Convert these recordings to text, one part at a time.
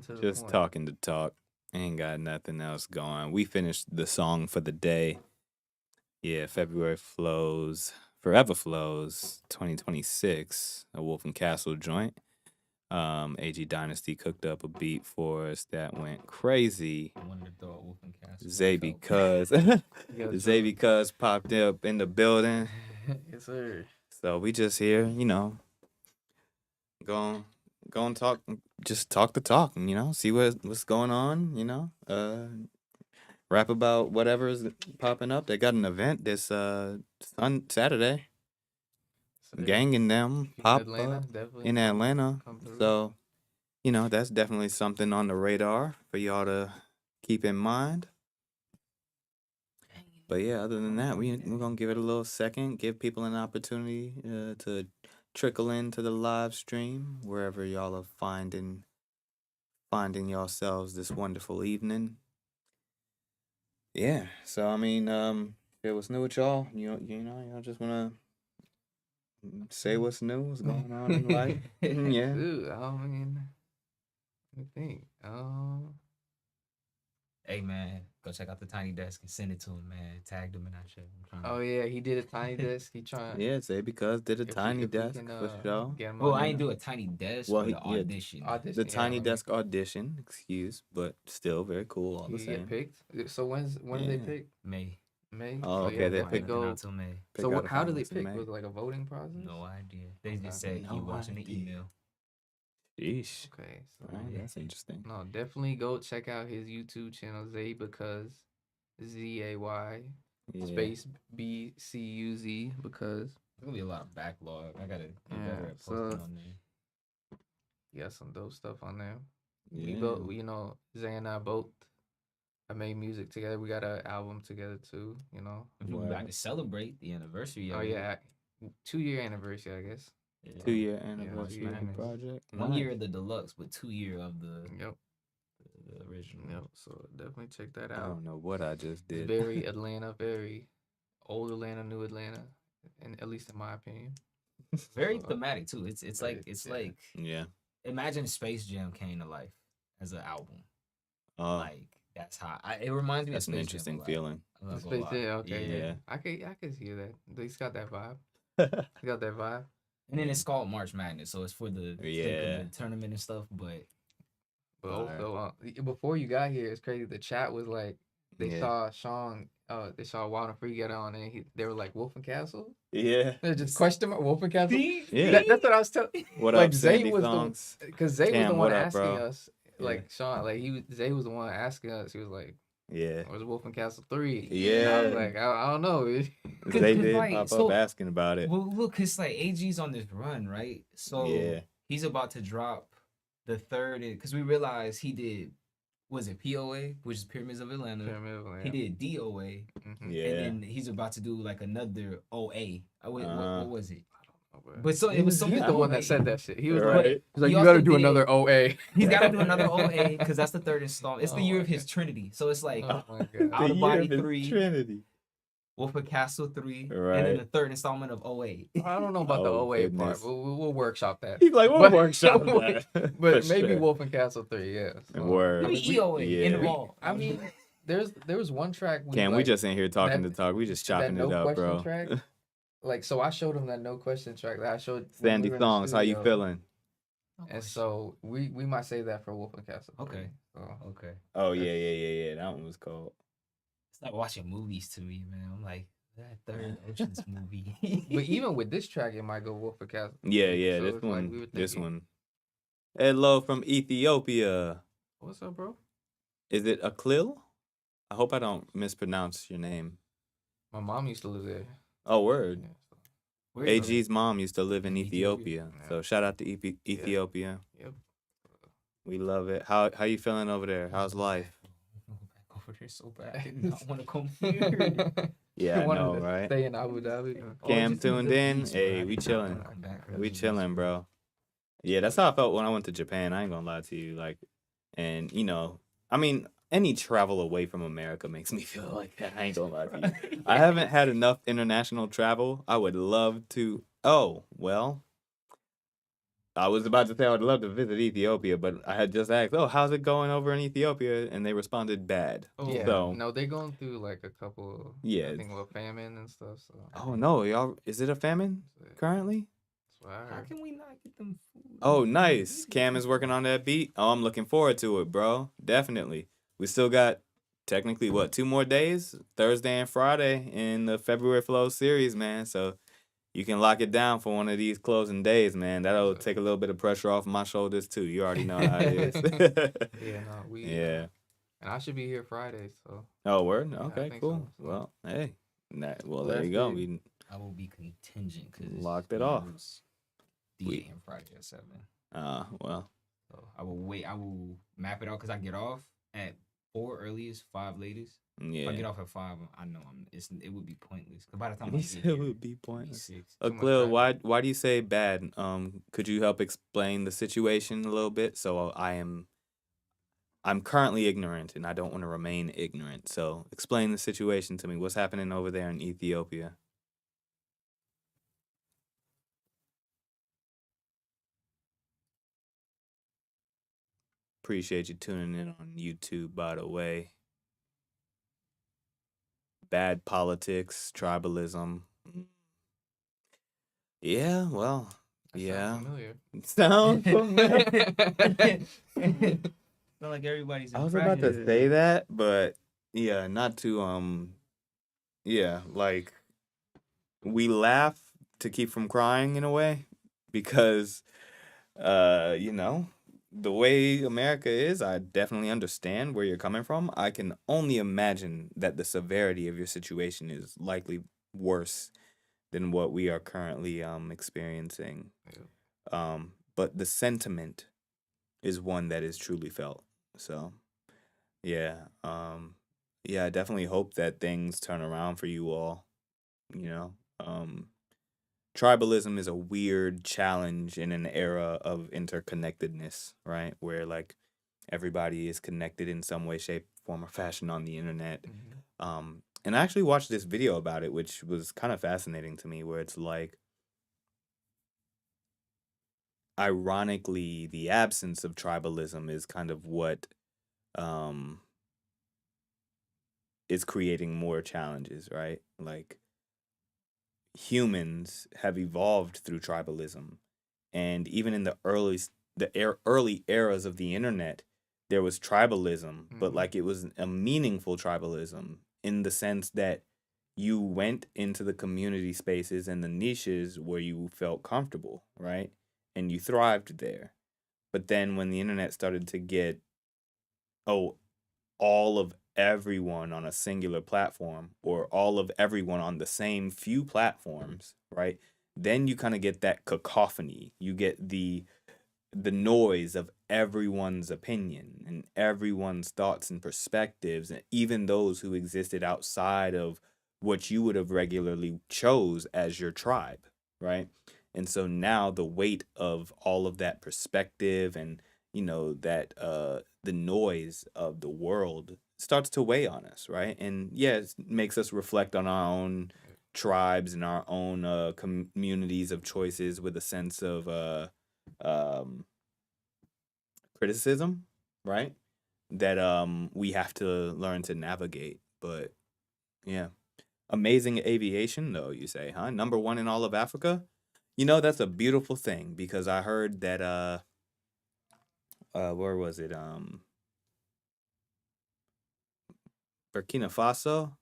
To the Just point. talking to talk. Ain't got nothing else going. We finished the song for the day. Yeah, February flows, forever flows, 2026, a Wolf and Castle joint. AG Dynasty cooked up a beat for us that went crazy. I wanted to throw a Wolf and Castle. Zay because popped up in the building. Yes, sir. So we just here, go and talk, just talk the talk, see what's going on, rap about whatever is popping up. They got an event this Saturday. Gang and them pop Atlanta, up definitely in Atlanta. come through. So, that's definitely something on the radar for y'all to keep in mind. But yeah, other than that, we're going to give it a little second, give people an opportunity to trickle into the live stream wherever y'all are finding yourselves this wonderful evening. Yeah, so I mean, yeah, what's new with y'all? Y'all just want to say what's new, what's going on in life? Yeah. Dude, I mean, let me think. Hey man, go check out the Tiny Desk and send it to him, man. Tag them in that shit. Oh yeah, he did a Tiny Desk. He trying. Yeah, say because did a Tiny Desk for sure. Well, I ain't do a Tiny Desk, Well, but the audition. The Tiny Desk audition, but still very cool all the same. Get picked. So when did they pick? May. Oh, okay. They picked go until May. So how did they pick? Was it like a voting process? No idea. They just said he watching the email. Sheesh. Okay, so that's interesting. No, definitely go check out his YouTube channel, Zay because ZAY space BCUZ because there's gonna be a lot of backlog. I gotta get better at posting on there. You got some dope stuff on there. Yeah. We both, Zay and I both have made music together. We got an album together too, We got to celebrate the anniversary. Oh yeah, 2-year anniversary, I guess. Yeah. 2-year anniversary project. 1 year of the deluxe, but 2 year of the original. Yep. So definitely check that out. I don't know what I just did. Very Atlanta, very old Atlanta, new Atlanta, and at least in my opinion. Very thematic too. It's like yeah. Imagine Space Jam came to life as an album. Like that's how it reminds me. That's of Space an interesting Jam feeling. Space Jam, okay, yeah. I can hear that. He's got that vibe. He got that vibe. And then it's called March Madness, so it's for the tournament and stuff. But also, before you got here, it's crazy. The chat was like, they saw Sean, they saw Wildenfree get on, and they were like, Wolf and Castle? Yeah. They just question mark, Wolf and Castle? Yeah. That's what I was telling. What like, up, Zay was because Zay was the one asking us. Like Sean, like Zay was the one asking us. He was like, "Yeah, it was Wolf and Castle 3." Yeah, and I was like, I don't know. They did pop up asking about it. Well, look, it's like AG's on this run, right? So he's about to drop the third, because we realized he did. Was it POA, which is Pyramids of Atlanta? He did DOA, and then he's about to do like another OA. What was it? But so it was something. He's the one that said that shit. He was like, "You got to do another OA." He's got to do another OA because that's the third installment. It's the year of his Trinity, so it's like Out of Body 3, Trinity, Wolf of Castle 3, and then the third installment of OA. I don't know about the OA part. We'll workshop that. He's like, we'll workshop that. But maybe Wolf and Castle 3, yeah. So. Word. EOA involved. I mean, there was one track. We just in here talking to talk. We just chopping it up, bro. Track, like, so I showed him that No Question track that I showed. Sandy Thongs, how you feeling? And so we might say that for Wolf and Castle. Okay. Okay. Oh yeah. That one was cold. It's like watching movies to me, man. I'm like, that third Ocean's movie. But even with this track, it might go Wolf and Castle. Yeah. So this one. Hello from Ethiopia. What's up, bro? Is it Aklil? I hope I don't mispronounce your name. My mom used to live there. Oh, word. Yeah, AG's mom used to live in Ethiopia. Yeah. So shout out to Ethiopia. Yep. We love it. How you feeling over there? How's life? Back over there so bad. I did not want to come here. Yeah, I know, right? Stay in Abu Dhabi. Cam tuned in. Hey, we chilling. We chilling, bro. Yeah, that's how I felt when I went to Japan. I ain't gonna lie to you. Like, and I mean, any travel away from America makes me feel like that. I ain't gonna lie to you. I haven't had enough international travel. I would love to. Oh, well, I was about to say I would love to visit Ethiopia, but I had just asked, "Oh, how's it going over in Ethiopia?" And they responded, "Bad." Oh, yeah. So, no, they're going through like a couple. Yeah. I think a famine and stuff. So. Oh no, y'all! Is it a famine currently? How can we not get them food? Oh, nice. Cam is working on that beat. Oh, I'm looking forward to it, bro. Definitely. We still got technically 2 more days, Thursday and Friday in the February Flow series, man. So you can lock it down for one of these closing days, man. That'll take a little bit of pressure off my shoulders too. You already know how it is. Yeah. And I should be here Friday, so. Oh, word? Okay, cool. So. Well, hey. There you go. I will be contingent because locked it off. DJing Friday at 7. Well. So I will wait. I will map it out because I get off at 4 earliest, 5 latest. Yeah. If I get off at 5, I know it would be pointless. Because by the time it would be pointless. Khalil, why do you say bad? Could you help explain the situation a little bit? So I'm currently ignorant and I don't want to remain ignorant. So explain the situation to me. What's happening over there in Ethiopia? Appreciate you tuning in on YouTube, by the way. Bad politics, tribalism. Yeah, well, Sound familiar. Not like everybody's. I was about to say that, but yeah, not to like we laugh to keep from crying in a way because the way America is, I definitely understand where you're coming from. I can only imagine that the severity of your situation is likely worse than what we are currently experiencing. Yeah. But the sentiment is one that is truly felt. So, yeah. I definitely hope that things turn around for you all. Tribalism is a weird challenge in an era of interconnectedness, right? Where like everybody is connected in some way, shape, form, or fashion on the internet. Mm-hmm. And I actually watched this video about it, which was kind of fascinating to me, where it's like, ironically, the absence of tribalism is kind of what is creating more challenges, right? Like, humans have evolved through tribalism, and even in the early eras of the internet, there was tribalism, but like it was a meaningful tribalism in the sense that you went into the community spaces and the niches where you felt comfortable, right? And you thrived there. But then when the internet started to get all of everyone on a singular platform, or all of everyone on the same few platforms, right? Then you kind of get that cacophony. You get the noise of everyone's opinion and everyone's thoughts and perspectives, and even those who existed outside of what you would have regularly chose as your tribe, right? And so now the weight of all of that perspective and that the noise of the world starts to weigh on us, right? And it makes us reflect on our own tribes and our own communities of choices with a sense of criticism, right? That we have to learn to navigate. But yeah, amazing aviation, though, you say, huh? Number 1 in all of Africa. That's a beautiful thing, because I heard that where was it? Burkina Faso.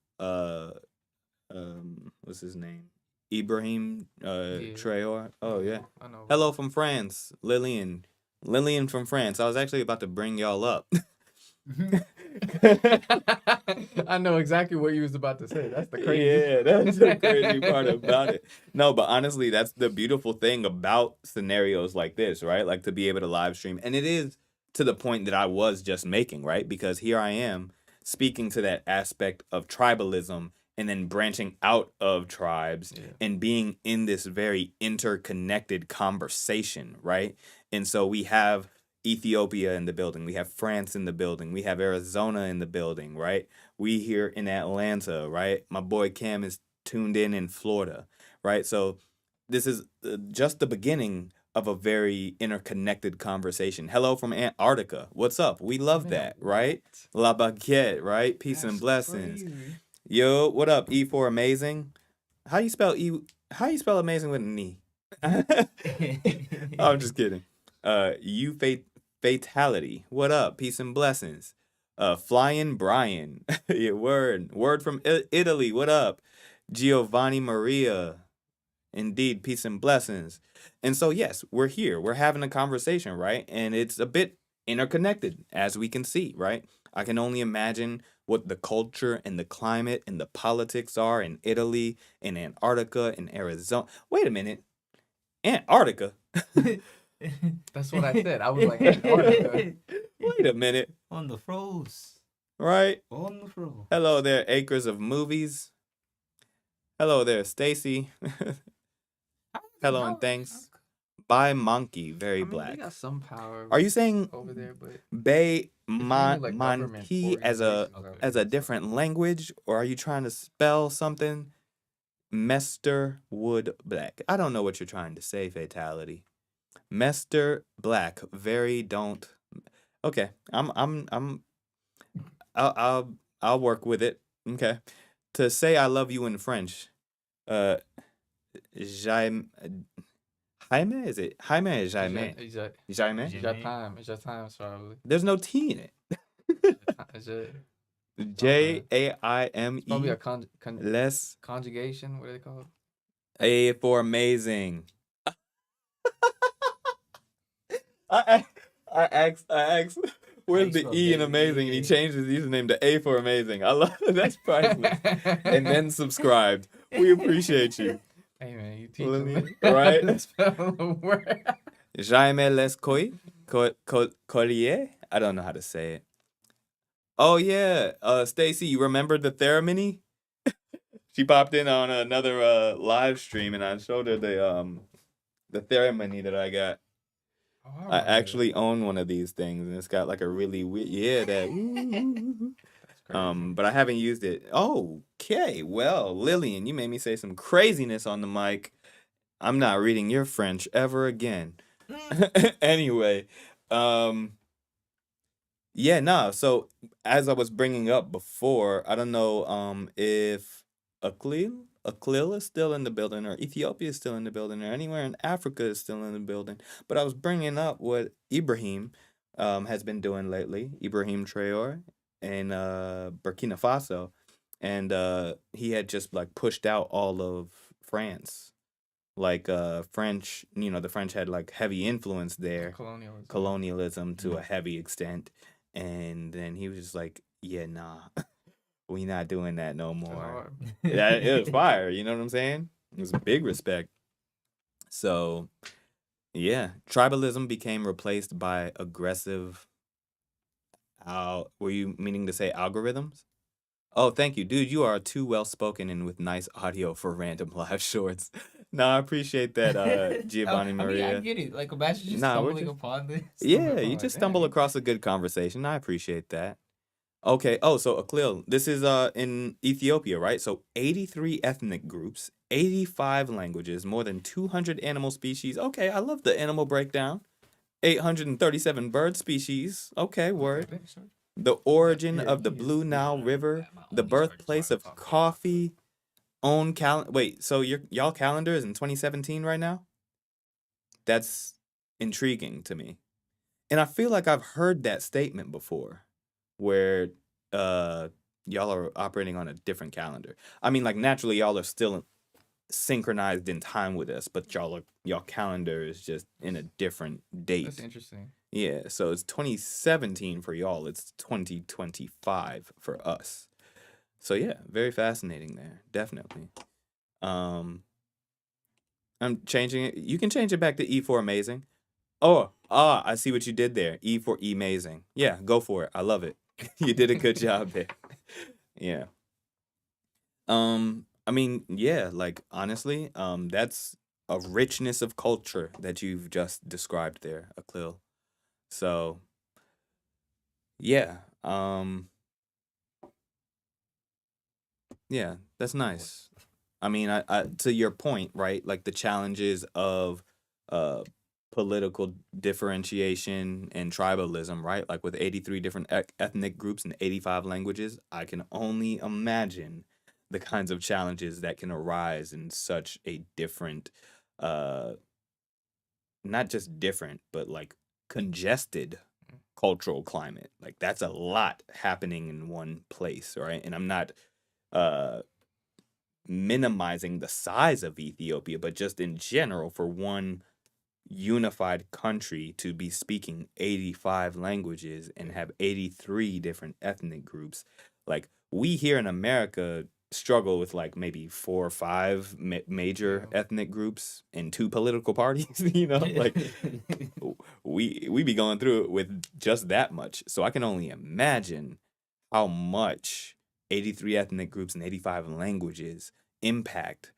What's his name? Ibrahim Traore. Oh yeah. I know. Hello from France, Lillian. Lillian from France. I was actually about to bring y'all up. I know exactly what you was about to say. That's the crazy. Yeah, that's the crazy part about it. No, but honestly, that's the beautiful thing about scenarios like this, right? Like, to be able to live stream. And it is to the point that I was just making, right? Because here I am speaking to that aspect of tribalism and then branching out of tribes and being in this very interconnected conversation, right? And so we have Ethiopia in the building. We have France in the building. We have Arizona in the building, right? We here in Atlanta, right? My boy Cam is tuned in Florida, right? So this is just the beginning of a very interconnected conversation. Hello from Antarctica. What's up? We love that, right? La baguette, right? Peace and blessings. Crazy. Yo, what up? E4 amazing. How you spell amazing with an E? I'm just kidding. You fatality. What up? Peace and blessings. Flying Brian. Yeah, word from Italy. What up? Giovanni Maria. Indeed, peace and blessings. And so, yes, we're here. We're having a conversation, right? And it's a bit interconnected, as we can see, right? I can only imagine what the culture and the climate and the politics are in Italy, in Antarctica, in Arizona. Wait a minute. Antarctica? That's what I said. I was like, Antarctica. Wait a minute. On the froze. Right? On the froze. Hello there, acres of movies. Hello there, Stacy. Hello and thanks. By Monkey, very black. They got some power. Are you saying over there, but Bay Monkey as a different language, or are you trying to spell something? Mester Wood Black. I don't know what you're trying to say, Fatality. Mester Black. Very don't. Okay, I'll work with it. Okay, to say I love you in French. Jaime, is it? Jaime or Jaime? Jaime? It's your time, probably. There's no T in it. Jaime. Probably a conjugation. What do they call it? A for amazing. I asked, where's the E in amazing? And he changed his username to A for amazing. I love it. That's priceless. And then subscribed. We appreciate you. Hey man, you teach me. Right? Let's spell the word. Jaime les collier? I don't know how to say it. Oh yeah, Stacy, you remember the theremin? She popped in on another live stream, and I showed her the theremin that I got. Oh, I actually own one of these things, and it's got like a really weird but I haven't used it. Okay, well, Lillian, you made me say some craziness on the mic. I'm not reading your French ever again. Anyway, yeah, no. So as I was bringing up before, I don't know if Aklil is still in the building, or Ethiopia is still in the building, or anywhere in Africa is still in the building. But I was bringing up what Ibrahim has been doing lately. Ibrahim Traore in Burkina Faso, and he had just like pushed out all of France. Like French, the French had like heavy influence there, colonialism to a heavy extent, and then he was just like, yeah, nah, we not doing that no more. Yeah, it was fire. You know what I'm saying? It was big respect. So, yeah, tribalism became replaced by aggressive. Were you meaning to say algorithms? Oh, thank you, dude. You are too well spoken and with nice audio for random live shorts. No, I appreciate that, Giovanni Maria. I get it. Like, imagine just stumbling upon this. Yeah, you just stumble across a good conversation. I appreciate that. Okay. Oh, so Aklil, this is in Ethiopia, right? So 83 ethnic groups, 85 languages, more than 200 animal species. Okay, I love the animal breakdown. 837 bird species. Okay, word. The origin of the Blue Nile River, the birthplace of coffee. Wait, so y'all calendar is in 2017 right now? That's intriguing to me. And I feel like I've heard that statement before, where y'all are operating on a different calendar. I mean, like, naturally y'all are still synchronized in time with us, but y'all calendar is just in a different date. That's interesting. Yeah, so it's 2017 for y'all. It's 2025 for us. So yeah, very fascinating there. Definitely. I'm changing it. You can change it back to E for amazing. I see what you did there. E for amazing. Yeah, go for it. I love it. You did a good job there. Yeah. I mean, yeah, like honestly, that's a richness of culture that you've just described there, Aklil. So yeah. Yeah, that's nice. I mean, I to your point, right? Like the challenges of political differentiation and tribalism, right? Like with 83 different ethnic groups and 85 languages, I can only imagine the kinds of challenges that can arise in such a different, not just different, but like congested cultural climate. Like that's a lot happening in one place, right? And I'm not minimizing the size of Ethiopia, but just in general, for one unified country to be speaking 85 languages and have 83 different ethnic groups. Like we here in America struggle with like maybe 4 or 5 major ethnic groups and 2 political parties, you know, like we be going through it with just that much. So I can only imagine how much 83 ethnic groups and 85 languages impact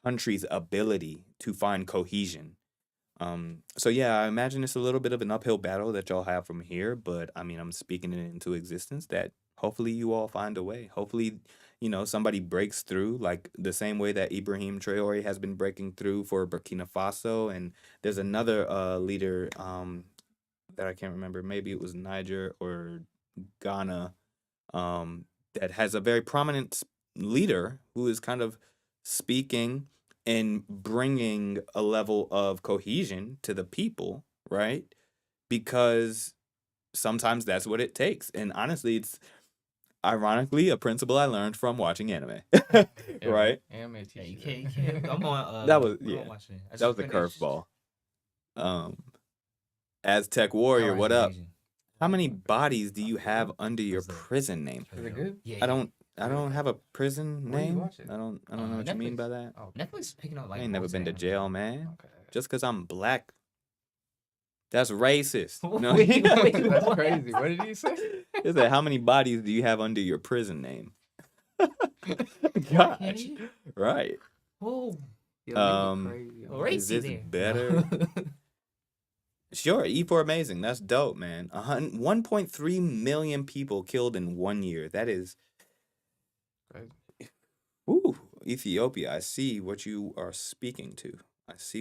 country's ability to find cohesion. So yeah, I imagine it's a little bit of an uphill battle that y'all have from here, but I mean, I'm speaking it into existence that hopefully you all find a way. Hopefully, you know, somebody breaks through like the same way that Ibrahim Traore has been breaking through for Burkina Faso. And there's another leader that I can't remember. Maybe it was Niger or Ghana that has a very prominent leader who is kind of speaking and bringing a level of cohesion to the people, right? Because sometimes that's what it takes. And honestly, it's ironically a principle I learned from watching anime. Right? Anime teacher. You can't. I'm on. That was that was the curveball. Aztec Warrior, what up? How many bodies do you have under your prison name? Is it good? Yeah. I don't have a prison name. I don't know what Netflix. You mean by that. Oh, Netflix is picking up like. I ain't never been to jail, man. Okay. Just because I'm black, that's racist. No, That's crazy. What did he say? He said, "How many bodies do you have under your prison name?" Gosh, right? Oh, is this better? Sure, E for amazing. That's dope, man. 1.3 million people killed in 1 year. That is, woo, Ethiopia. I see what you are speaking to. That's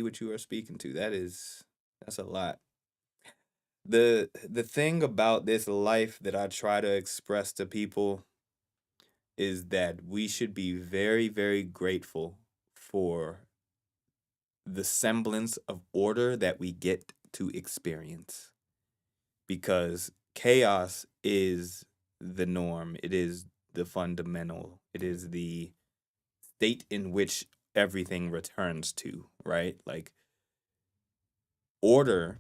a lot. The thing about this life that I try to express to people is that we should be very, very grateful for the semblance of order that we get to experience, because chaos is the norm. It is the fundamental. It is the state in which everything returns to, right? Like order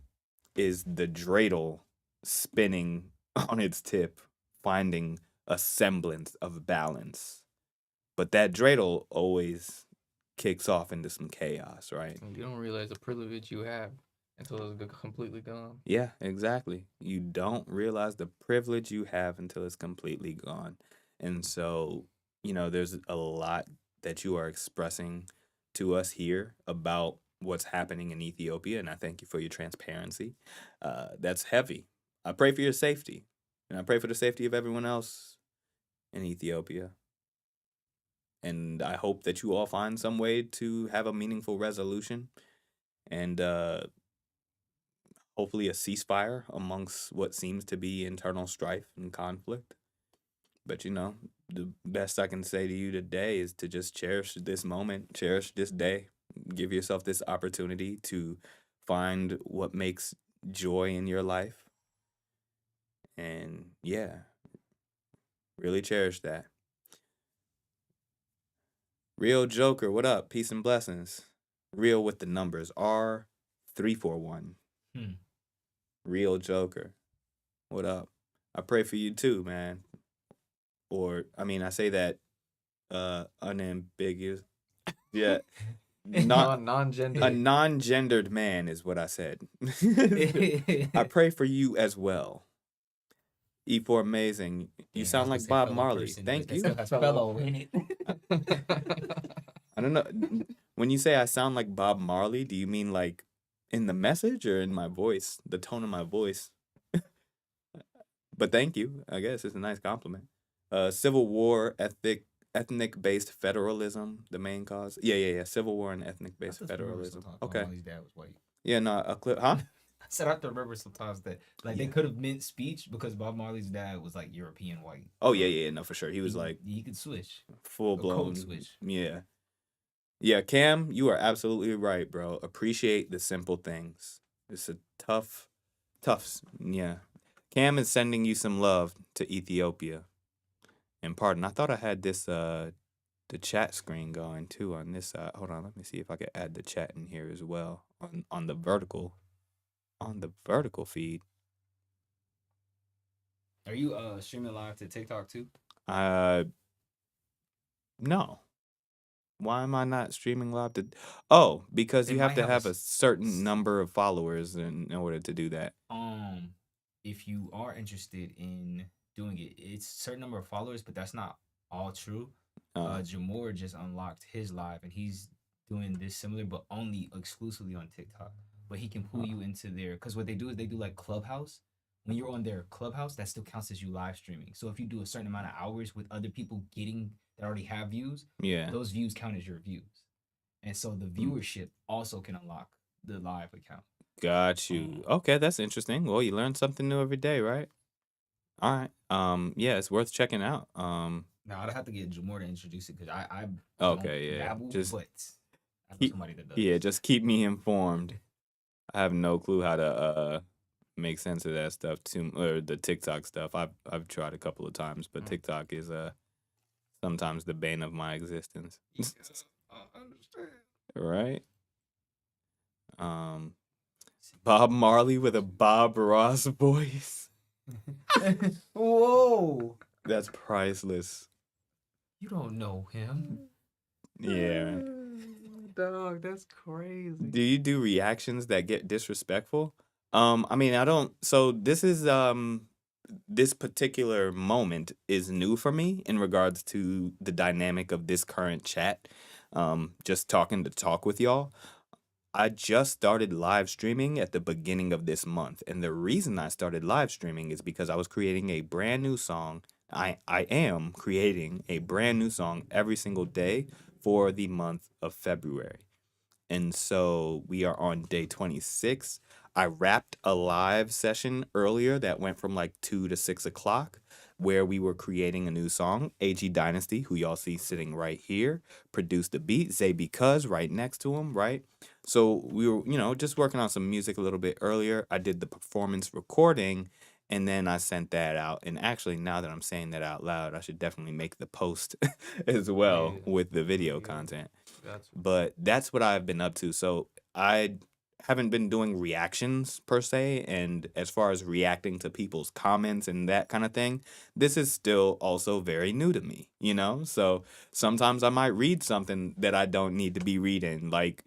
is the dreidel spinning on its tip, finding a semblance of balance. But that dreidel always kicks off into some chaos, right? You don't realize the privilege you have until it's completely gone. Yeah, exactly. You don't realize the privilege you have until it's completely gone. And so, you know, there's a lot that you are expressing to us here about what's happening in Ethiopia, and I thank you for your transparency. That's heavy. I pray for your safety, and I pray for the safety of everyone else in Ethiopia. And I hope that you all find some way to have a meaningful resolution and hopefully a ceasefire amongst what seems to be internal strife and conflict. But, you know, the best I can say to you today is to just cherish this moment, cherish this day, give yourself this opportunity to find what makes joy in your life. And, yeah, really cherish that. Real Joker, what up? Peace and blessings. Real with the numbers. R341. Real Joker, what up? I pray for you too, man. Or, I mean, I say that unambiguous. Yeah. Non-gendered. A non-gendered man is what I said. I pray for you as well. E for amazing. You sound like Bob Marley. Thank you. Fellow in it. I don't know. When you say I sound like Bob Marley, do you mean like in the message or in my voice, the tone of my voice? But thank you. I guess it's a nice compliment. Civil War ethic ethnic-based federalism, the main cause. Yeah. Civil war and ethnic-based federalism. Okay. Molly's dad was white. Yeah, no, a clip, huh? I said I have to remember sometimes that they could have meant speech because Bob Marley's dad was like European white. Oh yeah, no, for sure. He was he could switch. Full blown switch. Yeah. Yeah, Cam, you are absolutely right, bro. Appreciate the simple things. It's a tough. Yeah. Cam is sending you some love to Ethiopia. And pardon, I thought I had this the chat screen going too on this side. Hold on, let me see if I can add the chat in here as well on the vertical feed. Are you streaming live to TikTok too? No. Why am I not streaming live to? Oh, because you have to have a certain number of followers in order to do that. If you are interested in doing it, it's a certain number of followers, but that's not all true. Jamor just unlocked his live, and he's doing this similar, but only exclusively on TikTok. But he can pull you into there, because what they do is they do like Clubhouse. When you're on their Clubhouse, that still counts as you live streaming. So if you do a certain amount of hours with other people that already have views, those views count as your views. And so the viewership also can unlock the live account. Got you. Okay, that's interesting. Well, you learn something new every day, right? All right. Yeah, it's worth checking out. Now I'd have to get Jamor to introduce it because I dabble, just but I know somebody that does. Yeah, just keep me informed. I have no clue how to make sense of that stuff too, or the TikTok stuff. I've tried a couple of times, but TikTok is sometimes the bane of my existence. I understand. Right? Bob Marley with a Bob Ross voice. Whoa. That's priceless. You don't know him. Yeah. Dog, that's crazy. Do you do reactions that get disrespectful? I mean, I don't. So this is this particular moment is new for me in regards to the dynamic of this current chat. Just talking to talk with y'all. I just started live streaming at the beginning of this month. And the reason I started live streaming is because I was creating a brand new song. I am creating a brand new song every single day for the month of February. And so we are on day 26. I wrapped a live session earlier that went from like 2 to 6 o'clock where we were creating a new song. AG Dynasty, who y'all see sitting right here, produced the beat. Zay Because right next to him, right? So we were, just working on some music a little bit earlier. I did the performance recording, and then I sent that out. And actually, now that I'm saying that out loud, I should definitely make the post as well with the video content. But that's what I've been up to. So I haven't been doing reactions per se, and as far as reacting to people's comments and that kind of thing, this is still also very new to me, So sometimes I might read something that I don't need to be reading, like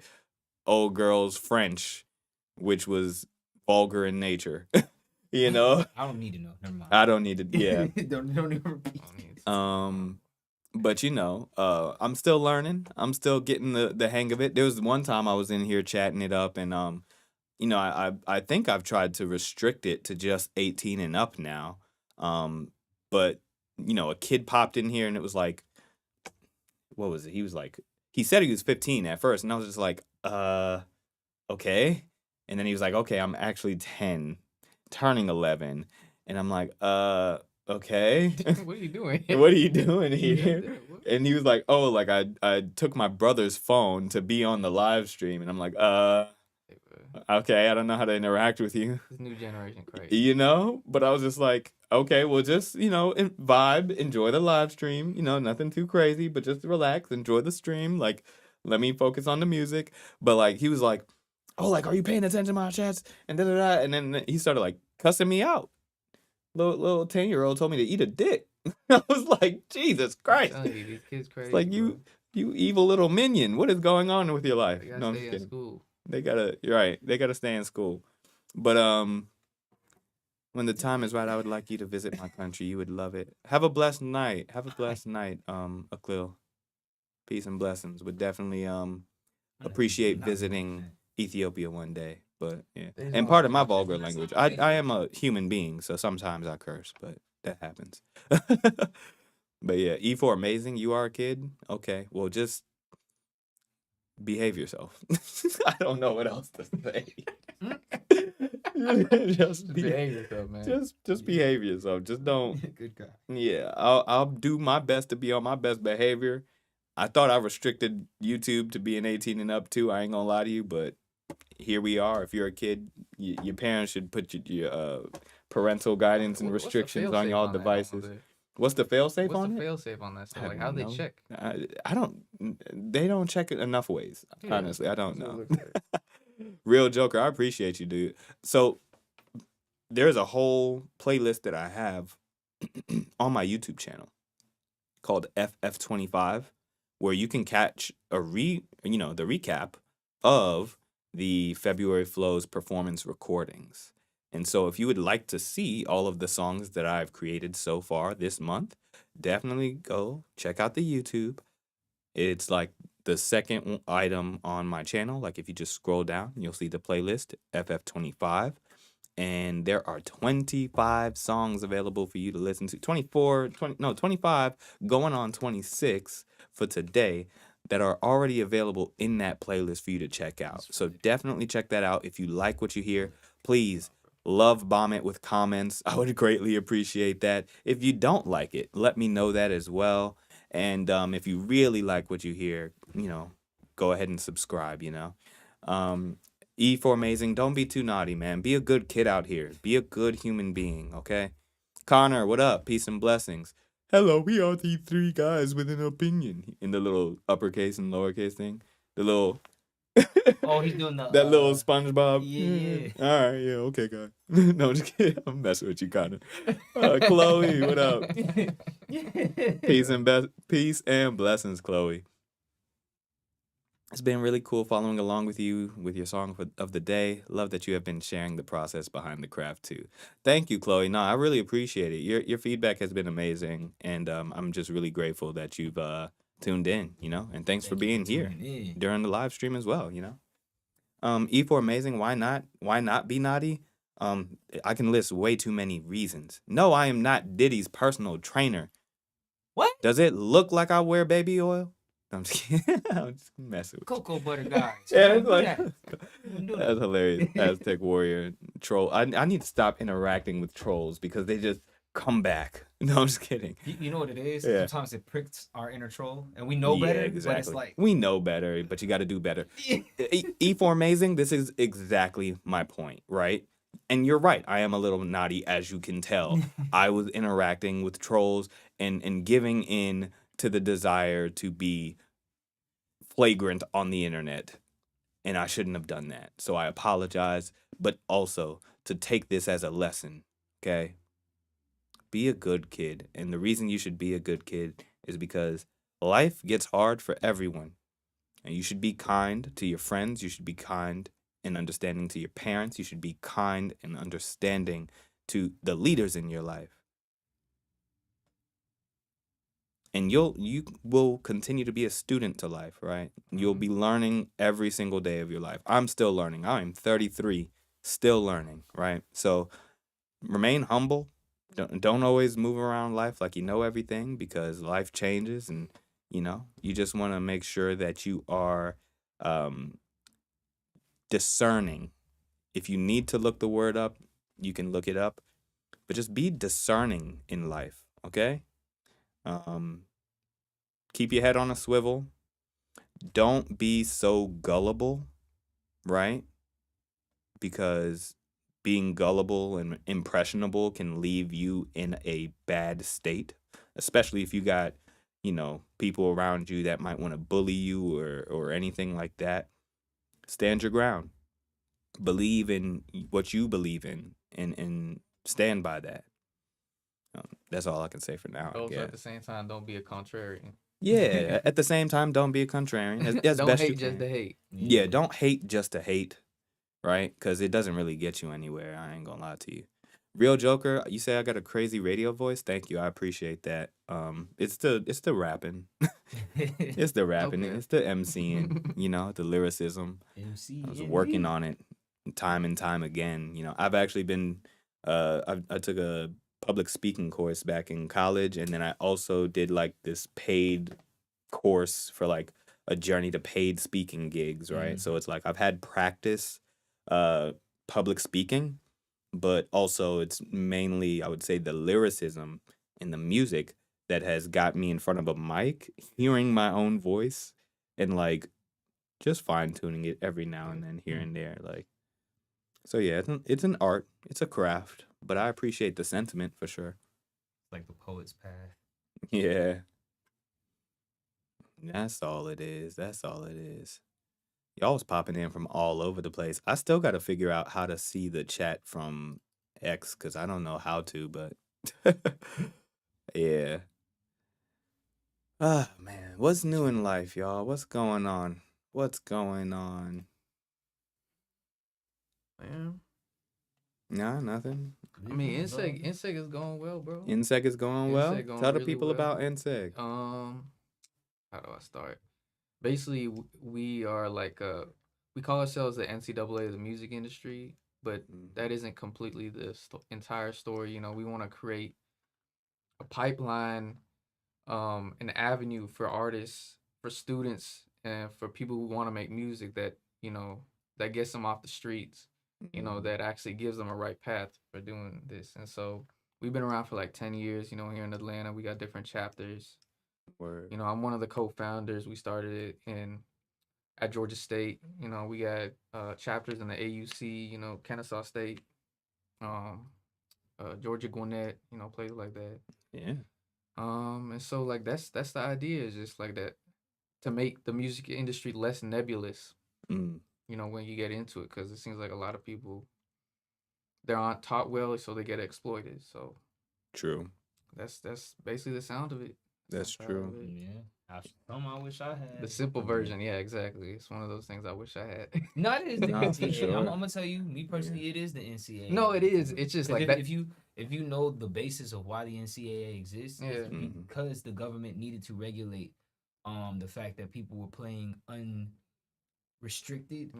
Old Girl's French, which was vulgar in nature. I don't need to know. Never mind. I don't need to. Yeah. don't even repeat. But I'm still learning. I'm still getting the hang of it. There was one time I was in here chatting it up, and I think I've tried to restrict it to just 18 and up now. But a kid popped in here, and it was like, what was it? He said he was 15 at first, and I was just like, okay. And then he was like, okay, I'm actually 10, turning 11, and I'm like, okay. What are you doing? What are you doing here? And he was like, oh, like I took my brother's phone to be on the live stream. And I'm like, okay, I don't know how to interact with you. This new generation crazy. But I was just like, okay, well, just, vibe, enjoy the live stream. Nothing too crazy, but just relax, enjoy the stream. Like, let me focus on the music. But like, he was like, oh, like, are you paying attention to my chats? And da-da-da. And then he started like cussing me out. Little 10-year-old told me to eat a dick. I was like, Jesus Christ! These kids crazy. It's like you evil little minion. What is going on with your life? They gotta stay in school. You're right. They gotta stay in school. But when the time is right, I would like you to visit my country. You would love it. Have a blessed night. Aklil. Peace and blessings. Would definitely appreciate visiting Ethiopia one day. But yeah, and part of my vulgar language, I am a human being, so sometimes I curse, but that happens. But yeah, E4 amazing. You are a kid. Okay, well just behave yourself. I don't know what else to say. Just behave yourself, man. Just behave yourself. Just don't. Good guy. Yeah, I'll do my best to be on my best behavior. I thought I restricted YouTube to being 18 and up too. I ain't gonna lie to you, but here we are. If you're a kid, your parents should put your parental guidance and restrictions on y'all devices. What's the fail-safe on it? What's the fail-safe on that stuff? Like, how they check? I don't. They don't check it enough ways. Yeah, honestly, I don't know. Real Joker, I appreciate you, dude. So there's a whole playlist that I have on my YouTube channel called FF25, where you can catch the recap of the February Flows performance recordings. And so if you would like to see all of the songs that I've created so far this month, definitely go check out the YouTube. It's like the second item on my channel. Like if you just scroll down, you'll see the playlist FF25. And there are 25 songs available for you to listen to. 25 going on 26 for today that are already available in that playlist for you to check out. So definitely check that out. If you like what you hear, please love bomb it with comments. I would greatly appreciate that. If you don't like it, let me know that as well. And if you really like what you hear, go ahead and subscribe, E for amazing. Don't be too naughty, man. Be a good kid out here. Be a good human being, okay? Connor, what up? Peace and blessings. Hello, we are the three guys with an opinion. In the little uppercase and lowercase thing. The little... Oh, he's doing the... that little SpongeBob. Yeah. All right, yeah, okay, guy. No, I'm just kidding. I'm messing with you, Connor. Chloe, what up? Peace and blessings, Chloe. It's been really cool following along with you with your song of the day. Love that you have been sharing the process behind the craft too. Thank you, Chloe. No, I really appreciate it. Your feedback has been amazing, and I'm just really grateful that you've tuned in. And thanks for being here during the live stream as well. E for amazing. Why not? Why not be naughty? I can list way too many reasons. No, I am not Diddy's personal trainer. What? Does it look like I wear baby oil? I'm just kidding. I'm just messing with Cocoa butter guys. Yeah, it's like that's hilarious. Aztec warrior troll. I need to stop interacting with trolls because they just come back. No, I'm just kidding. You know what it is? Yeah. Sometimes it pricks our inner troll, and we know better. Exactly. But it's like we know better, but you got to do better. E for amazing. This is exactly my point, right? And you're right. I am a little naughty, as you can tell. I was interacting with trolls and giving in to the desire to be flagrant on the internet, and I shouldn't have done that. So I apologize, but also to take this as a lesson, okay? Be a good kid, and the reason you should be a good kid is because life gets hard for everyone, and you should be kind to your friends. You should be kind and understanding to your parents. You should be kind and understanding to the leaders in your life. And you will continue to be a student to life, right? You'll be learning every single day of your life. I'm still learning. I'm 33, still learning, right? So remain humble. Don't always move around life like you know everything, because life changes, and you just want to make sure that you are discerning. If you need to look the word up, you can look it up, but just be discerning in life, okay? Keep your head on a swivel. Don't be so gullible, right? Because being gullible and impressionable can leave you in a bad state, especially if you got, people around you that might want to bully you or anything like that. Stand your ground. Believe in what you believe in and stand by that. That's all I can say for now. Also, at the same time, don't be a contrarian. Yeah, at the same time, don't be a contrarian. As don't best hate you just can. to hate. Yeah, don't hate just to hate, right? Because it doesn't really get you anywhere. I ain't gonna lie to you. Real Joker, you say I got a crazy radio voice. Thank you, I appreciate that. It's the rapping, it's the rapping, okay. It's the MCing. The lyricism. MC. I was working on it time and time again. I've actually been. I took a public speaking course back in college, and then I also did like this paid course for like a journey to paid speaking gigs, right? So it's like I've had practice public speaking, but also it's mainly, I would say, the lyricism and the music that has got me in front of a mic, hearing my own voice and like just fine tuning it every now and then here and there. Like, so yeah, it's an art, it's a craft, but I appreciate the sentiment for sure. Like the poet's path. Yeah. That's all it is. That's all it is. Y'all was popping in from all over the place. I still got to figure out how to see the chat from X because I don't know how to, but yeah. Ah, man. What's new in life, y'all? What's going on? What's going on? Man. Nah, nothing. I mean, NSEG is going well, bro. NSEG is going well? Tell the people about NSEG. How do I start? Basically, we are like we call ourselves the NCAA of the music industry, but that isn't completely the entire story. You know, we want to create a pipeline, an avenue for artists, for students, and for people who want to make music that, you know, that gets them off the streets, you know, that actually gives them a right path for doing this. And so we've been around for like 10 years, you know, here in Atlanta. We got different chapters. Word. You know, I'm one of the co-founders. We started it at Georgia State. You know, we got chapters in the AUC, you know, Kennesaw State, Georgia Gwinnett, you know, places like that. Yeah. And so like that's the idea, is just like that, to make the music industry less nebulous. You know, when you get into it, because it seems like a lot of people, they aren't taught well, so they get exploited. So true. That's basically the sound of it. That's true. Yeah. I wish I had. The simple version, yeah, exactly. It's one of those things I wish I had. No, it is the NCAA. Sure. I'm gonna tell you, me personally, it is the NCAA. No, it is. It's just like that. If you know the basis of why the NCAA exists, it's because the government needed to regulate the fact that people were playing unrestricted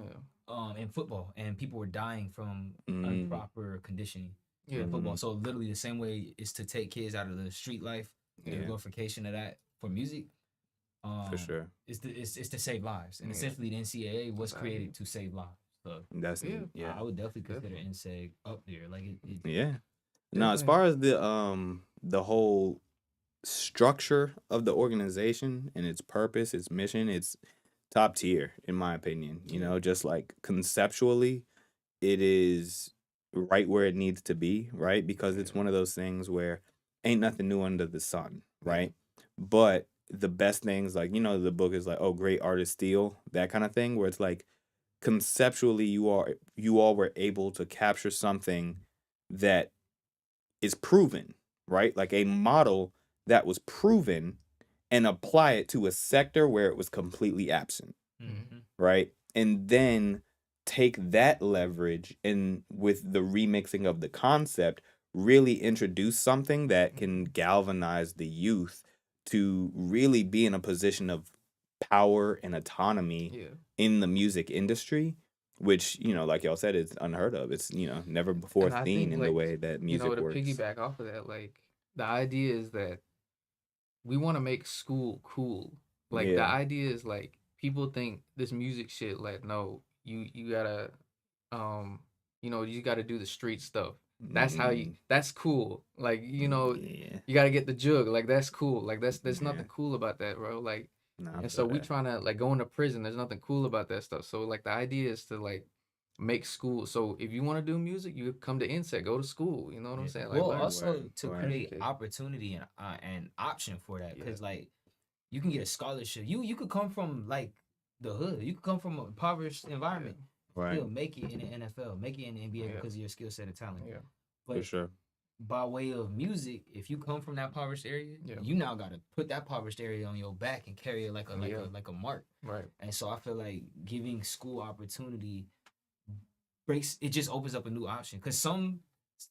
in football, and people were dying from improper conditioning in football. So literally the same way is to take kids out of the street life, the glorification of that for music. For sure. It's to save lives. And essentially the NCAA was created to save lives. So that's I would definitely consider NSEG up there. Like yeah. Now, as far as the whole structure of the organization and its purpose, its mission, it's top tier in my opinion. You know, just like conceptually, it is right where it needs to be, right? Because it's one of those things where ain't nothing new under the sun, right? But the best things, like, you know, the book is like, oh, great artists steal, that kind of thing, where it's like conceptually you all were able to capture something that is proven, right? Like a model that was proven, and apply it to a sector where it was completely absent, right? And then take that leverage and with the remixing of the concept, really introduce something that can galvanize the youth to really be in a position of power and autonomy in the music industry, which, you know, like y'all said, is unheard of. It's, you know, never before seen in the way that music works. To piggyback off of that, like, the idea is that we want to make school cool. Like, the idea is, like, people think this music shit, like, no, you gotta, you know, you gotta do the street stuff. That's how that's cool. Like, you know, you gotta get the jug. Like, that's cool. Like, there's nothing cool about that, bro. Like, and so we trying to, like, go into prison. There's nothing cool about that stuff. So, like, the idea is to, like, make school. So if you want to do music, you come to NSEG, go to school. You know what I'm saying? Like, well, also to create opportunity and option for that, because like you can get a scholarship. You could come from like the hood. You could come from a impoverished environment. Still make it in the NFL, make it in the NBA because of your skill set and talent. Yeah, but for sure. By way of music, if you come from that impoverished area, you now got to put that impoverished area on your back and carry it like a mark. Right. And so I feel like giving school opportunity it just opens up a new option, because some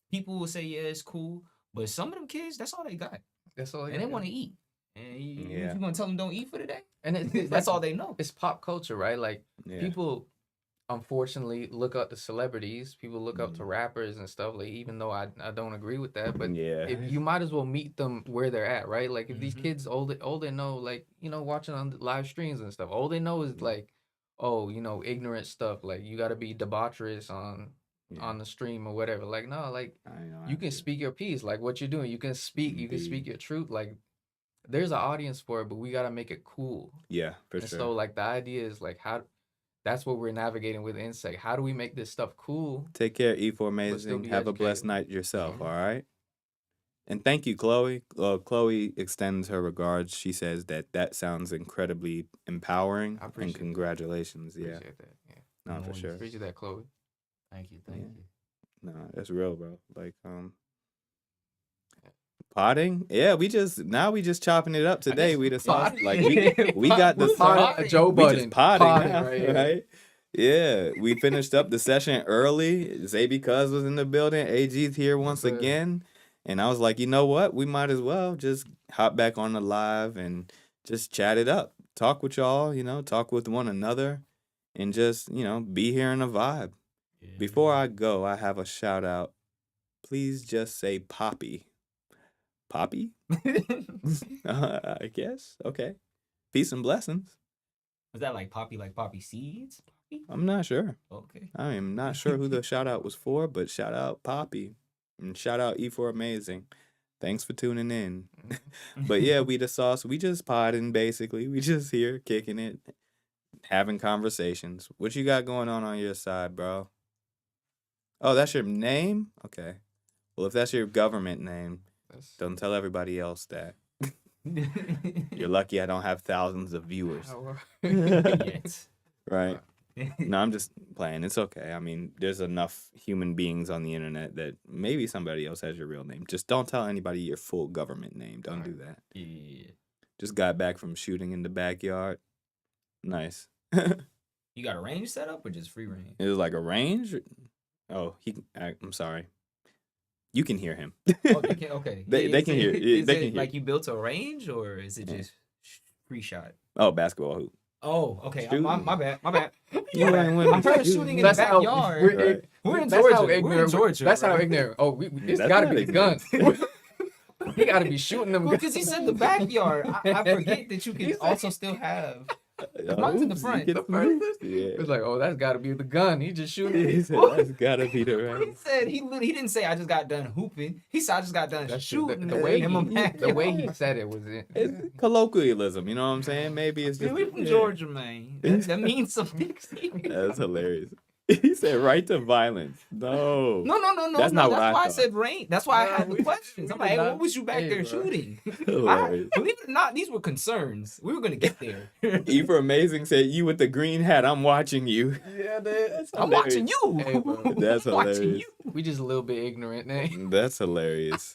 people will say, yeah, it's cool, but some of them kids, that's all they got. That's all they got. And they want to eat. And you gonna tell them don't eat for the day? And that's all they know. It's pop culture, right? Like, people, unfortunately look up to celebrities. People look up to rappers and stuff. Like, even though I don't agree with that, but if you might as well meet them where they're at, right? Like, if these kids all they know, like, you know, watching on the live streams and stuff, all they know is like, oh, you know, ignorant stuff. Like, you got to be debaucherous on the stream or whatever. Like, no, like, you can speak your piece. Like, what you're doing, you can speak your truth. Like, there's an audience for it, but we got to make it cool. Yeah, for sure. So, like, the idea is like, that's what we're navigating with Insect. How do we make this stuff cool? Take care, E4 Amazing. Have a blessed night yourself, all right? And thank you, Chloe. Chloe extends her regards. She says that sounds incredibly empowering. And congratulations. Appreciate that. Yeah. No, for sure. Appreciate that, Chloe. Thank you. No, that's real, bro. Like, potting? Yeah, we just chopping it up today. We just like we got the Joe Budden. We just potting now, right? Yeah, we finished up the session early. Zaby Cuz was in the building. AG's here once again. And I was like, you know what? We might as well just hop back on the live and just chat it up. Talk with y'all, you know, talk with one another and just, you know, be here in a vibe. Yeah. Before I go, I have a shout out. Please just say Poppy. Poppy? I guess. Okay. Peace and blessings. Was that like poppy seeds? Poppy? I'm not sure. Okay. I am not sure who the shout out was for, but shout out Poppy. And shout out E4 Amazing. Thanks for tuning in. But yeah, we the sauce. We just podding, basically. We just here kicking it, having conversations. What you got going on your side, bro? Oh, that's your name? Okay. Well, if that's your government name, don't tell everybody else that. You're lucky I don't have thousands of viewers. Yet. Right. No, I'm just playing. It's okay. I mean, there's enough human beings on the internet that maybe somebody else has your real name. Just don't tell anybody your full government name. Don't do that. Yeah. Just got back from shooting in the backyard. Nice. You got a range set up or just free range? It was like a range? Oh, I'm sorry. You can hear him. Oh, they can, okay. They can hear. Is they can it hear. Like you built a range or is it just free shot? Oh, basketball hoop. Oh, okay. My bad. You I heard shooting in the backyard. We're in Georgia. That's how ignorant. Oh, it's gotta be the gun. We gotta be shooting them. Because he said the backyard. I forget that you can also still have. Mine's in the front. It's like, oh, that's gotta be the gun. He just shooting. He said, that's gotta be the right. He said he didn't say I just got done hooping. He said I just got done shooting. The way he said it was it's colloquialism. You know what I'm saying? Maybe it's just. We from Georgia, man. That means something. That's hilarious. He said right to violence. No. That's not what I thought. I said rain. That's why I had the questions. I'm like, hey, what was you back there shooting? Believe it or not, these were concerns. We were going to get there. E4 Amazing said, you with the green hat, I'm watching you. Yeah, I'm watching you. Hey, that's hilarious. Watching you. We just a little bit ignorant, man. That's hilarious.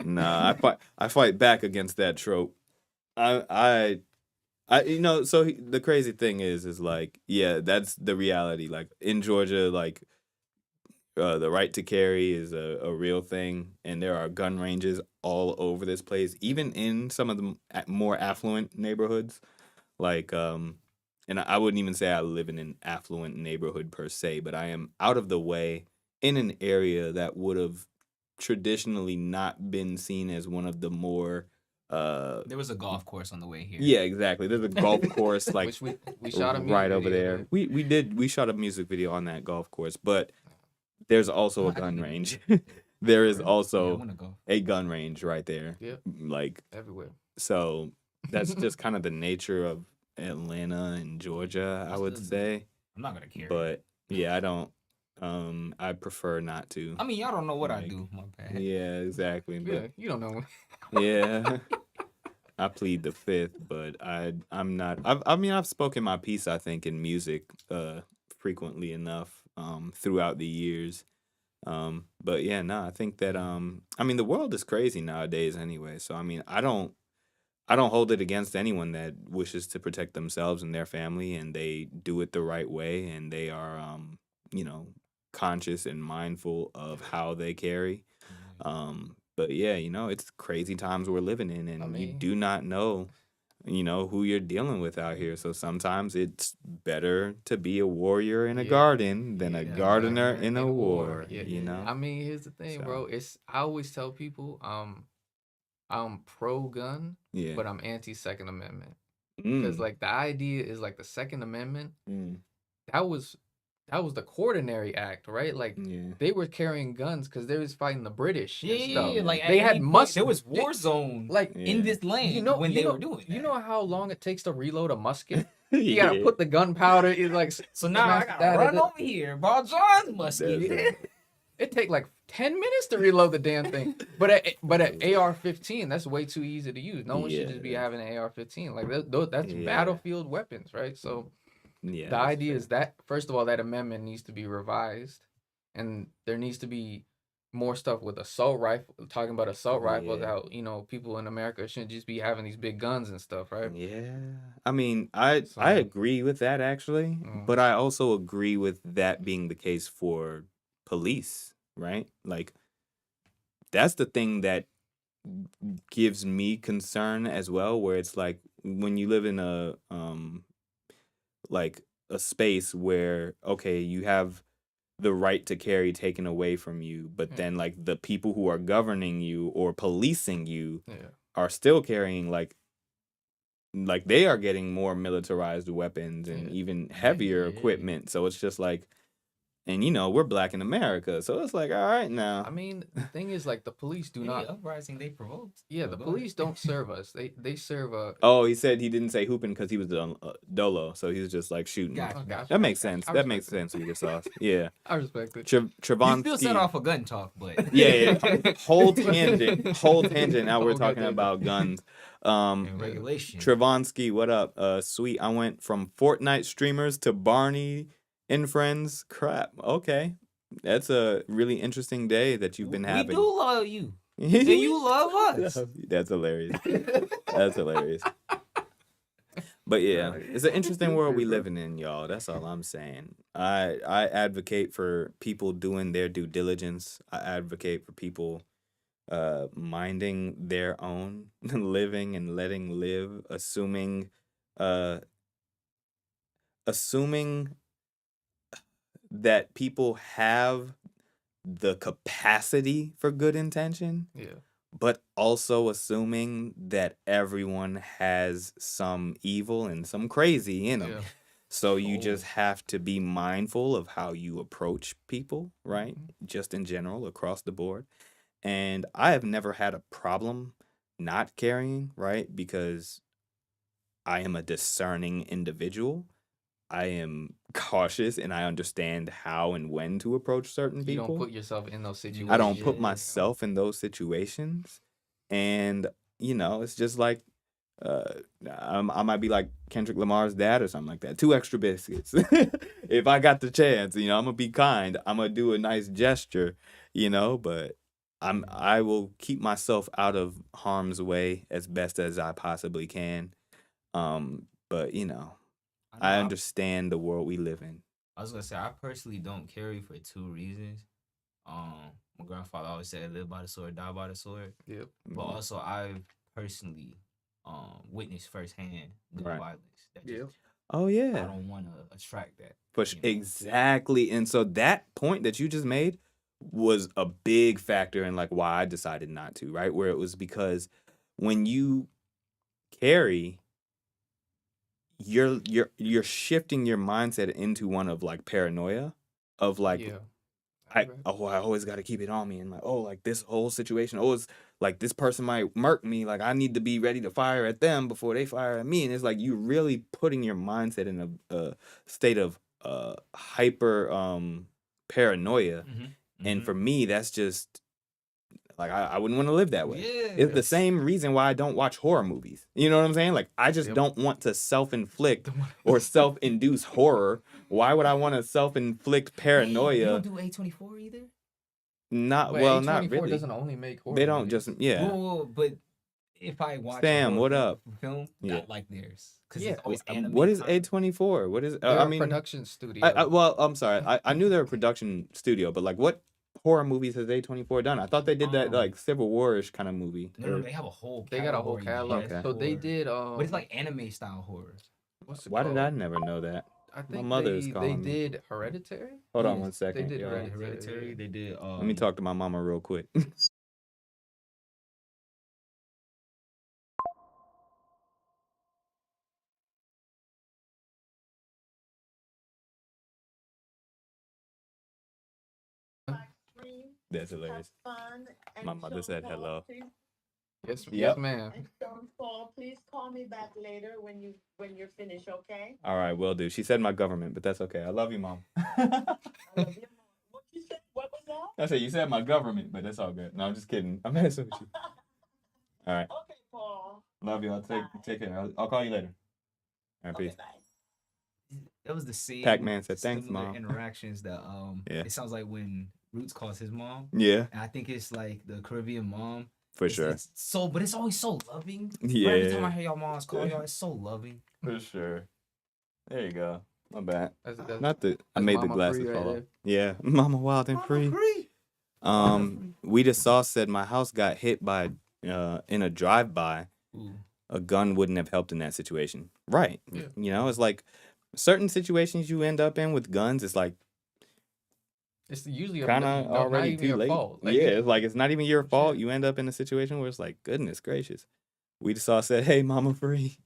Nah, I fight back against that trope. You know, so the crazy thing is like, yeah, that's the reality. Like in Georgia, like the right to carry is a real thing, and there are gun ranges all over this place, even in some of the more affluent neighborhoods. Like, and I wouldn't even say I live in an affluent neighborhood per se, but I am out of the way in an area that would have traditionally not been seen as one of the more there was a golf course on the way here. Yeah, exactly. There's a golf course like which we shot a music right over video. there. We shot a music video on that golf course, but there's also a gun range. There is also a gun range right there. Yeah. Like everywhere. So that's just kind of the nature of Atlanta and Georgia, I would say. I'm not gonna care. But yeah, I don't I prefer not to. I mean, y'all don't know what I do. My bad. Yeah, exactly. Yeah, you don't know. Yeah. I plead the fifth, but I'm not. I've spoken my piece, I think, in music frequently enough throughout the years. But yeah, no, I think that I mean, the world is crazy nowadays anyway. So I mean, I don't hold it against anyone that wishes to protect themselves and their family, and they do it the right way, and they are you know, conscious and mindful of how they carry. But yeah, you know, it's crazy times we're living in, and you do not know who you're dealing with out here. So sometimes it's better to be a warrior in a garden than a gardener in a war. I mean, here's the thing, bro. I always tell people, I'm pro-gun, but I'm anti-Second Amendment. Because like the idea is like the Second Amendment, that was the Quaternary Act, right? Like they were carrying guns because they was fighting the British. Yeah. Like they had there was war zone like in this land when they were doing that. You know how long it takes to reload a musket? You gotta put the gunpowder in like. So now I gotta run over here, Bob John's musket. It take like 10 minutes to reload the damn thing. But at AR-15, that's way too easy to use. No one should just be having an AR-15. Like that's battlefield weapons, right? So the idea is that, first of all, that amendment needs to be revised, and there needs to be more stuff with assault rifle. Talking about assault rifles, how people in America shouldn't just be having these big guns and stuff, right? Yeah, I mean, I agree with that actually, but I also agree with that being the case for police, right? Like that's the thing that gives me concern as well, where it's like when you live in a like a space where you have the right to carry taken away from you, but then like the people who are governing you or policing you are still carrying like they are getting more militarized weapons and even heavier equipment. So it's just like, and we're Black in America, so it's like, all right now. I mean, the thing is, like, the police do not uprising they provoked. Yeah, the police don't serve us. They serve he said he didn't say hooping because he was dolo, so he was just like shooting. Gotcha. That makes sense. That makes sense with your sauce. Yeah, I respect it. Travonsky. You still set off a gun talk, but yeah. Whole tangent. Now we're talking about guns. And regulation. Travonsky, what up? Sweet. I went from Fortnite streamers to Barney and Friends. Crap. Okay. That's a really interesting day that you've been having. We do love you. And you love us. That's hilarious. That's hilarious. But yeah, it's an interesting world we living in, y'all. That's all I'm saying. I advocate for people doing their due diligence. I advocate for people minding their own, living and letting live, assuming that people have the capacity for good intention, but also assuming that everyone has some evil and some crazy in them. So you just have to be mindful of how you approach people, right? Just in general, across the board. And I have never had a problem not carrying, right? Because I am a discerning individual. I am cautious and I understand how and when to approach certain people. You don't put yourself in those situations. I don't put myself in those situations. And, it's just like, I might be like Kendrick Lamar's dad or something like that. 2 extra biscuits. If I got the chance, I'm going to be kind. I'm going to do a nice gesture, but I will keep myself out of harm's way as best as I possibly can. But, I understand the world we live in. I was gonna say I personally don't carry for 2 reasons. My grandfather always said, "Live by the sword, die by the sword." Yep. But also, I've personally witnessed firsthand gun violence. Oh yeah. I don't want to attract that. Exactly, and so that point that you just made was a big factor in like why I decided not to. Right, where it was because when you carry, you're shifting your mindset into one of like paranoia of like I always got to keep it on me, and like like this whole situation, it's like this person might murk me, like I need to be ready to fire at them before they fire at me, and it's like you really putting your mindset in a state of hyper paranoia. And for me that's just like I wouldn't want to live that way. It's the same reason why I don't watch horror movies. You know what I'm saying? Like I just don't want to self-inflict or self-induce horror. Why would I want to self-inflict paranoia? You don't do A24 either? Not really. Doesn't only make horror. They don't just Well, but if I watch Sam, what up? Film, not like theirs. It's always what is A24? What is They're a production studio. I'm sorry. I knew they're a production studio, but like what horror movies has A24 done? I thought they did that like Civil War-ish kind of movie. No, they have a whole. They got a whole catalog. Okay. So they did. But it's like anime style horror. Why did I never know that? I think my mother is calling they did Hereditary. Hold on one second. They did Hereditary. They did. Let me talk to my mama real quick. That's hilarious. My mother said hello. Yes, yes, ma'am. And Paul, please call me back later when you're finished, okay? All right, will do. She said my government, but that's okay. I love you, Mom. I love you, Mom. What you said? What was that? I said you said my government, but that's all good. No, I'm just kidding. I'm messing with you. All right. Okay, Paul. Love you. I'll take care. I'll call you later. All right, peace. Bye. That was the same. Pac-Man said, "Thanks, Mom." Interactions that It sounds like when Roots calls his mom. Yeah. And I think it's like the Caribbean mom. For sure. But it's always so loving. Yeah. Every time I hear y'all moms call y'all, it's so loving. For sure. There you go. My bad. That's Not that I made the glasses fall off. Yeah, Mama Wildenfree. We just said my house got hit by in a drive-by. Ooh. A gun wouldn't have helped in that situation. Right. Yeah. You know, it's like certain situations you end up in with guns, it's like it's usually kind of already too late. Fault. Like, yeah, it's like it's not even your fault. You end up in a situation where it's like, goodness gracious. We just all said, "Hey, Mama Free."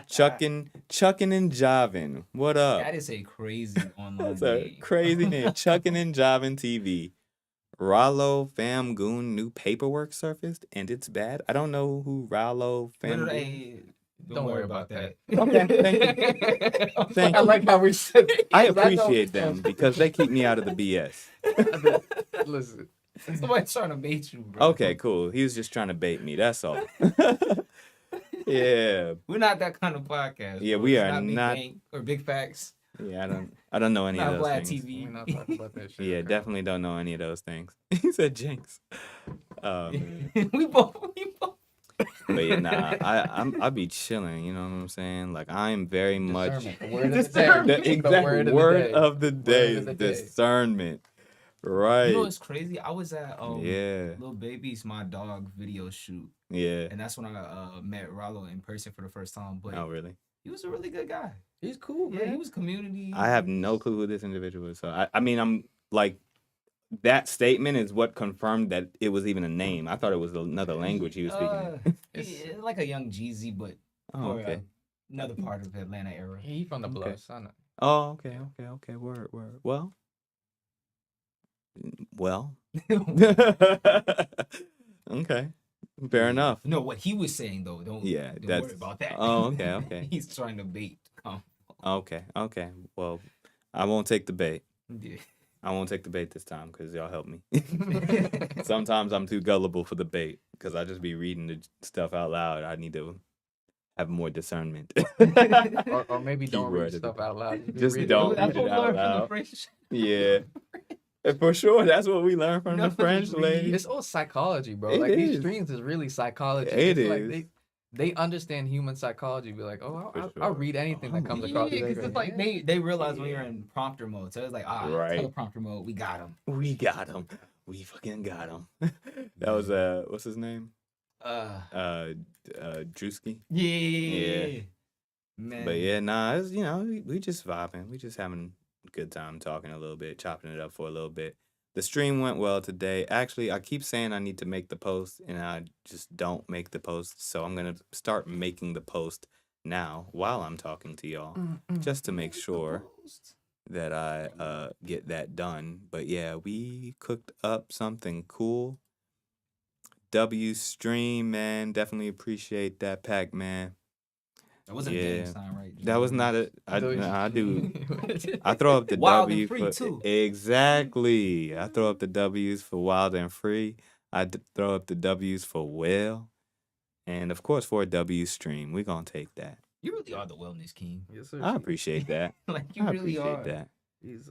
Chucking and jiving. What up? That is a crazy online That's a name. crazy name. Chucking and jiving TV. Rollo Fam Goon new paperwork surfaced and it's bad. I don't know who Rollo Fam Goon. Don't worry about that. Okay, thank you. Thank you. I like how we said it. I appreciate them because they keep me out of the BS. Listen. Somebody's trying to bait you, bro. Okay, cool. He was just trying to bait me. That's all. Yeah. We're not that kind of podcast. Yeah, bro. we It's are Big not. Bang or Big Facts. Yeah, I don't know any Not of those Vlad things. TV. We're not talking about that shit. Yeah, okay? definitely don't know any of those things. He said Jinx. we both. But yeah, nah, I be chilling. You know what I'm saying? Like I'm very much The word of the day. the exact word of the day is discernment. Right. You know what's crazy? I was at yeah. Lil Baby's My Dog video shoot. Yeah. And that's when I met Rollo in person for the first time. But oh really? He was a really good guy. He's cool, man. Yeah, he was community. I have no clue who this individual is. So I mean I'm like that statement is what confirmed that it was even a name. I thought it was another language he was speaking. It's like a young Jeezy, but okay. Another part of the Atlanta era. He from the bluffs. I know. Oh, okay. Word. Well. Okay. Fair enough. No, what he was saying though, don't worry about that. Oh, okay. He's trying to bait. Okay. Well, I won't take the bait. Yeah. I won't take the bait this time because y'all help me. Sometimes I'm too gullible for the bait because I just be reading the stuff out loud. I need to have more discernment. or maybe don't read stuff out loud. Just don't read it out loud. Yeah. For sure, that's what we learned from the French lady. It's all psychology, bro. It like is. These streams is really psychology. It is. Like they understand human psychology. Be like, I'll read anything that comes across. Yeah, because it's like they realize when you're in prompter mode. So it's like, right. Teleprompter mode, we got him. We fucking got him. That was what's his name? Drewski. Yeah. Man. But yeah, nah, it's, we just vibing. We just having a good time talking a little bit, chopping it up for a little bit. The stream went well today. Actually, I keep saying I need to make the post, and I just don't make the post. So I'm going to start making the post now while I'm talking to y'all, just to make sure that I get that done. But yeah, we cooked up something cool. W stream, man. Definitely appreciate that, Pac-Man. That wasn't a gang sign, right? That was not a. I do. I throw up the W for too. Exactly. I throw up the W's for Wildenfree. I throw up the W's for Welll, and of course for a W stream. We're gonna take that. You really are the wellness king. Yes, sir. I appreciate that. Like you really are. That. He's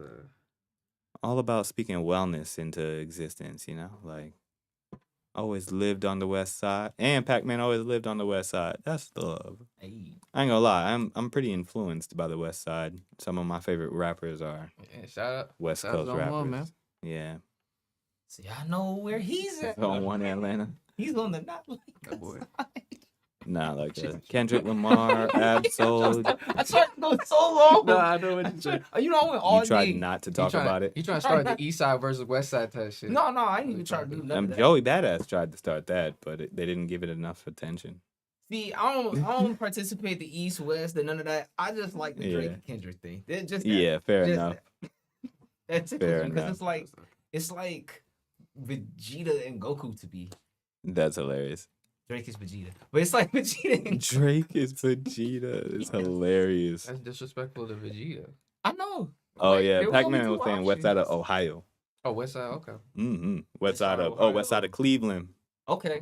all about speaking wellness into existence. Like. Always lived on the west side. And Pac-Man always lived on the west side. That's the love. Hey. I ain't gonna lie. I'm pretty influenced by the west side. Some of my favorite rappers are shout out West shout Coast out rappers. One, man. Yeah. See, I know where he's at. On one Atlanta. He's on the not like that boy. Nah, like that. Kendrick Lamar, Absol. I tried to go so long. No, I know what you said. You know, I went all You tried day. not to talk about it. You trying to start the East Side versus West Side type shit. No, I didn't even try to do nothing. Joey Badass tried to start that, but they didn't give it enough attention. See, I don't participate the East West and none of that. I just like the Drake and Kendrick thing. They're just fair enough. That's it. Because it's like Vegeta and Goku to be. That's hilarious. Drake is Vegeta, but it's like Vegeta. And Drake is Vegeta. It's hilarious. That's disrespectful to Vegeta. I know. Oh like, yeah, Pac-Man was saying West Side of Ohio. Oh, West Side. Okay. West Side of Cleveland. Okay.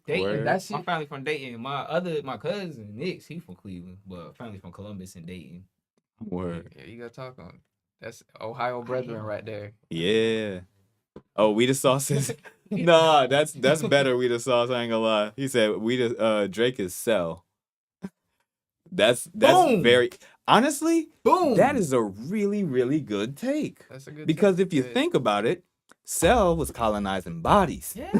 Dayton. That's my family from Dayton. My cousin Nick's he from Cleveland, but family from Columbus and Dayton. Word. Yeah, you gotta talk on. That's Ohio brethren right there. Yeah. Oh, We the Sauce is nah. That's better. We the Sauce. I ain't gonna lie. He said Drake is Cell. That's Boom. very honestly. Boom. That is a really really good take. That's a good because take. If you think about it, Cell was colonizing bodies. Yeah.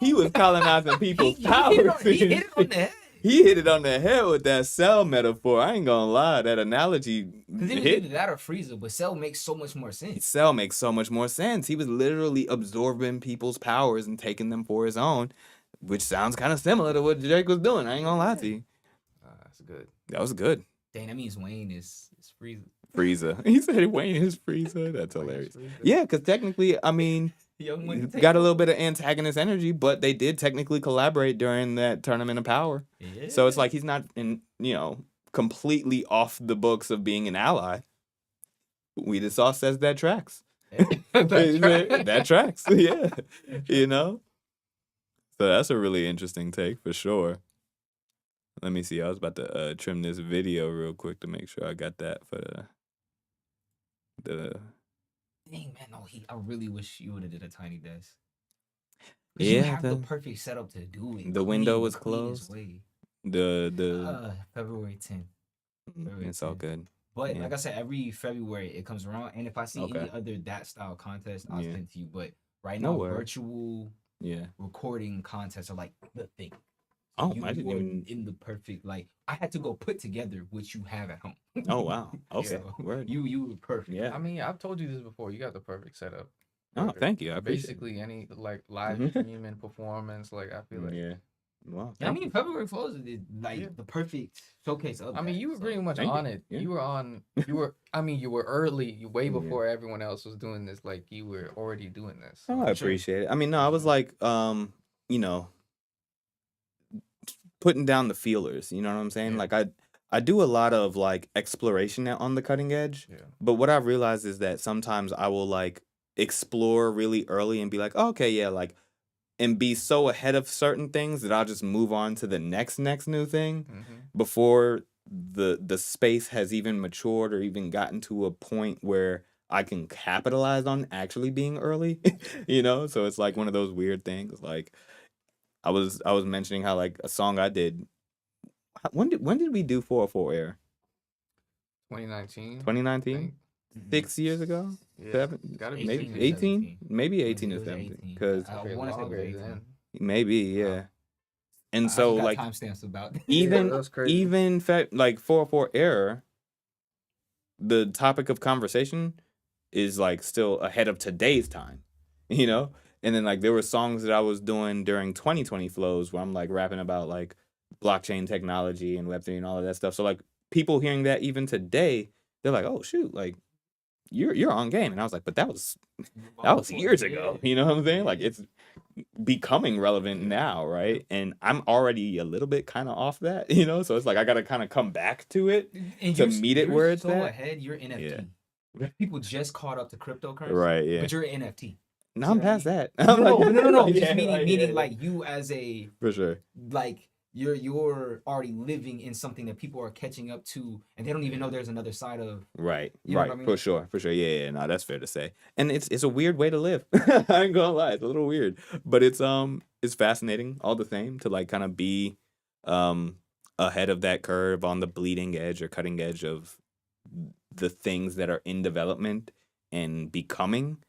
He was colonizing people's powers. He hit it on the head. He hit it on the head with that Cell metaphor. I ain't gonna lie, that analogy. Because either that or Frieza, but Cell makes so much more sense. Cell makes so much more sense. He was literally absorbing people's powers and taking them for his own, which sounds kind of similar to what Drake was doing. I ain't gonna lie to you. That's good. That was good. Dang, that means Wayne is Frieza. Frieza. He said Wayne is Frieza. That's hilarious. Yeah, because technically, I mean, got a little bit of antagonist energy, but they did technically collaborate during that Tournament of Power. Yeah. So it's like he's not completely off the books of being an ally. We the Sauce says that tracks. That tracks. Yeah. So that's a really interesting take for sure. Let me see. I was about to trim this video real quick to make sure I got that for the Dang, man, no, I really wish you would have did a tiny desk. Yeah, you have the perfect setup to do it. The window was closed. February 10th. It's all good. But like I said, every February it comes around, and if I see any other that style contest, I'll send it to you. But right now, virtual recording contests are like the thing. So I didn't even in the perfect I had to go put together what you have at home. Oh wow. Okay. So Word. You were perfect. Yeah. I mean, I've told you this before. You got the perfect setup. Oh, thank you. I Basically any live streaming performance, I feel like. Yeah. Wow. I mean, February Flows is the perfect showcase of I mean, you were pretty much on it. Yeah. You were early, way before everyone else was doing this. Like you were already doing this. So. Oh, I appreciate it. I mean, no, I was like, putting down the feelers, you know what I'm saying? Like I do a lot of exploration on the cutting edge. Yeah. But what I realized is that sometimes I will explore really early and be like, oh, okay, yeah, and be so ahead of certain things that I'll just move on to the next new thing before the space has even matured or even gotten to a point where I can capitalize on actually being early. So it's one of those weird things. I was mentioning how a song I did. When did we do 404 air? 2019. 2019. 6 years ago. Yeah. 7. Gotta be maybe 18. Maybe 18 or 17. Because maybe yeah. And so timestamps about even 404 air, the topic of conversation is still ahead of today's time, And then there were songs that I was doing during 2020 flows where I'm rapping about blockchain technology and Web3 and all of that stuff. So people hearing that even today, they're like, oh shoot, you're on game. And I was like, but that was years ago. You know what I'm saying? It's becoming relevant now, right? And I'm already a little bit kind of off that, So it's I gotta kind of come back to it to meet it where it's at. Ahead, you're NFT. Yeah. People just caught up to cryptocurrency, right? Yeah, but you're an NFT. No, I'm past that. No. Just meaning you as a for sure. You're already living in something that people are catching up to, and they don't even know there's another side of. Right. You know what I mean? For sure. Yeah. No, that's fair to say. And it's a weird way to live. I ain't gonna lie, it's a little weird, but it's fascinating all the same to kind of be ahead of that curve on the bleeding edge or cutting edge of the things that are in development and becoming.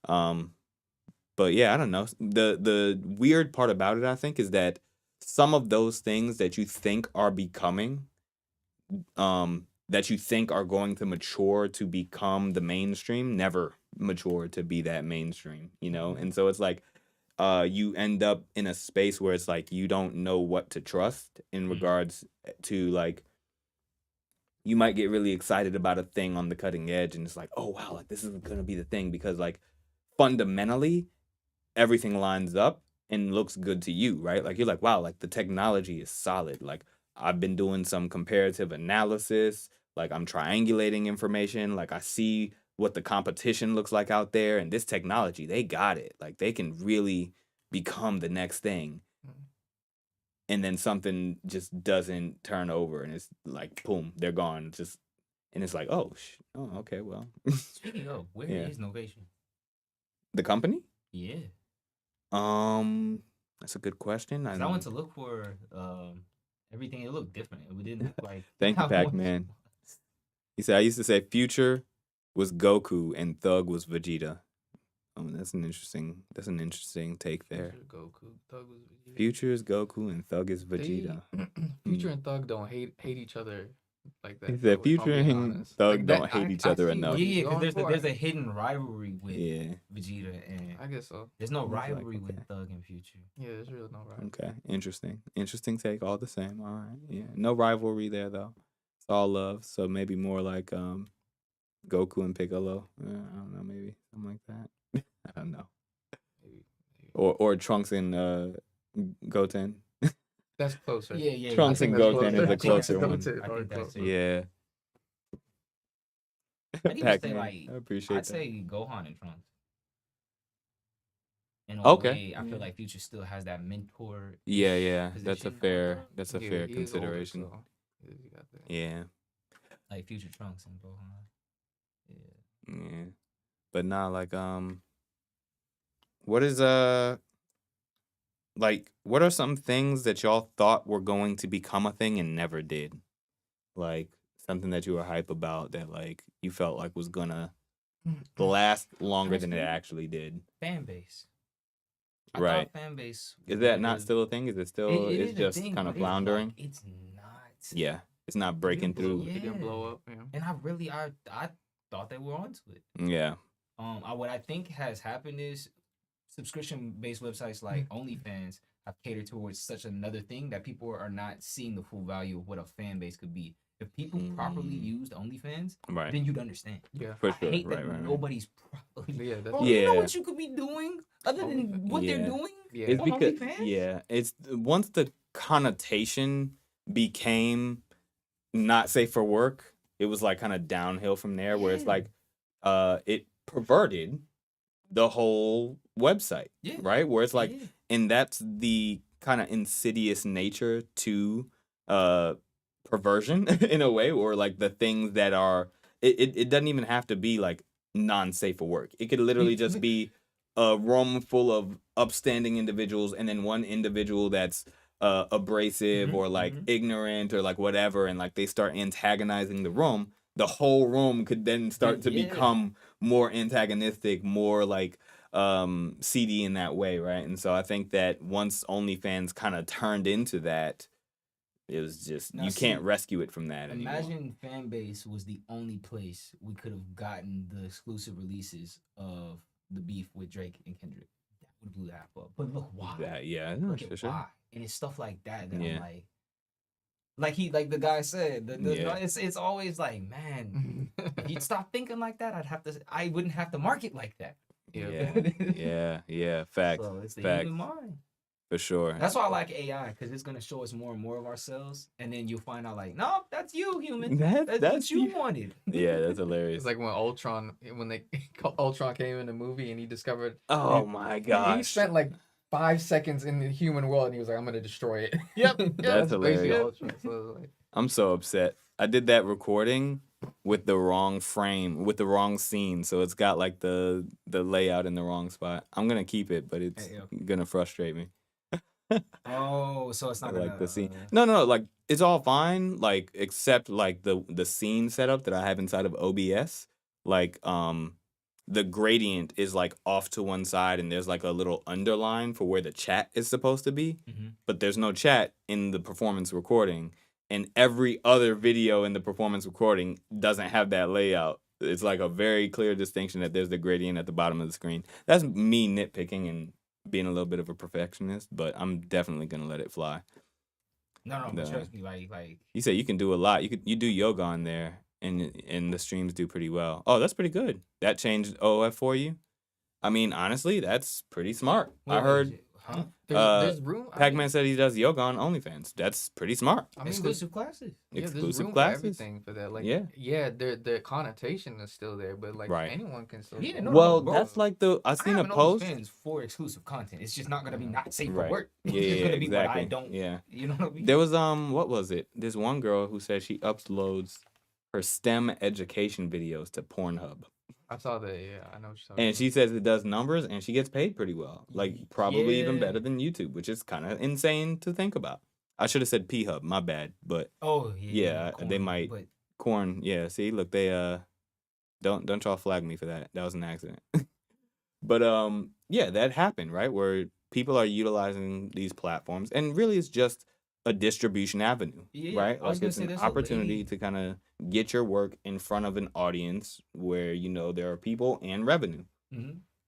But yeah, I don't know. The weird part about it, I think, is that some of those things that you think are becoming, that you think are going to mature to become the mainstream, never mature to be that mainstream, you know? And so it's like, you end up in a space where it's like you don't know what to trust in regards to, like, you might get really excited about a thing on the cutting edge and it's like, oh wow, like this is gonna be the thing, because like fundamentally everything lines up and looks good to you, right? Like you're like, wow, like the technology is solid. Like I've been doing some comparative analysis, like I'm triangulating information, like I see what the competition looks like out there, and this technology, they got it. Like they can really become the next thing. And then something just doesn't turn over and it's like boom, they're gone. Just and it's like, oh okay, well. Speaking of, where is Novation? The company? Yeah. That's a good question. I went to look for everything. It looked different. It didn't look like. Thank you, Pac-Man. He said, I used to say Future was Goku and Thug was Vegeta. Oh, that's an interesting take there. Goku, Thug was Vegeta. Future is Goku and Thug is Vegeta. Future and Thug don't hate each other like that. He said Future and Thug don't hate each other enough. Yeah, because there's a hidden rivalry with Vegeta, and I guess so. There's no rivalry with Thug and Future. Yeah, there's really no rivalry. Okay, interesting take. All the same. All right, yeah, no rivalry there though. It's all love. So maybe more like Goku and Piccolo. I don't know, maybe something like that. I don't know. Maybe. Or Trunks and Goten. That's closer. Yeah. Trunks and Goten is the closer one. Yeah. I'd even say I appreciate I'd say Gohan and Trunks. In a way, I feel like Future still has that mentor. Yeah. That's a fair consideration. Older, so yeah. Like Future Trunks and Gohan. Yeah. But nah, like what is like what are some things that y'all thought were going to become a thing and never did? Like something that you were hype about that like you felt like was gonna last longer than it actually did. Fan base. Right. Fan base. Is that not still a thing? Is it still? It's just kind of floundering. It's not. Yeah, it's not breaking through. It didn't blow up. Yeah. And I thought they were onto it. Yeah. What I think has happened is subscription-based websites like OnlyFans have catered towards such another thing that people are not seeing the full value of what a fan base could be. If people properly used OnlyFans, then you'd understand. Yeah, for sure. I hate that nobody's properly. Yeah, you know what you could be doing other than what they're doing. Yeah, it's because OnlyFans? it's once the connotation became not safe for work, it was like kind of downhill from there. Where it's like, it perverted the whole website, right? Where it's like, and that's the kind of insidious nature to perversion in a way, or like the things that are it doesn't even have to be like non-safe for work. It could literally just be a room full of upstanding individuals and then one individual that's abrasive or like ignorant or like whatever, and like they start antagonizing the room. The whole room could then start to become more antagonistic, more like seedy in that way, right? And so I think that once OnlyFans kind of turned into that, it was just you can't rescue it from that anymore. Imagine Fanbase was the only place we could have gotten the exclusive releases of the beef with Drake and Kendrick. That would blew that up. But look why. Look at why. And it's stuff like that I'm like the guy said, it's always like, man, if you'd stop thinking like that, I wouldn't have to market like that. Yeah. Facts. So it's the human mind. For sure. That's why I like AI, because it's gonna show us more and more of ourselves, and then you'll find out like, no, that's you, human. That's what you wanted. Yeah, that's hilarious. It's like when Ultron came in the movie and he discovered. Oh my gosh. He spent like 5 seconds in the human world and he was like, I'm gonna destroy it. Yep. That's hilarious. Ultron, so I'm so upset. I did that recording with the wrong frame, with the wrong scene, so it's got like the layout in the wrong spot. I'm gonna keep it, but it's gonna frustrate me. Oh, so it's not like the scene. No, like it's all fine, like except like the scene setup that I have inside of OBS. Like the gradient is like off to one side and there's like a little underline for where the chat is supposed to be, but there's no chat in the performance recording, and every other video in the performance recording doesn't have that layout. It's like a very clear distinction that there's the gradient at the bottom of the screen. That's me nitpicking and being a little bit of a perfectionist, but I'm definitely gonna let it fly. No, but trust me, like you say you can do a lot. You do yoga on there, and the streams do pretty well. Oh, that's pretty good. That changed OF for you. I mean, honestly, that's pretty smart. I heard. Huh? There's room. Pac-Man said he does yoga on OnlyFans. That's pretty smart. I mean, exclusive classes. Yeah, exclusive there's room classes. for everything for that. Like, yeah, the connotation is still there, but like anyone can still. Yeah, that's like I seen a post for exclusive content. It's just not gonna be not safe for work. Yeah, it's gonna be exactly. what I don't. Yeah, you know what I mean. There was what was it? This one girl who said she uploads her STEM education videos to Pornhub. I saw that. Yeah, I know what you're talking and about. she says it does numbers, and she gets paid pretty well. Like probably even better than YouTube, which is kind of insane to think about. I should have said P-Hub. My bad. But corn, they might corn. Yeah. See, look, they don't y'all flag me for that. That was an accident. But yeah, that happened, right? Where people are utilizing these platforms, and really it's just a distribution avenue, right? Like it's an opportunity to kind of get your work in front of an audience where there are people and revenue.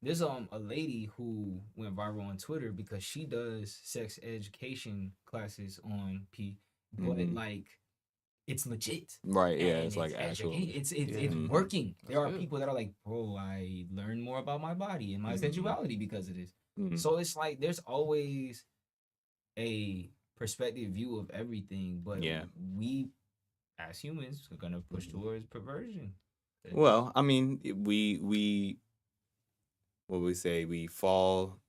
There's a lady who went viral on Twitter because she does sex education classes on P, but like it's legit, right? Yeah, it's like actual. It's working. There are people that are like, bro, I learned more about my body and my sensuality because of this. So it's like there's always a perspective view of everything, but we as humans are gonna push towards perversion. Well, I mean, we fall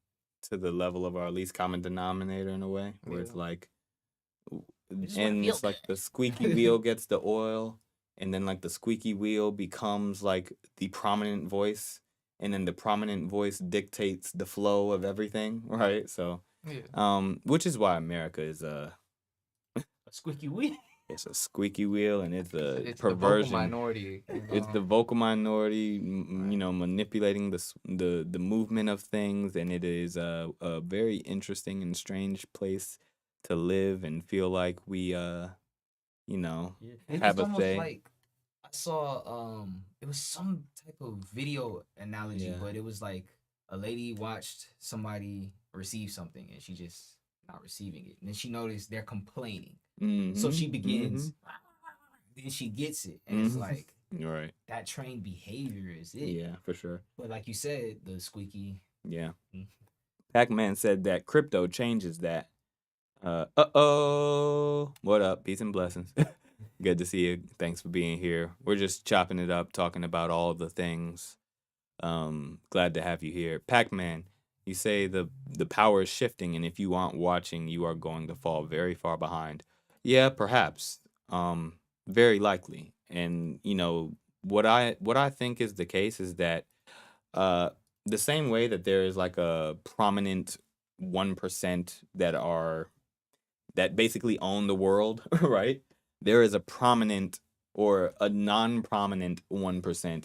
to the level of our least common denominator in a way, where it's like, and it's like the squeaky wheel gets the oil, and then like the squeaky wheel becomes like the prominent voice, and then the prominent voice dictates the flow of everything, right? So, which is why America is a squeaky wheel. It's a squeaky wheel, and it's perversion. The vocal minority. It's the vocal minority, manipulating the movement of things, and it is a very interesting and strange place to live and feel like we, have a say. Like I saw, it was some type of video analogy, but it was like a lady watched somebody receive something, and she just not receiving it, and then she noticed they're complaining. So she begins, then she gets it, and it's like, right, that trained behavior is it. Yeah, for sure. But like you said, the squeaky. Yeah. Pac-Man said that crypto changes that. What up? Peace and blessings. Good to see you. Thanks for being here. We're just chopping it up, talking about all the things. Glad to have you here. Pac-Man, you say the power is shifting, and if you aren't watching, you are going to fall very far behind. Yeah, perhaps. Very likely. And what I think is the case is that the same way that there is like a prominent 1% that basically own the world, right? There is a prominent or a non-prominent 1%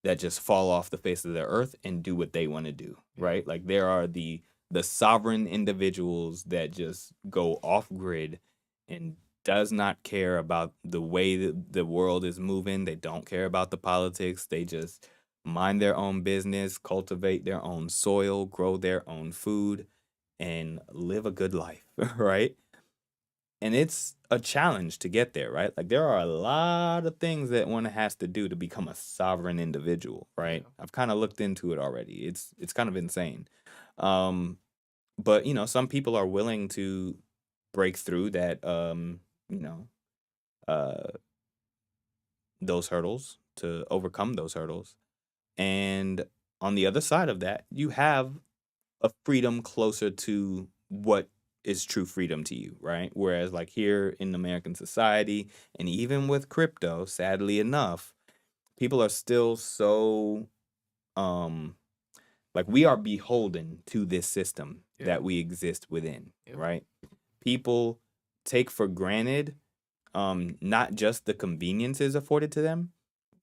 that just fall off the face of the earth and do what they want to do, right? Like there are the sovereign individuals that just go off grid and does not care about the way that the world is moving. They don't care about the politics. They just mind their own business, cultivate their own soil, grow their own food, and live a good life, right? And it's a challenge to get there, right? Like there are a lot of things that one has to do to become a sovereign individual, right? I've kind of looked into it already. It's kind of insane. But some people are willing to break through that those hurdles, to overcome those hurdles. And on the other side of that, you have a freedom closer to what is true freedom to you, right? Whereas like here in American society, and even with crypto, sadly enough, people are still so like we are beholden to this system that we exist within, right? People take for granted not just the conveniences afforded to them,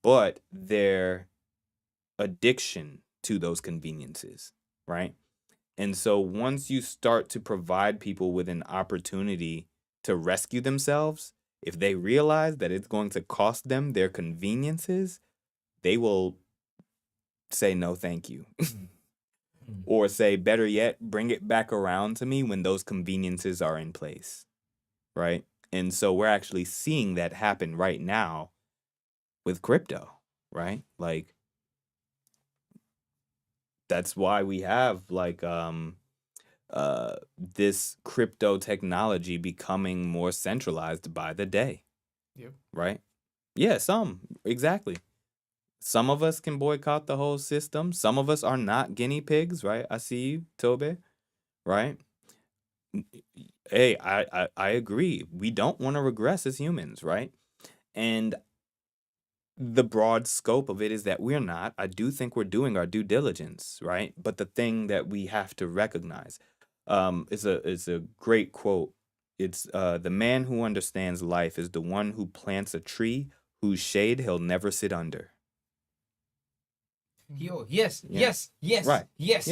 but their addiction to those conveniences, right? And so once you start to provide people with an opportunity to rescue themselves, if they realize that it's going to cost them their conveniences, they will say no thank you. Or say, better yet, bring it back around to me when those conveniences are in place, right? And so we're actually seeing that happen right now with crypto, right? Like, that's why we have like this crypto technology becoming more centralized by the day. Yep. Right? Yeah, exactly. Some of us can boycott the whole system. Some of us are not guinea pigs, right? I see you, Tobe, right? Hey, I agree. We don't want to regress as humans, right? And the broad scope of it is that we're not. I do think we're doing our due diligence, right? But the thing that we have to recognize is a great quote. It's the man who understands life is the one who plants a tree whose shade he'll never sit under. Yo, yes, yes, right. yes.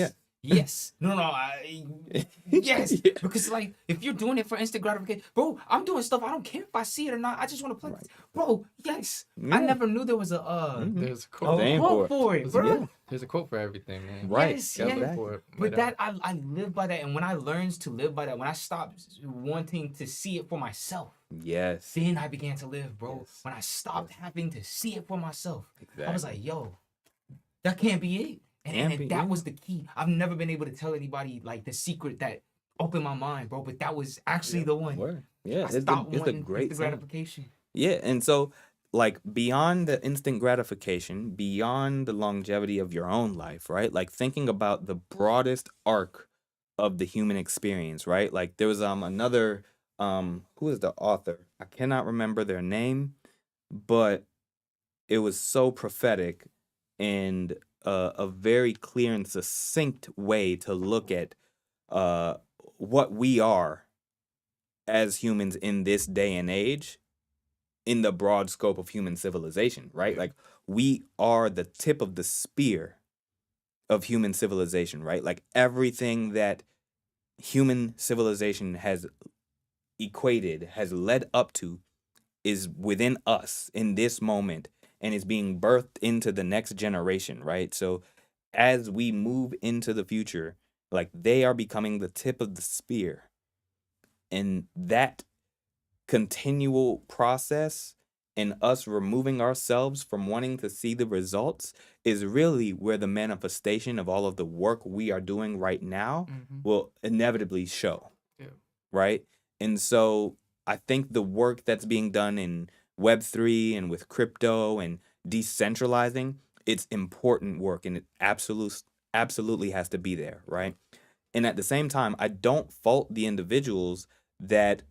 No, yes. Yeah. Because like, if you're doing it for instant gratification, bro, I'm doing stuff. I don't care if I see it or not. I just want to play. Right. Bro, yes. Yeah. I never knew there was there's a quote for it, bro. Yeah. There's a quote for everything, man. Right. Yes. For it. But that I live by that, and when I learned to live by that, when I stopped wanting to see it for myself, yes, then I began to live, bro. Yes. When I stopped having to see it for myself, exactly. I was like, yo, that can't be it. And that was the key. I've never been able to tell anybody like the secret that opened my mind, bro. But that was actually the one. Word. Yeah, it's a great gratification. Yeah, and so like beyond the instant gratification, beyond the longevity of your own life, right? Like thinking about the broadest arc of the human experience, right? Like there was another who is the author? I cannot remember their name, but it was so prophetic and a very clear and succinct way to look at what we are as humans in this day and age in the broad scope of human civilization, right? Yeah. Like we are the tip of the spear of human civilization, right? Like everything that human civilization has equated, has led up to is within us in this moment and is being birthed into the next generation, right? So as we move into the future, like they are becoming the tip of the spear. And that continual process and us removing ourselves from wanting to see the results is really where the manifestation of all of the work we are doing right now will inevitably show, right? And so I think the work that's being done in Web3 and with crypto and decentralizing, it's important work and it absolutely has to be there, right? And at the same time, I don't fault the individuals that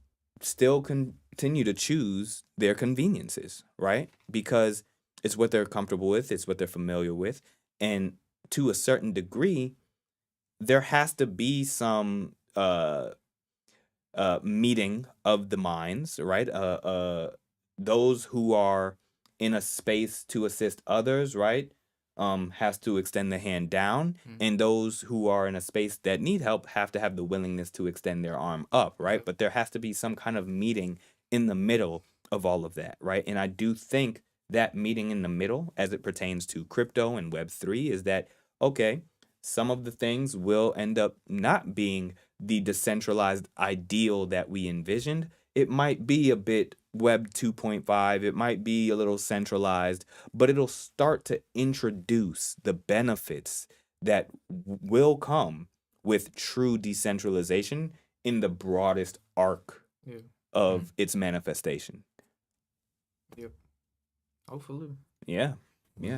still continue to choose their conveniences, right? Because it's what they're comfortable with, it's what they're familiar with, and to a certain degree, there has to be some meeting of the minds, right? Those who are in a space to assist others, right? Has to extend the hand down, and those who are in a space that need help have to have the willingness to extend their arm up, right? But there has to be some kind of meeting in the middle of all of that, right? And I do think that meeting in the middle, as it pertains to crypto and Web3, is that, okay, some of the things will end up not being the decentralized ideal that we envisioned. It might be a bit Web 2.5, it might be a little centralized, but it'll start to introduce the benefits that will come with true decentralization in the broadest arc of its manifestation. Yep. Hopefully. Yeah.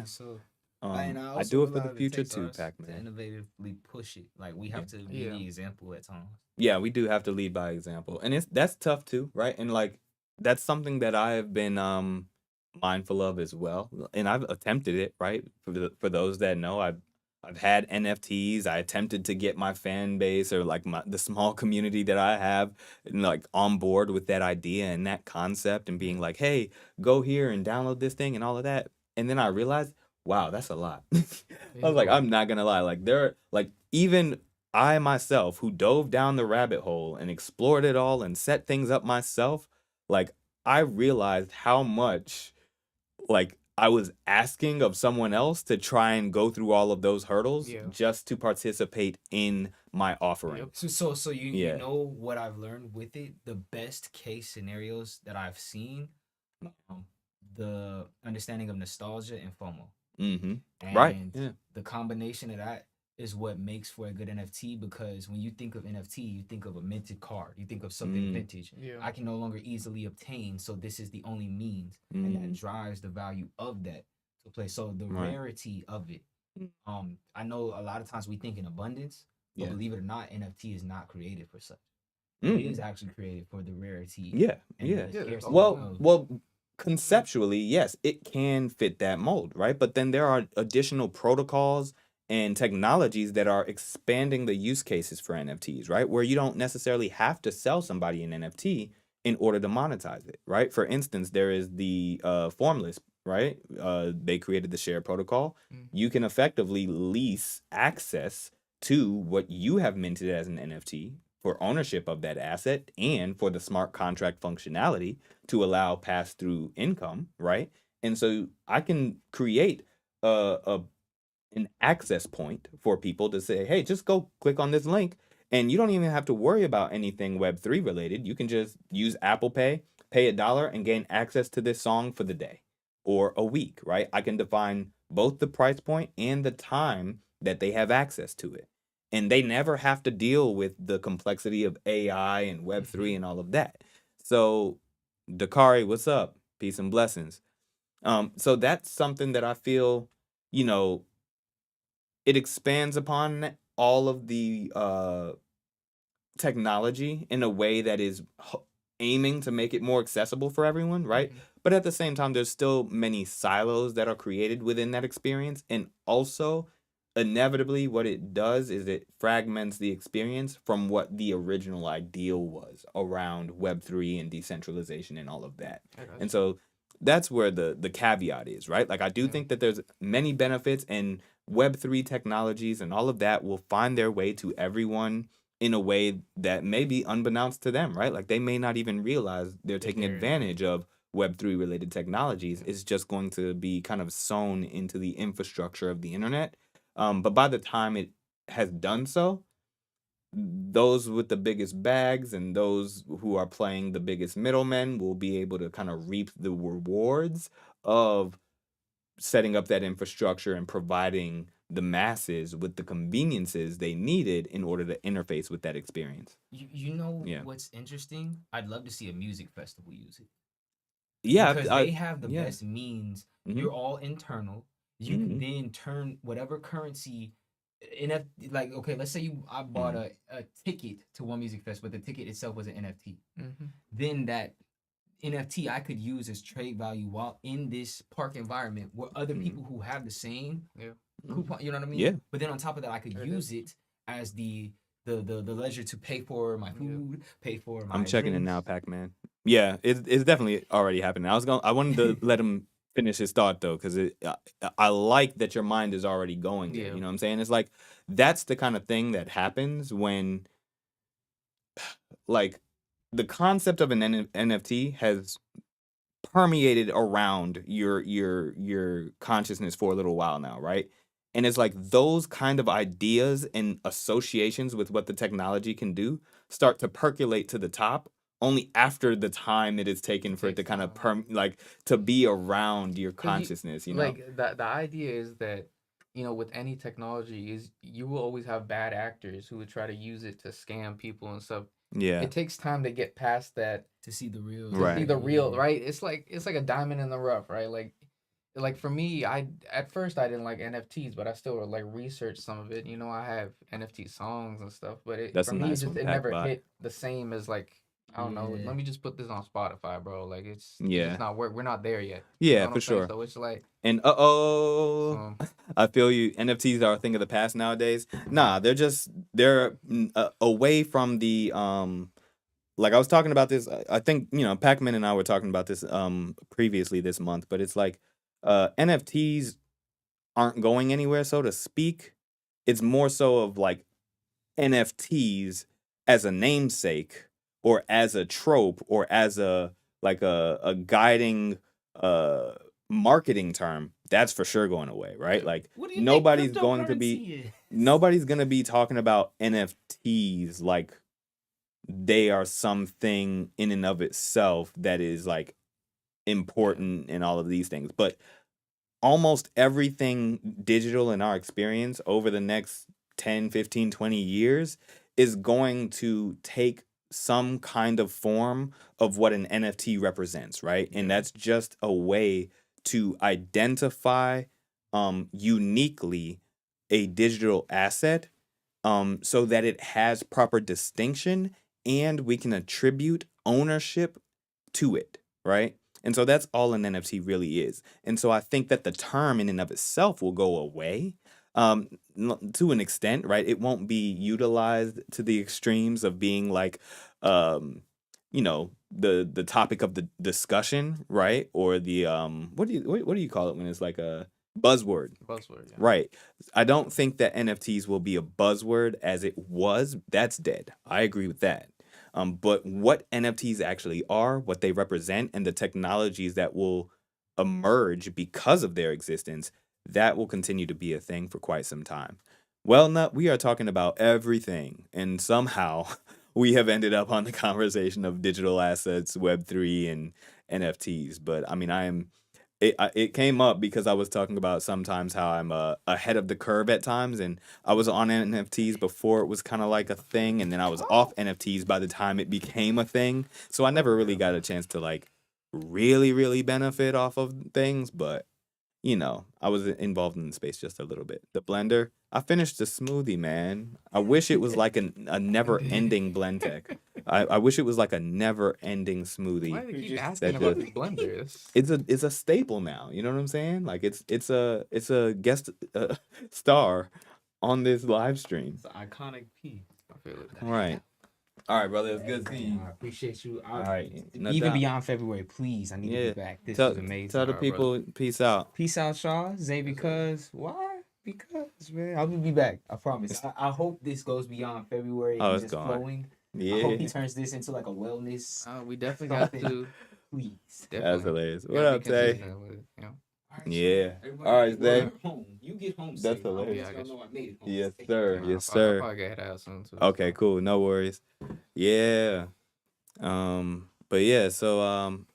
So I do it for the future too, Pac-Man. To innovatively push it. Like we have to be the example at times. Yeah, we do have to lead by example. And that's tough too, right? And like that's something that I have been mindful of as well. And I've attempted it, right? For those that know, I've had NFTs. I attempted to get my fan base or like the small community that I have like on board with that idea and that concept and being like, hey, go here and download this thing and all of that. And then I realized, wow, that's a lot. I was like, I'm not gonna lie. Like even I myself, who dove down the rabbit hole and explored it all and set things up myself, like I realized how much like I was asking of someone else to try and go through all of those hurdles just to participate in my offering. So you know what I've learned with it? The best case scenarios that I've seen, the understanding of nostalgia and FOMO. And right. The combination of that is what makes for a good NFT, because when you think of NFT, you think of a minted card. You think of something vintage. I can no longer easily obtain, so this is the only means. And that drives the value of that to play. So the rarity of it. I know a lot of times we think in abundance, but believe it or not, NFT is not created for such. It is actually created for the rarity. Well, conceptually, yes, it can fit that mold, right? But then there are additional protocols and technologies that are expanding the use cases for NFTs, right? Where you don't necessarily have to sell somebody an NFT in order to monetize it, right? For instance, there is the Formless, right? They created the share protocol. You can effectively lease access to what you have minted as an NFT for ownership of that asset and for the smart contract functionality to allow pass-through income, right? And so I can create an access point for people to say, hey, just go click on this link, and you don't even have to worry about anything Web3 related. You can just use Apple Pay, pay $1, and gain access to this song for the day or a week, right? I can define both the price point and the time that they have access to it. And they never have to deal with the complexity of AI and Web3 and all of that. So, Dakari, what's up? Peace and blessings. So that's something that I feel, it expands upon all of the technology in a way that is aiming to make it more accessible for everyone, right? But at the same time, there's still many silos that are created within that experience. And also, inevitably, what it does is it fragments the experience from what the original ideal was around Web3 and decentralization and all of that. And so that's where the caveat is, right? Like, I do think that there's many benefits, and Web3 technologies and all of that will find their way to everyone in a way that may be unbeknownst to them, right? Like, they may not even realize they're taking advantage of Web3 related technologies. It's just going to be kind of sewn into the infrastructure of the internet. But by the time it has done so, those with the biggest bags and those who are playing the biggest middlemen will be able to kind of reap the rewards of setting up that infrastructure and providing the masses with the conveniences they needed in order to interface with that experience. You know what's interesting? I'd love to see a music festival use it. Yeah, because they have the best means. You're all internal. You can then turn whatever currency like, okay, let's say I bought a ticket to one music fest, but the ticket itself was an NFT. Then that NFT I could use as trade value while in this park environment where other people who have the same coupon, you know what I mean? Yeah. But then on top of that, I could use it as the leisure to pay for my food, pay for my I'm checking drinks. it now, Pac-Man. Yeah, it's definitely already happening. I wanted to let him finish his thought though, because I like that your mind is already going there. You know what I'm saying? It's like that's the kind of thing that happens when, like, the concept of an NFT has permeated around your consciousness for a little while now, right? And it's like those kind of ideas and associations with what the technology can do start to percolate to the top only after the time it is taken for it to kind of to be around your consciousness, Like the idea is that, with any technology is you will always have bad actors who would try to use it to scam people and stuff. Yeah. It takes time to get past that to see the real. Right? It's like a diamond in the rough, right? Like for me, at first I didn't like NFTs, but I still like researched some of it. I have NFT songs and stuff, but it never hit the same as like, I don't know. Let me just put this on Spotify, bro. Like it's just not we're not there yet. Yeah, for sure. So it's like, and I feel you. NFTs are a thing of the past nowadays. Nah, they're away from the like I was talking about this. I think Pac-Man and I were talking about this previously this month, but it's like NFTs aren't going anywhere, so to speak. It's more so of like NFTs as a namesake or as a trope or as a guiding marketing term. That's for sure going away, right? Like nobody's going to be talking about NFTs like they are something in and of itself that is like important in all of these things. But almost everything digital in our experience over the next 10, 15, 20 years is going to take some kind of form of what an NFT represents, right? And that's just a way to identify uniquely a digital asset so that it has proper distinction and we can attribute ownership to it, right? And so that's all an NFT really is. And so I think that the term in and of itself will go away to an extent, right? It won't be utilized to the extremes of being like, the topic of the discussion, right? Or the what do you call it when it's like a buzzword? Buzzword, yeah. Right. I don't think that NFTs will be a buzzword as it was. That's dead. I agree with that. But what NFTs actually are, what they represent, and the technologies that will emerge because of their existence, that will continue to be a thing for quite some time. Well, Nut, we are talking about everything, and somehow we have ended up on the conversation of digital assets, Web3, and NFTs. But I mean, it came up because I was talking about sometimes how I'm ahead of the curve at times, and I was on NFTs before it was kind of like a thing, and then I was off NFTs by the time it became a thing. So I never really got a chance to like really, really benefit off of things, but I was involved in the space just a little bit. The blender, I finished the smoothie, man. I wish it was like a never-ending blend tech. I wish it was like a never-ending smoothie. Why do you keep asking about the blenders? It's a staple now. You know what I'm saying? Like it's a guest star on this live stream. It's an iconic piece. I feel it. All right. All right, brother. It's good seeing you. I appreciate you. All right. Even beyond February, please. I need to be back. This is amazing. Tell the people, peace out. Peace out, Shaw. Zay, because why? Because, man, I'll be back. I promise. I hope this goes beyond February and just flowing. Yeah. I hope he turns this into like a wellness. We definitely got to. Please. Definitely. That's hilarious. What up, Zay? Yeah. All right, Zay. You get home. That's hilarious. I know I made it home. Yes, sir. Yes, sir. I'll probably get out soon too. Okay, cool. No worries. Yeah. But yeah, so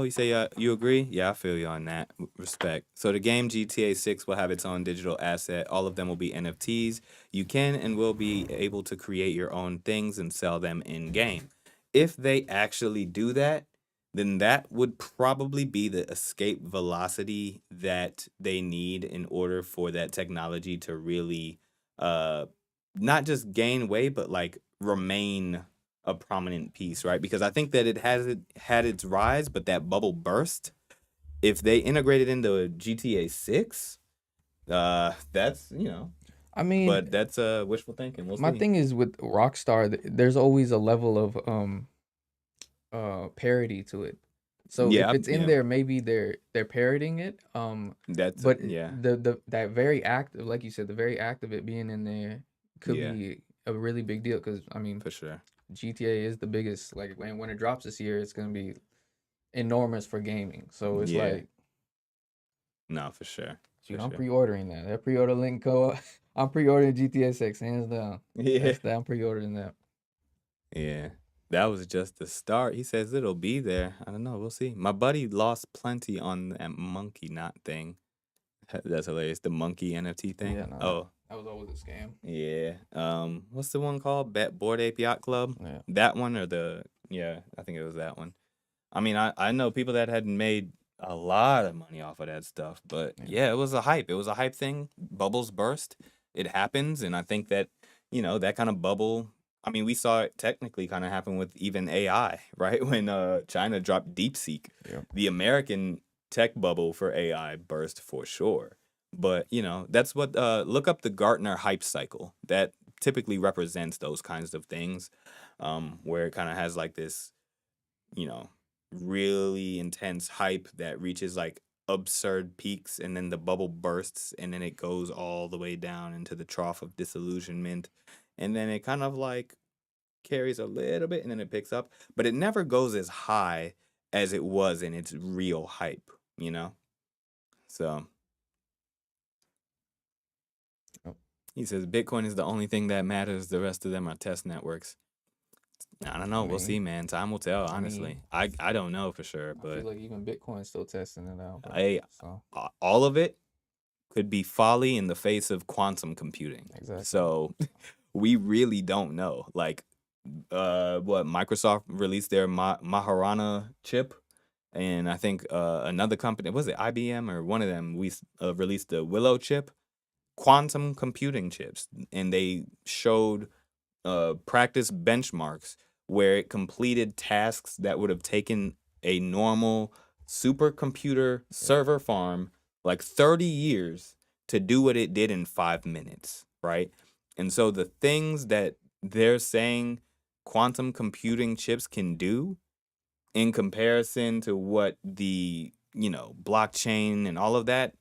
you say you agree? Yeah, I feel you on that. Respect. So the game GTA 6 will have its own digital asset. All of them will be NFTs. You can and will be able to create your own things and sell them in game. If they actually do that, then that would probably be the escape velocity that they need in order for that technology to really not just gain weight, but like remain a prominent piece, right? Because I think that it had its rise, but that bubble burst. If they integrate it into GTA 6, that's, I mean, but that's wishful thinking. We'll my see. thing is with Rockstar, there's always a level of parody to it. So if it's in there, maybe they're parroting it. That very act of, like you said, the very act of it being in there could be a really big deal. Because I mean, for sure, GTA is the biggest. Like when it drops this year, it's gonna be enormous for gaming. So it's like, no, for sure. Dude, I'm pre-ordering that. That pre-order link go. I'm pre-ordering GTA 6 hands down. Yeah, I'm pre-ordering that. Yeah. That was just the start. He says it'll be there. I don't know. We'll see. My buddy lost plenty on that monkey knot thing. That's hilarious. The monkey NFT thing. Yeah, no, that was always a scam. Yeah. What's the one called? Bored Ape Yacht Club? Yeah. That one or I think it was that one. I mean, I know people that had made a lot of money off of that stuff, but it was a hype. It was a hype thing. Bubbles burst. It happens, and I think that, that kind of bubble. I mean, we saw it technically kind of happen with even AI, right? When China dropped DeepSeek. Yeah. The American tech bubble for AI burst for sure. But, that's what, look up the Gartner hype cycle. That typically represents those kinds of things, where it kind of has like this, really intense hype that reaches like absurd peaks, and then the bubble bursts, and then it goes all the way down into the trough of disillusionment, and then it kind of like carries a little bit, and then it picks up, but it never goes as high as it was in its real hype, you know? So he says Bitcoin is the only thing that matters. The rest of them are test networks. I don't know. We'll see, man. Time will tell, honestly. I don't know for sure, but I feel like even Bitcoin's still testing it out. All of it could be folly in the face of quantum computing. Exactly. So we really don't know. Like, what Microsoft released their Maharana chip, and I think another company, was it IBM or one of them, we released the Willow chip, quantum computing chips, and they showed practice benchmarks where it completed tasks that would have taken a normal supercomputer server farm like 30 years to do what it did in 5 minutes, right? And so the things that they're saying quantum computing chips can do in comparison to what the, blockchain and all of that,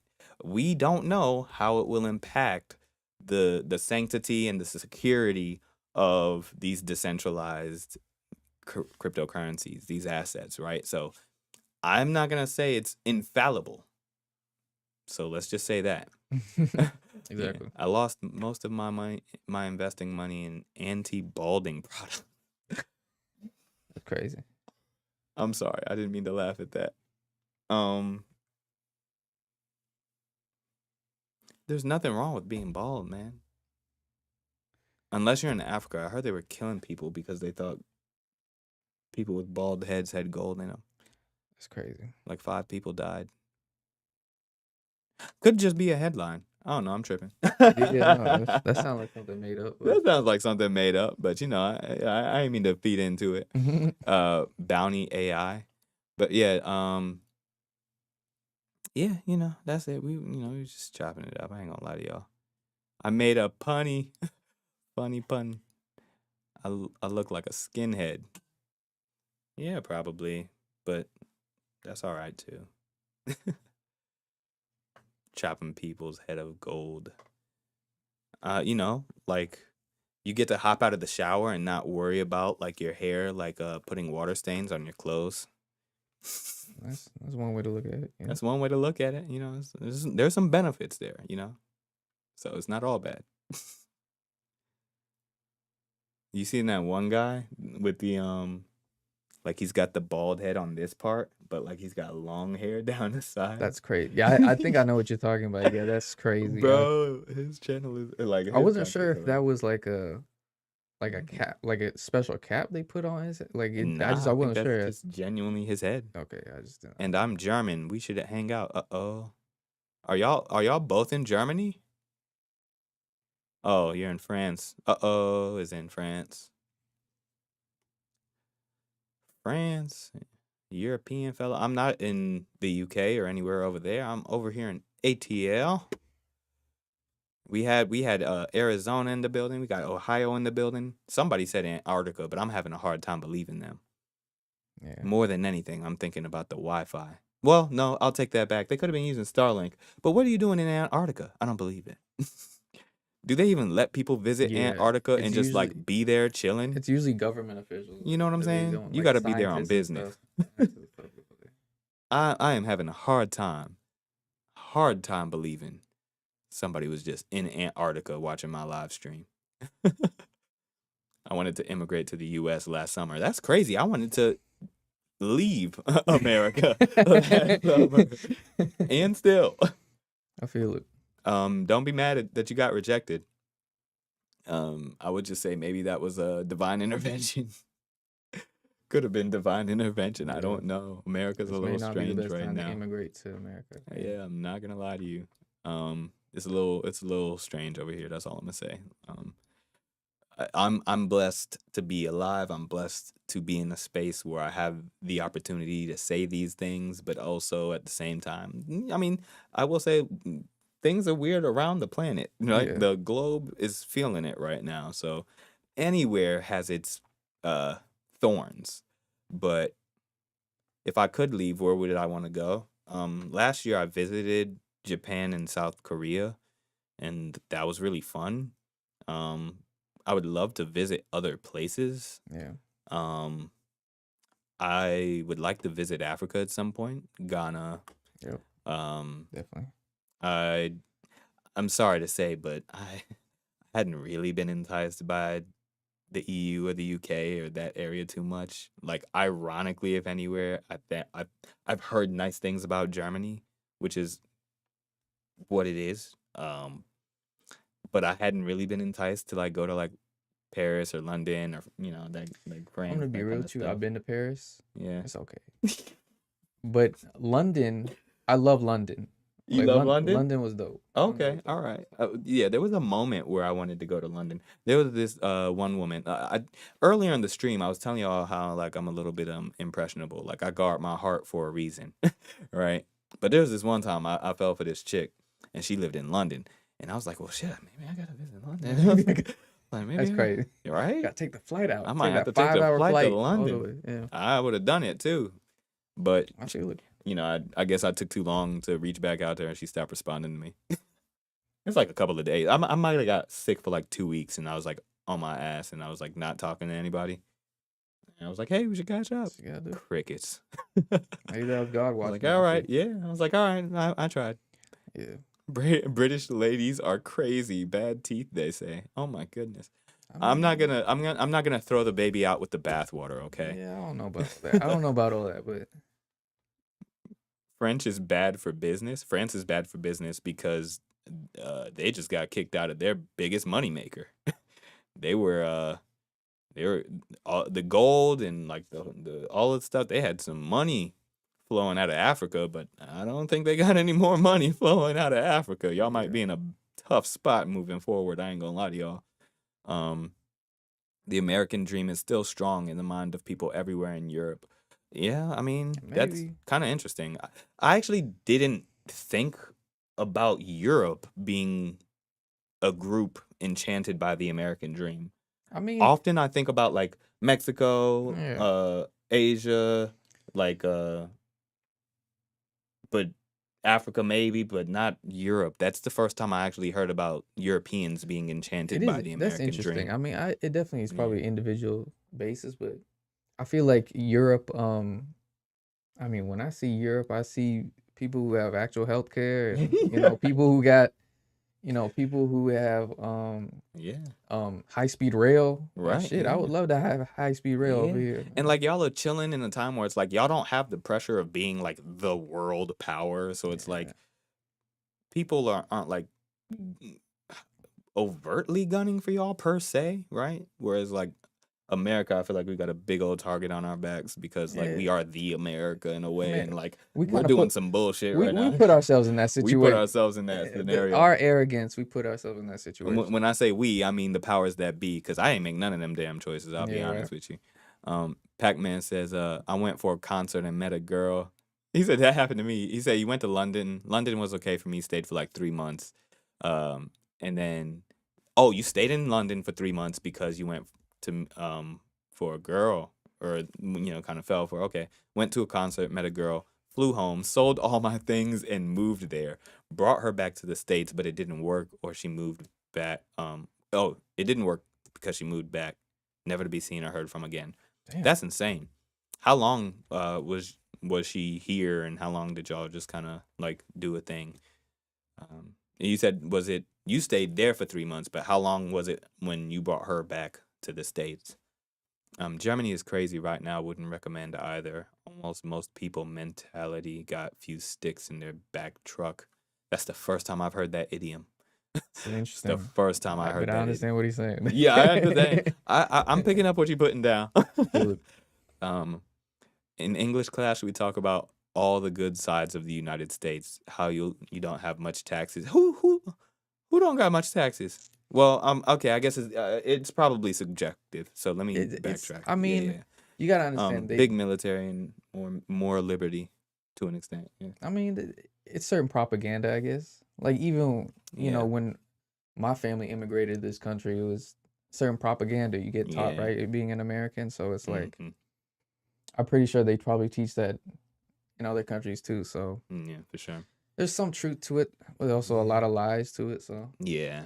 we don't know how it will impact the sanctity and the security of these decentralized cryptocurrencies, these assets, right? So I'm not going to say it's infallible. So let's just say that. Exactly. I lost most of my investing money in anti-balding products. That's crazy. I'm sorry. I didn't mean to laugh at that. There's nothing wrong with being bald, man. Unless you're in Africa. I heard they were killing people because they thought people with bald heads had gold in them. That's crazy. Like 5 people died. Could just be a headline. I don't know. I'm tripping. That sounds like something made up. But... That sounds like something made up, but I didn't mean to feed into it. Bounty AI, but yeah, that's it. We we just chopping it up. I ain't gonna lie to y'all. I made a funny pun. I look like a skinhead. Yeah, probably, but that's all right too. Chopping people's head of gold. Like you get to hop out of the shower and not worry about like your hair, like putting water stains on your clothes. That's one way to look at it. Yeah. That's one way to look at it. There's some benefits there. So it's not all bad. You seen that one guy with the like he's got the bald head on this part, but like he's got long hair down the side. That's crazy. Yeah, I think I know what you're talking about. Yeah, that's crazy. Bro, his channel is like. I wasn't sure if that was like a cap, like a special cap they put on his. Like I wasn't sure. It's genuinely his head. Okay, I just didn't. And I'm German. We should hang out. Are y'all both in Germany? Oh, you're in France. Is in France. France, European fella. I'm not in the UK or anywhere over there. I'm over here in ATL. We had Arizona in the building. We got Ohio in the building. Somebody said Antarctica, but I'm having a hard time believing them. Yeah. More than anything, I'm thinking about the Wi-Fi. Well, no, I'll take that back. They could have been using Starlink. But what are you doing in Antarctica? I don't believe it. Do they even let people visit Antarctica and just like be there chilling? It's usually government officials. You know what I'm saying? You got to be there on business. I am having a hard time believing somebody was just in Antarctica watching my live stream. I wanted to immigrate to the U.S. last summer. That's crazy. I wanted to leave America and still. I feel it. Don't be mad that you got rejected. I would just say maybe that was a divine intervention. Could have been divine intervention. I don't know. America's a little strange right now. To immigrate to America. Yeah, I'm not gonna lie to you. It's a little strange over here. That's all I'm gonna say. I'm blessed to be alive. I'm blessed to be in a space where I have the opportunity to say these things, but also at the same time, I mean, I will say things are weird around the planet, right? Yeah. The globe is feeling it right now. So anywhere has its thorns. But if I could leave, where would I want to go? last year I visited Japan and South Korea, and that was really fun. I would love to visit other places. Yeah. I would like to visit Africa at some point, Ghana. Yep. Definitely. I'm sorry to say, but I hadn't really been enticed by the EU or the UK or that area too much. Like, ironically, if anywhere, I've heard nice things about Germany, which is what it is. But I hadn't really been enticed to like go to like Paris or London or that like France. I'm gonna be real with you. I've been to Paris. Yeah, it's okay. But London, I love London. You love London? London was dope. Okay, all right. Yeah, there was a moment where I wanted to go to London. There was this one woman. Earlier in the stream, I was telling y'all how like I'm a little bit impressionable. Like I guard my heart for a reason, right? But there was this one time I fell for this chick, and she lived in London, and I was like, well, shit, maybe I gotta visit London. Like, maybe, that's crazy, right? Gotta take the flight out. I might have to take the flight to London. Yeah, I would have done it too, but I feel it. I guess I took too long to reach back out there, and she stopped responding to me. It's like a couple of days. I might have got sick for like 2 weeks, and I was like on my ass, and I was like not talking to anybody. And I was like, "Hey, we should catch up." Crickets. Maybe that was God watching. Like, all right, yeah. I was like, all right, I tried. Yeah. British ladies are crazy. Bad teeth, they say. Oh my goodness. I'm not gonna throw the baby out with the bathwater. Okay. Yeah, I don't know about that. I don't know about all that, but. France is bad for business because they just got kicked out of their biggest moneymaker. They were the gold and like the all the stuff. They had some money flowing out of Africa, but I don't think they got any more money flowing out of Africa. Y'all might be in a tough spot moving forward. I ain't gonna lie to y'all. The American dream is still strong in the mind of people everywhere in Europe. Yeah, I mean, that's kind of interesting. I actually didn't think about Europe being a group enchanted by the American dream. I mean, often I think about like Mexico, Asia, like but Africa maybe, but not Europe. That's the first time I actually heard about Europeans being enchanted by the American dream. That's interesting. I mean, it definitely is probably individual basis, but I feel like Europe, I mean, when I see Europe, I see people who have actual health care, and, people who got, people who have, high-speed rail. Right. Shit, I would love to have high-speed rail over here. And, like, y'all are chilling in a time where it's like, y'all don't have the pressure of being, like, the world power. So it's like, people aren't like, overtly gunning for y'all per se, right? Whereas, like, America, I feel like we got a big old target on our backs because like we are the America in a way, and like we're doing some bullshit right now. We put ourselves in that situation. We put ourselves in that scenario. Our arrogance, we put ourselves in that situation. When I say we, I mean the powers that be, because I ain't make none of them damn choices. I'll be honest with you. Pac-Man says, I went for a concert and met a girl. He said that happened to me. He said he went to London. London was okay for me. Stayed for like 3 months, and then you stayed in London for 3 months because you went to for a girl, or kind of fell for. Okay, went to a concert, met a girl, flew home, sold all my things, and moved there. Brought her back to the States, but it didn't work, or she moved back. It didn't work because she moved back, never to be seen or heard from again. Damn. That's insane. How long was she here, and how long did y'all just kind of like do a thing? You said you stayed there for 3 months, but how long was it when you brought her back to the States? Germany is crazy right now. Wouldn't recommend either. Almost most people mentality got few sticks in their back truck. That's the first time I've heard that idiom. It's the first time I heard that. I understand what he's saying. Yeah, I understand. I'm picking up what you're putting down. In English class, we talk about all the good sides of the United States. How you don't have much taxes. Who don't got much taxes? Well, okay, I guess it's probably subjective. So let me backtrack. I mean, you gotta understand, big military and more liberty to an extent. Yeah. I mean, it's certain propaganda, I guess. Like even when my family immigrated to this country, it was certain propaganda you get taught, right? Being an American, so it's like I'm pretty sure they probably teach that in other countries too. So yeah, for sure. There's some truth to it, but also a lot of lies to it. So yeah,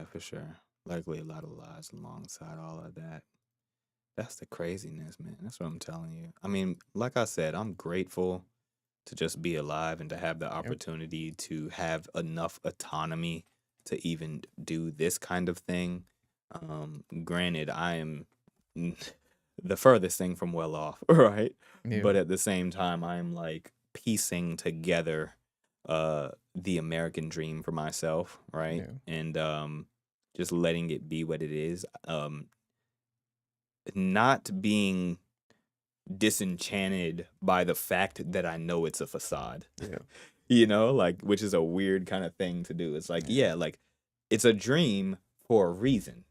for sure. Likely a lot of lies alongside all of that. That's the craziness, man. That's what I'm telling you. I mean, like I said, I'm grateful to just be alive and to have the opportunity to have enough autonomy to even do this kind of thing. Granted, I am the furthest thing from well off, right? Yeah. But at the same time, I'm like piecing together the American dream for myself, right? Yeah. And just letting it be what it is. Not being disenchanted by the fact that I know it's a facade. Yeah. You know, like, which is a weird kind of thing to do. It's like, yeah, like it's a dream for a reason.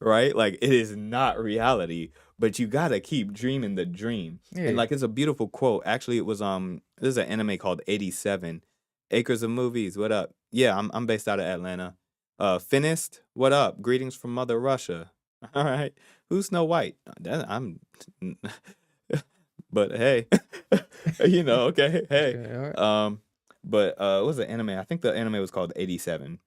Right? Like it is not reality, but you gotta keep dreaming the dream. Yeah. And like it's a beautiful quote. Actually, it was there's an anime called 87. Acres of Movies, what up? Yeah, I'm based out of Atlanta. Finished, what up? Greetings from Mother Russia. All right. Who's Snow White? I'm but hey. You know, okay. Hey. Okay, right. But it was an anime. I think the anime was called 87.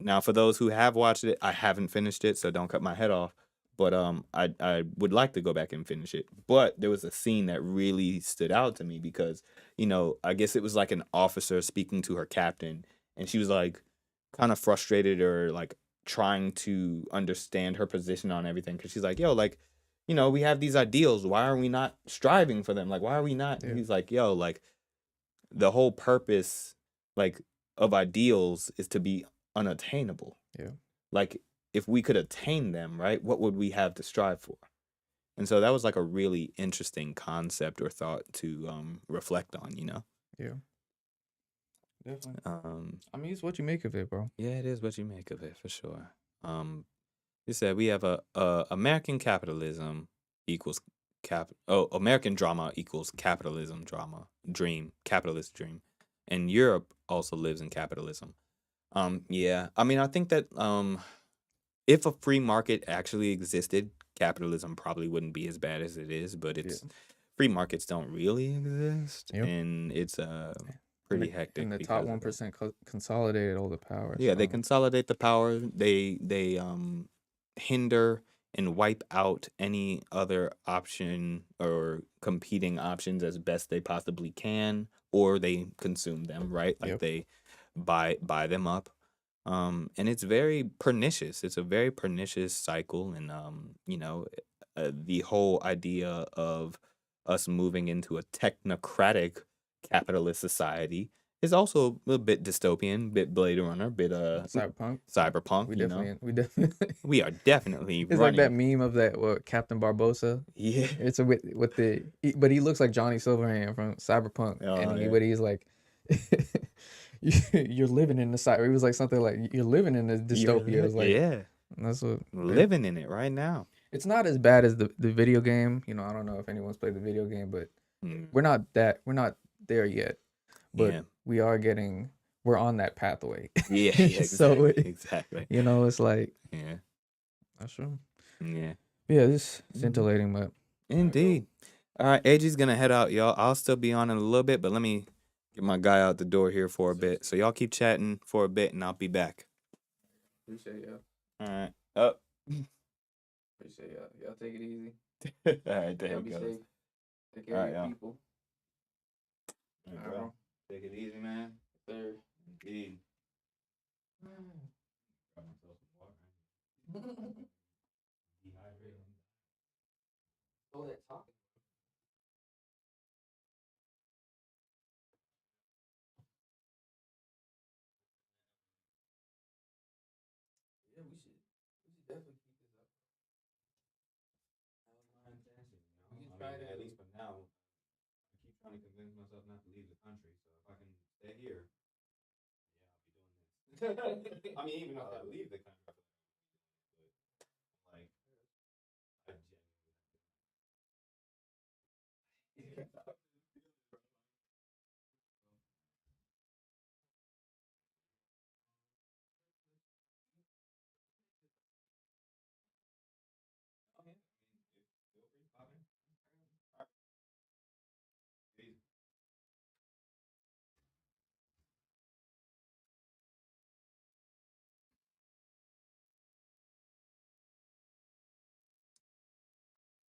Now, for those who have watched it, I haven't finished it, so don't cut my head off. But I would like to go back and finish it. But there was a scene that really stood out to me because, you know, I guess it was like an officer speaking to her captain, and she was like kind of frustrated or like trying to understand her position on everything because she's like, yo, like, you know, we have these ideals. Why are we not striving for them? Like, why are we not? Yeah. He's like, yo, like, the whole purpose, like, of ideals is to be unattainable. Yeah. Like, if we could attain them, right, what would we have to strive for? And so that was like a really interesting concept or thought to reflect on, you know? Yeah. Definitely. I mean, it's what you make of it, bro. Yeah, it is what you make of it, for sure. You said we have a American capitalism equals American drama equals capitalism drama, capitalist dream. And Europe also lives in capitalism. Yeah, I mean, I think that if a free market actually existed, capitalism probably wouldn't be as bad as it is, but free markets don't really exist, and it's pretty hectic. And the top 1% consolidated all the power. Yeah, so. They consolidate the power. They hinder and wipe out any other option or competing options as best they possibly can, or they consume them, right? Like they buy them up. And it's very pernicious. It's a very pernicious cycle. And, you know, the whole idea of us moving into a technocratic capitalist society is also a bit dystopian, bit Blade Runner, bit cyberpunk. We are definitely it's running. Like that meme of that Captain Barbosa. Yeah, it's with the but he looks like Johnny Silverhand from Cyberpunk, but he's like, you're living in the side. It was like something like you're living in this dystopia. It was like, yeah, that's what living in it right now. It's not as bad as the video game. You know, I don't know if anyone's played the video game, but we're not there yet. But we're on that pathway. Yeah, exactly. So exactly. You know, it's like, yeah, that's true. Yeah, it's scintillating, but indeed. All right, AG's gonna head out, y'all. I'll still be on in a little bit, but let me get my guy out the door here for a bit. So y'all keep chatting for a bit, and I'll be back. Appreciate y'all. All right, up. Appreciate y'all. Y'all take it easy. All right, there you go. Take care of your people. All right, bro. Take it easy, man. Sir. Indeed. Oh, that Talkin. Yeah, we should definitely keep this up. Fantastic, you know. I mean, at least for now, I keep trying to convince myself not to leave the country. So if I can stay here, yeah, I'll be doing this. I mean, even if I leave the country, like, I genuinely.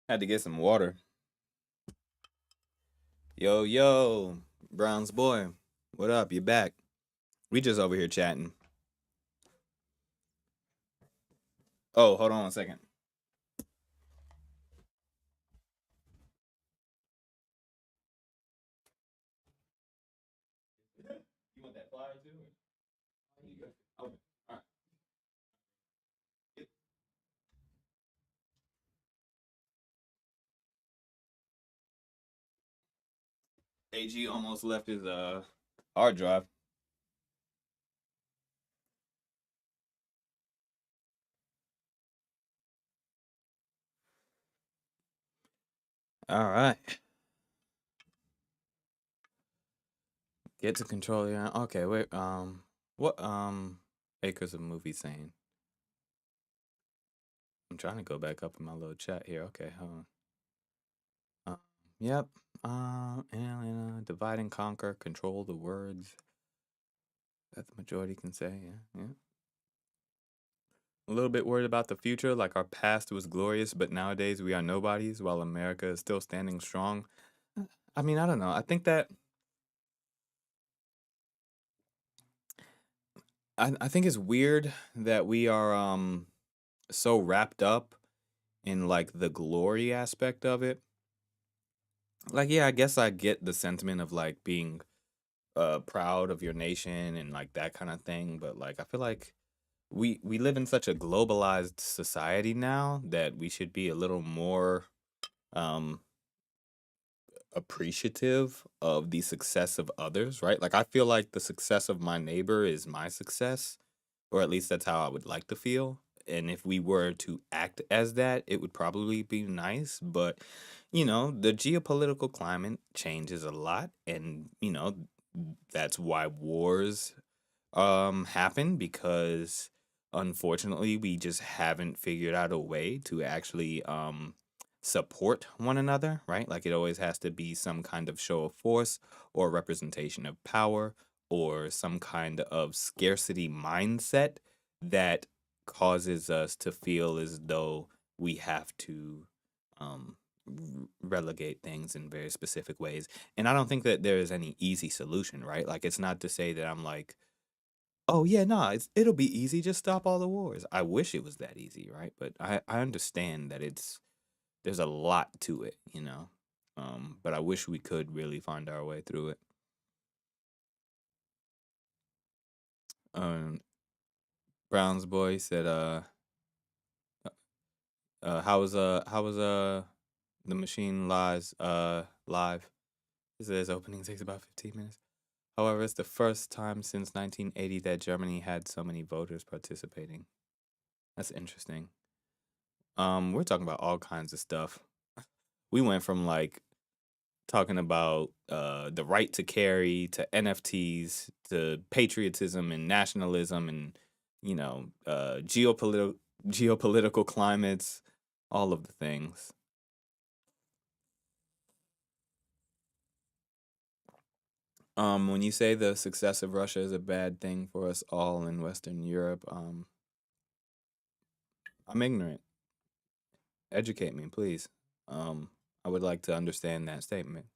Had to get some water. Yo, Brown's boy. What up? You back? We just over here chatting. Oh, hold on a second. You want that flyer too? Okay. All right. AG almost left his hard drive. All right. Get to control your. Okay, wait. What Acres of Movie saying? I'm trying to go back up in my little chat here. Okay, hold on. Yep. Divide and conquer, control the words that the majority can say. Yeah. A little bit worried about the future, like our past was glorious, but nowadays we are nobodies while America is still standing strong. I mean, I don't know. I think that I think it's weird that we are so wrapped up in like the glory aspect of it. Like, yeah, I guess I get the sentiment of like being proud of your nation and like that kind of thing, but like I feel like we live in such a globalized society now that we should be a little more um appreciative of the success of others, right? Like I feel like the success of my neighbor is my success, or at least that's how I would like to feel. And if we were to act as that, it would probably be nice. But, the geopolitical climate changes a lot. And, that's why wars happen, because unfortunately we just haven't figured out a way to actually support one another, right? Like it always has to be some kind of show of force or representation of power or some kind of scarcity mindset that causes us to feel as though we have to relegate things in very specific ways. And I don't think that there is any easy solution, right? Like it's not to say that I'm like, oh yeah, no, it'll be easy. Just stop all the wars. I wish it was that easy, right? But I understand that there's a lot to it. But I wish we could really find our way through it. Brown's boy said, how was the machine lies live? He says opening takes about 15 minutes. However, it's the first time since 1980 that Germany had so many voters participating. That's interesting. We're talking about all kinds of stuff. We went from like talking about the right to carry to NFTs to patriotism and nationalism and geopolitical climates, all of the things. When you say the success of Russia is a bad thing for us all in Western Europe, I'm ignorant. Educate me, please. I would like to understand that statement.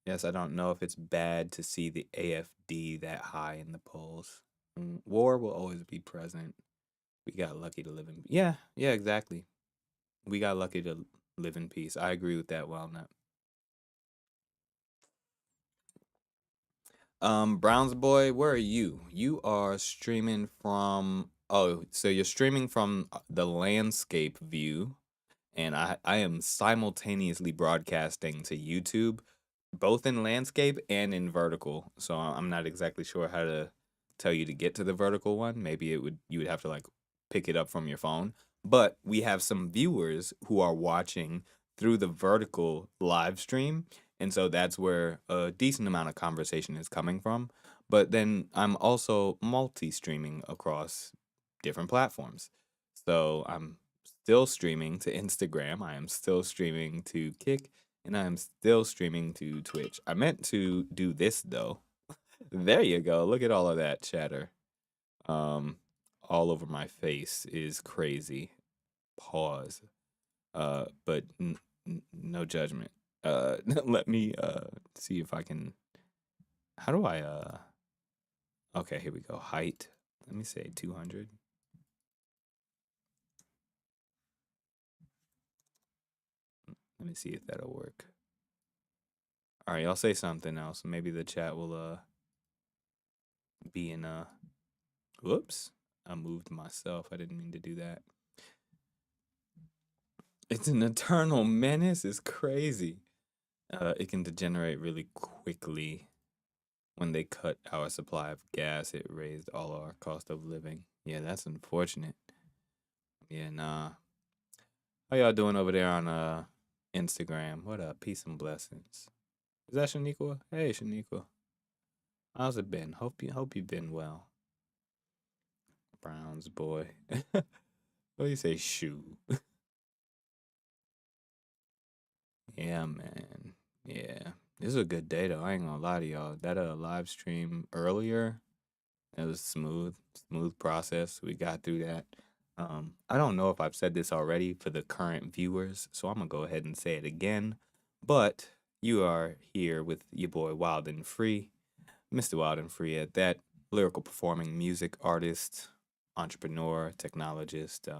Yes, I don't know if it's bad to see the AFD that high in the polls. War will always be present. We got lucky to live in. Yeah, exactly. We got lucky to live in peace. I agree with that, Walnut. Browns boy, where are you? You are streaming from. Oh, so you're streaming from the landscape view, and I am simultaneously broadcasting to YouTube, both in landscape and in vertical. So I'm not exactly sure how to tell you to get to the vertical one. Maybe you would have to like pick it up from your phone. But we have some viewers who are watching through the vertical live stream, and so that's where a decent amount of conversation is coming from. But then I'm also multi-streaming across different platforms. So I'm still streaming to Instagram. I am still streaming to Kick, and I'm still streaming to Twitch. I meant to do this though. There you go. Look at all of that chatter. All over my face is crazy. Pause. But no judgment. Let me see if I can. How do I Okay, here we go. Height. Let me say 200. Let me see if that'll work. All right, y'all say something else. Maybe the chat will be in whoops. I moved myself. I didn't mean to do that. It's an eternal menace. It's crazy. It can degenerate really quickly. When they cut our supply of gas, it raised all our cost of living. Yeah, that's unfortunate. Yeah, nah. How y'all doing over there on Instagram? What up? Peace and blessings. Is that Shaniqua? Hey, Shaniqua. How's it been? Hope you've been well. Browns boy. What do you say, shoe? Yeah, man. Yeah. This is a good day though. I ain't gonna lie to y'all. That live stream earlier, it was smooth process. We got through that. I don't know if I've said this already for the current viewers, so I'm gonna go ahead and say it again. But you are here with your boy Wildenfree, Mr. Wildenfree at that, lyrical performing music artist, entrepreneur, technologist.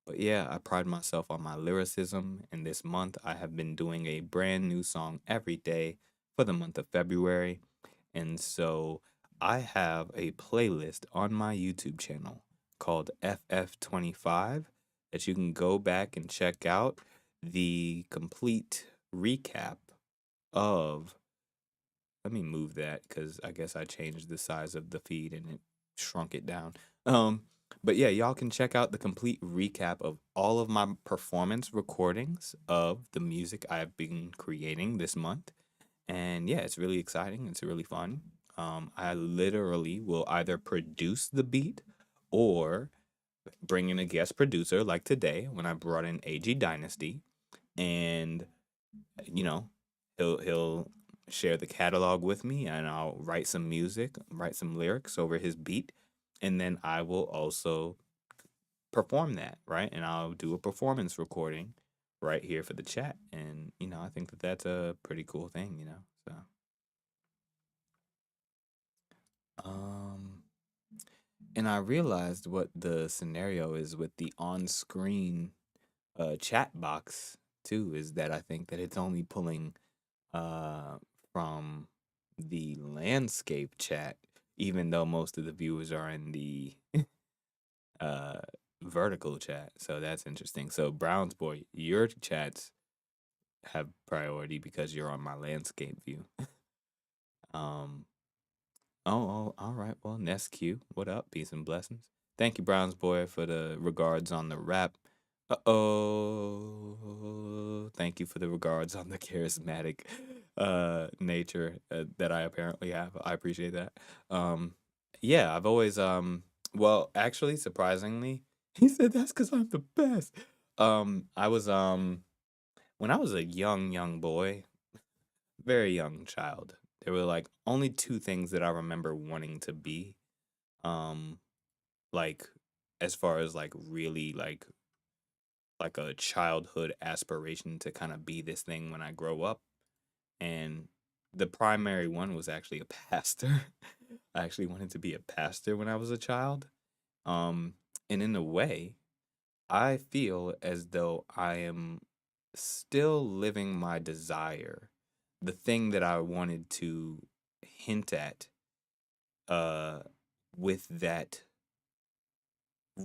But yeah, I pride myself on my lyricism, and this month I have been doing a brand new song every day for the month of February. And so I have a playlist on my YouTube channel called FF25 that you can go back and check out the complete recap of. Let me move that because I guess I changed the size of the feed and it shrunk it down. But yeah, y'all can check out the complete recap of all of my performance recordings of the music I've been creating this month. And yeah, it's really exciting. It's really fun. I literally will either produce the beat or bring in a guest producer like today when I brought in AG Dynasty. And, you know, he'll share the catalog with me and I'll write some music, write some lyrics over his beat. And then I will also perform that, right? And I'll do a performance recording right here for the chat. And, you know, I think that that's a pretty cool thing, you know? So, and I realized what the scenario is with the on-screen chat box too, is that I think that it's only pulling from the landscape chat, even though most of the viewers are in the vertical chat. So that's interesting. So Browns boy, your chats have priority because you're on my landscape view. Oh, all right. Well, Nesq, what up? Peace and blessings. Thank you, Browns boy, for the regards on the rap. Thank you for the regards on the charismatic nature that I apparently have. I appreciate that. Yeah, I've always well, actually, surprisingly, he said that's because I'm the best. I was when I was a young boy, very young child, there were like only two things that I remember wanting to be. Like as far as like really like a childhood aspiration to kind of be this thing when I grow up. And the primary one was actually a pastor. I actually wanted to be a pastor when I was a child. And in a way, I feel as though I am still living my desire, the thing that I wanted to hint at with that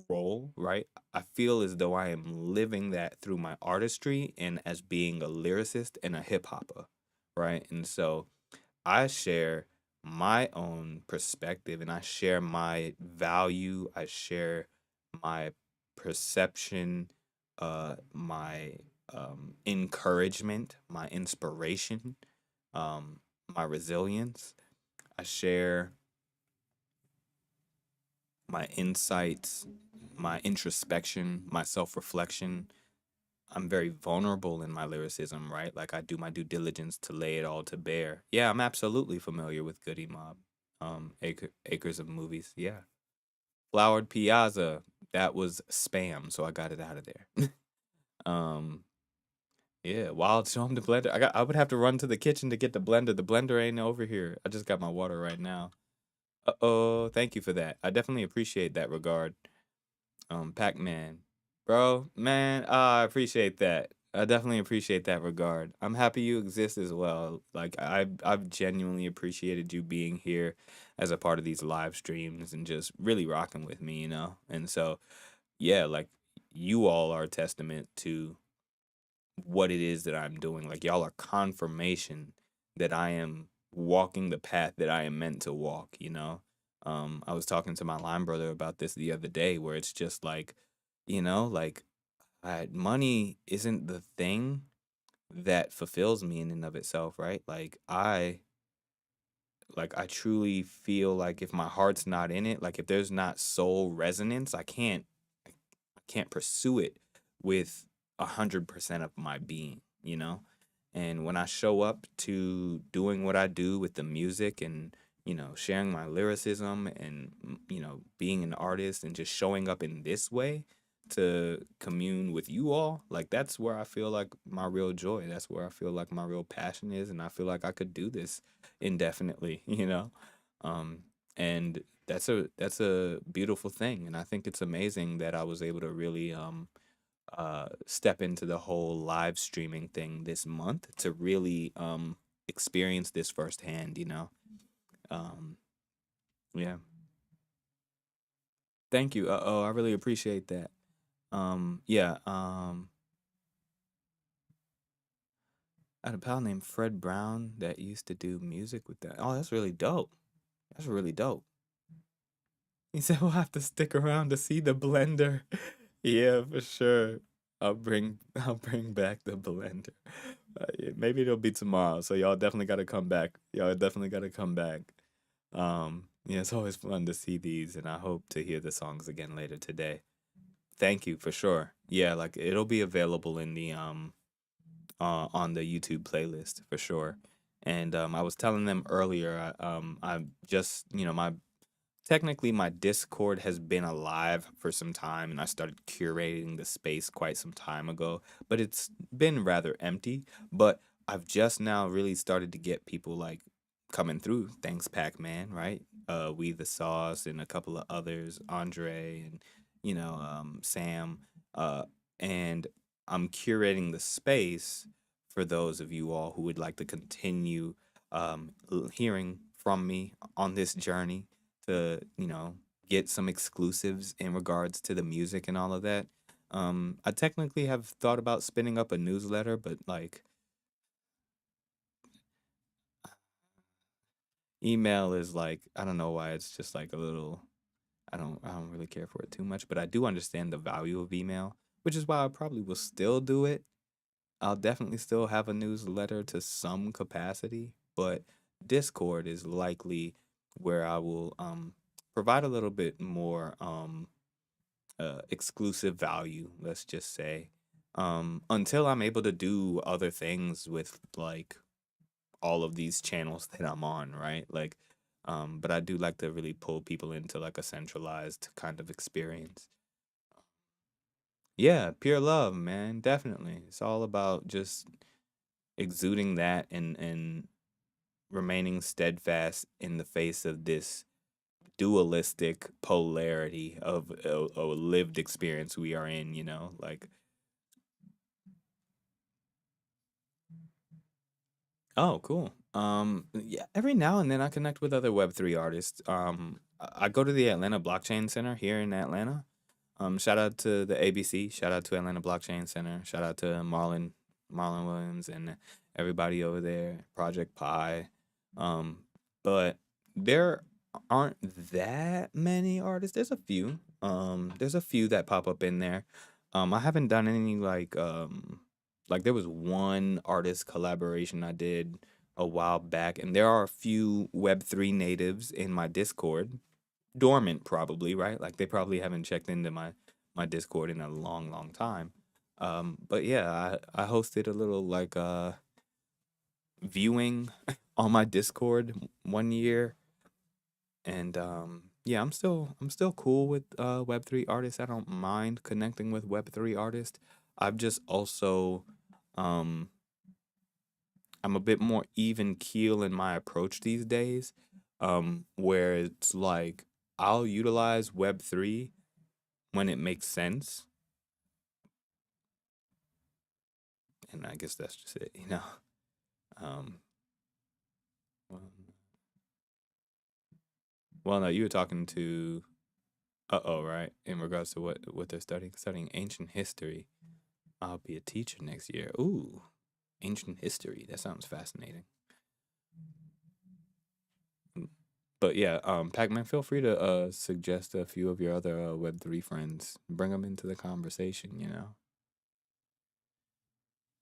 role, right? I feel as though I am living that through my artistry and as being a lyricist and a hip hopper, right? And so I share my own perspective and I share my value, I share my perception, my encouragement, my inspiration, my resilience. I share my insights, my introspection, my self-reflection. I'm very vulnerable in my lyricism, right? Like I do my due diligence to lay it all to bear. Yeah, I'm absolutely familiar with Goody Mob. Acres of Movies. Yeah. Flowered Piazza. That was spam, so I got it out of there. Um, yeah, Wild, show him the blender. I would have to run to the kitchen to get the blender. The blender ain't over here. I just got my water right now. Uh-oh, thank you for that. I definitely appreciate that regard. Pac-Man. Bro, man, I appreciate that. I definitely appreciate that regard. I'm happy you exist as well. Like I've genuinely appreciated you being here as a part of these live streams and just really rocking with me, you know? And so, yeah, like you all are a testament to what it is that I'm doing. Like y'all are confirmation that I am walking the path that I am meant to walk, you know? I was talking to my line brother about this the other day where it's just like, you know, like money isn't the thing that fulfills me in and of itself, right? Like I truly feel like if my heart's not in it, like if there's not soul resonance, I can't pursue it with 100% of my being, you know? And when I show up to doing what I do with the music and, you know, sharing my lyricism and, you know, being an artist and just showing up in this way to commune with you all, like that's where I feel like my real joy. That's where I feel like my real passion is. And I feel like I could do this indefinitely, you know? Um, and that's a beautiful thing. And I think it's amazing that I was able to really step into the whole live streaming thing this month to really experience this firsthand, you know. Um, yeah. Thank you. I really appreciate that. Yeah. I had a pal named Fred Brown that used to do music with that. Oh, that's really dope. That's really dope. He said we'll have to stick around to see the blender. Yeah, for sure. I'll bring back the blender. Yeah, maybe it'll be tomorrow. So y'all definitely got to come back. Y'all definitely got to come back. Yeah, it's always fun to see these, and I hope to hear the songs again later today. Thank you for sure. Yeah, like it'll be available in the on the YouTube playlist for sure. And I was telling them earlier, I just my technically my Discord has been alive for some time and I started curating the space quite some time ago, but it's been rather empty. But I've just now really started to get people like coming through. Thanks, Pac-Man, right? We the Sauce and a couple of others, Andre and Sam. And I'm curating the space for those of you all who would like to continue hearing from me on this journey to get some exclusives in regards to the music and all of that. I technically have thought about spinning up a newsletter, but like email is like I don't know why it's just like a little I don't really care for it too much, but I do understand the value of email, which is why I probably will still do it. I'll definitely still have a newsletter to some capacity, but Discord is likely where I will provide a little bit more exclusive value, let's just say, until I'm able to do other things with like all of these channels that I'm on, right? Like, but I do like to really pull people into like a centralized kind of experience. Yeah, pure love, man, definitely. It's all about just exuding that and remaining steadfast in the face of this dualistic polarity of a lived experience we are in, like oh cool. Yeah, every now and then I connect with other web3 artists. I go to the Atlanta Blockchain Center here in Atlanta. Shout out to the ABC, shout out to Atlanta Blockchain Center, shout out to Marlon Williams and everybody over there, Project Pi. But there aren't that many artists. There's a few. There's a few that pop up in there. I haven't done any like there was one artist collaboration I did a while back, and there are a few Web3 natives in my Discord, dormant probably, right? Like they probably haven't checked into my Discord in a long, long time. But yeah, I hosted a little like viewing on my Discord one year, and yeah, I'm still cool with Web3 artists. I don't mind connecting with Web3 artists. I've just also, I'm a bit more even keel in my approach these days, where it's like I'll utilize Web3 when it makes sense. And I guess that's just it, you know. Um, well, no, you were talking to, right? In regards to what they're studying ancient history. I'll be a teacher next year. Ooh, ancient history. That sounds fascinating. But yeah, Pac-Man, feel free to suggest a few of your other Web3 friends. Bring them into the conversation, you know.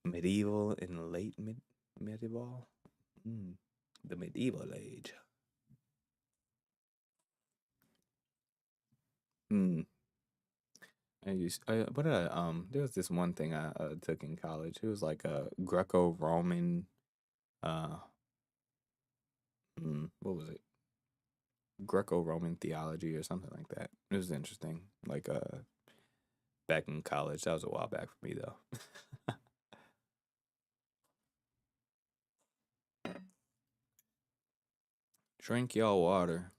Medieval and late medieval? The medieval age. There was this one thing I took in college. It was like a Greco-Roman, what was it? Greco-Roman theology or something like that. It was interesting. Like back in college. That was a while back for me though. Drink y'all water.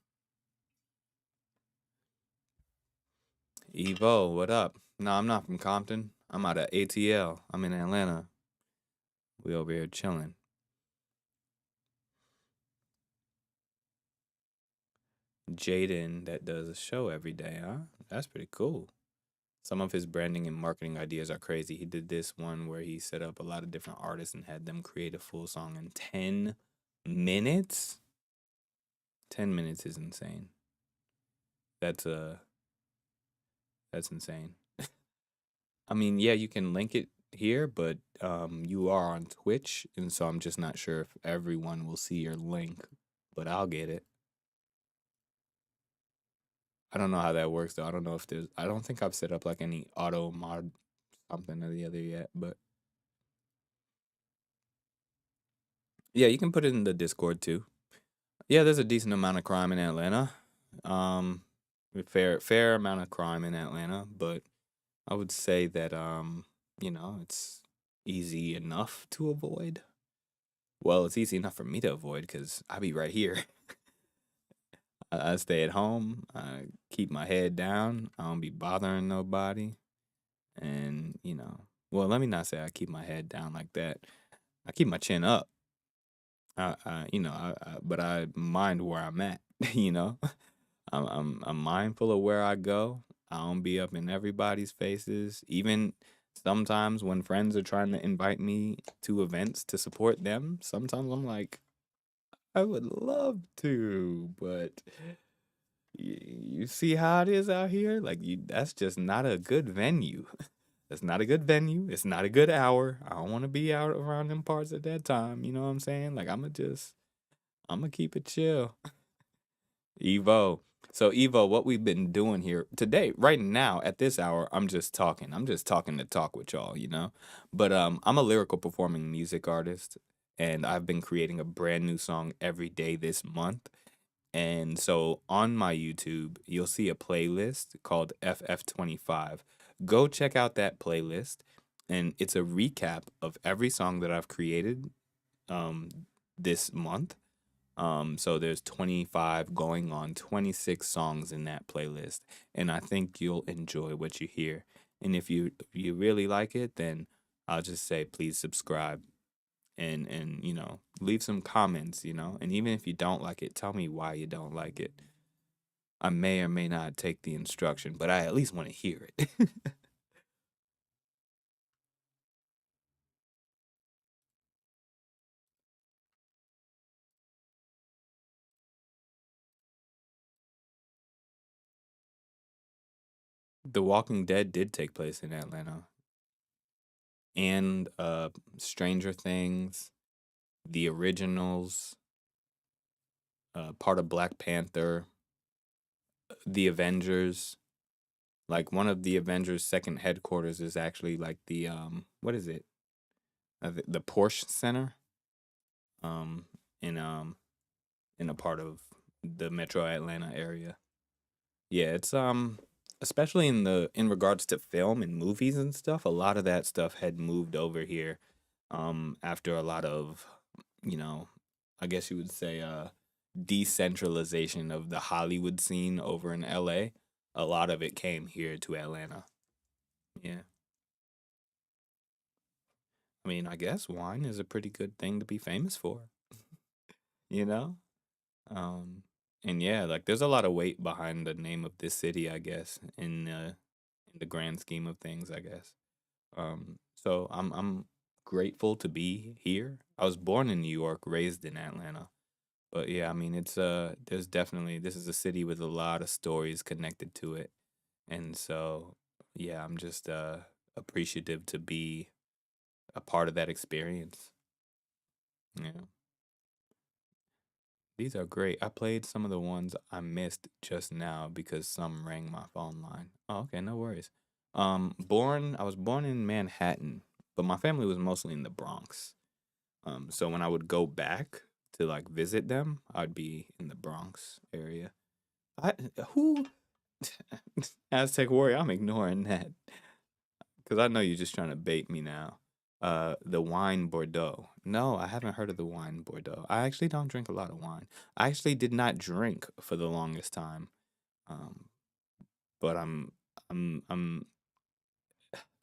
Evo, what up? No, I'm not from Compton. I'm out of ATL. I'm in Atlanta. We over here chilling. Jaden that does a show every day, huh? That's pretty cool. Some of his branding and marketing ideas are crazy. He did this one where he set up a lot of different artists and had them create a full song in 10 minutes. 10 minutes is insane. That's insane. I mean, yeah, you can link it here, but you are on Twitch, and so I'm just not sure if everyone will see your link, but I'll get it. I don't know how that works though. I don't know if I don't think I've set up like any auto mod something or the other yet, but yeah, you can put it in the Discord too. Yeah, there's a decent amount of crime in Atlanta. Fair amount of crime in Atlanta, but I would say that it's easy enough to avoid. Well, it's easy enough for me to avoid because I be right here. I stay at home. I keep my head down. I don't be bothering nobody. And, well, let me not say I keep my head down like that. I keep my chin up. But I mind where I'm at, you know? I'm mindful of where I go. I don't be up in everybody's faces. Even sometimes when friends are trying to invite me to events to support them, sometimes I'm like, I would love to, but you see how it is out here? Like that's just not a good venue. That's not a good venue. It's not a good hour. I don't want to be out around them parts at that time. You know what I'm saying? Like I'm gonna keep it chill. Evo. So Evo, what we've been doing here today, right now at this hour, I'm just talking. I'm just talking to talk with y'all, you know. But I'm a lyrical performing music artist, and I've been creating a brand new song every day this month. And so on my YouTube, you'll see a playlist called FF25. Go check out that playlist, and it's a recap of every song that I've created this month. So there's 25 going on 26 songs in that playlist, and I think you'll enjoy what you hear. And if you really like it, then I'll just say please subscribe and leave some comments, and even if you don't like it, tell me why you don't like it. I may or may not take the instruction, but I at least want to hear it. The Walking Dead did take place in Atlanta, and Stranger Things, the originals, part of Black Panther, the Avengers. Like one of the Avengers' second headquarters is actually like the what is it? The Porsche Center. Um, in in a part of the Metro Atlanta area. Yeah, especially in regards to film and movies and stuff, a lot of that stuff had moved over here after a lot of, you know, I guess you would say decentralization of the Hollywood scene over in LA. A lot of it came here to Atlanta. Yeah. I mean, I guess wine is a pretty good thing to be famous for, you know? And yeah, like there's a lot of weight behind the name of this city, I guess, in the grand scheme of things, I guess. So I'm grateful to be here. I was born in New York, raised in Atlanta. But yeah, I mean it's there's definitely this is a city with a lot of stories connected to it. And so yeah, I'm just appreciative to be a part of that experience. Yeah. These are great. I played some of the ones I missed just now because some rang my phone line. Oh, okay, no worries. I was born in Manhattan, but my family was mostly in the Bronx. So when I would go back to like visit them, I'd be in the Bronx area. I who Aztec Warrior, I'm ignoring that because I know you're just trying to bait me now. The wine Bordeaux. No, I haven't heard of the wine Bordeaux. I actually don't drink a lot of wine. I actually did not drink for the longest time. Um, but I'm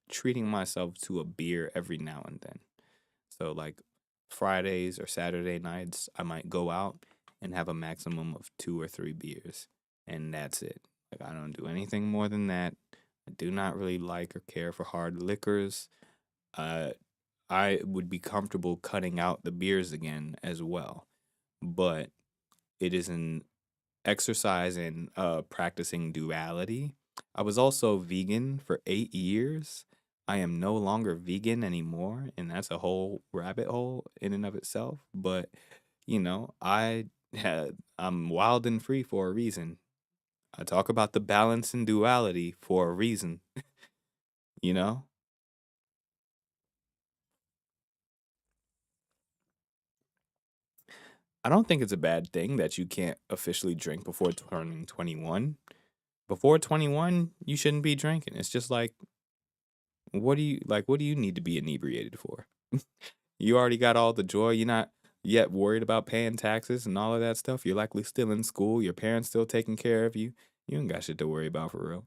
treating myself to a beer every now and then. So like Fridays or Saturday nights, I might go out and have a maximum of 2 or 3 beers, and that's it. Like I don't do anything more than that. I do not really like or care for hard liquors. Uh, I would be comfortable cutting out the beers again as well, but it is an exercise in practicing duality. I was also vegan for 8 years. I am no longer vegan anymore, and that's a whole rabbit hole in and of itself. But I'm Wildenfree for a reason. I talk about the balance and duality for a reason. You know. I don't think it's a bad thing that you can't officially drink before turning 21. Before 21, you shouldn't be drinking. It's just like, what do you need to be inebriated for? You already got all the joy. You're not yet worried about paying taxes and all of that stuff. You're likely still in school. Your parents still taking care of you. You ain't got shit to worry about for real.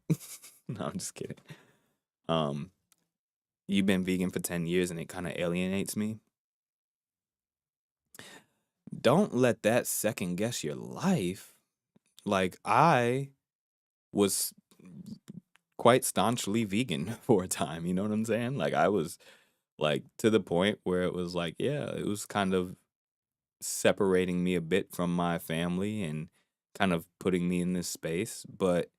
No, I'm just kidding. Um, you've been vegan for 10 years and it kind of alienates me. Don't let that second guess your life. Like I was quite staunchly vegan for a time, you know what I'm saying? Like I was like to the point where it was like, yeah, it was kind of separating me a bit from my family and kind of putting me in this space, but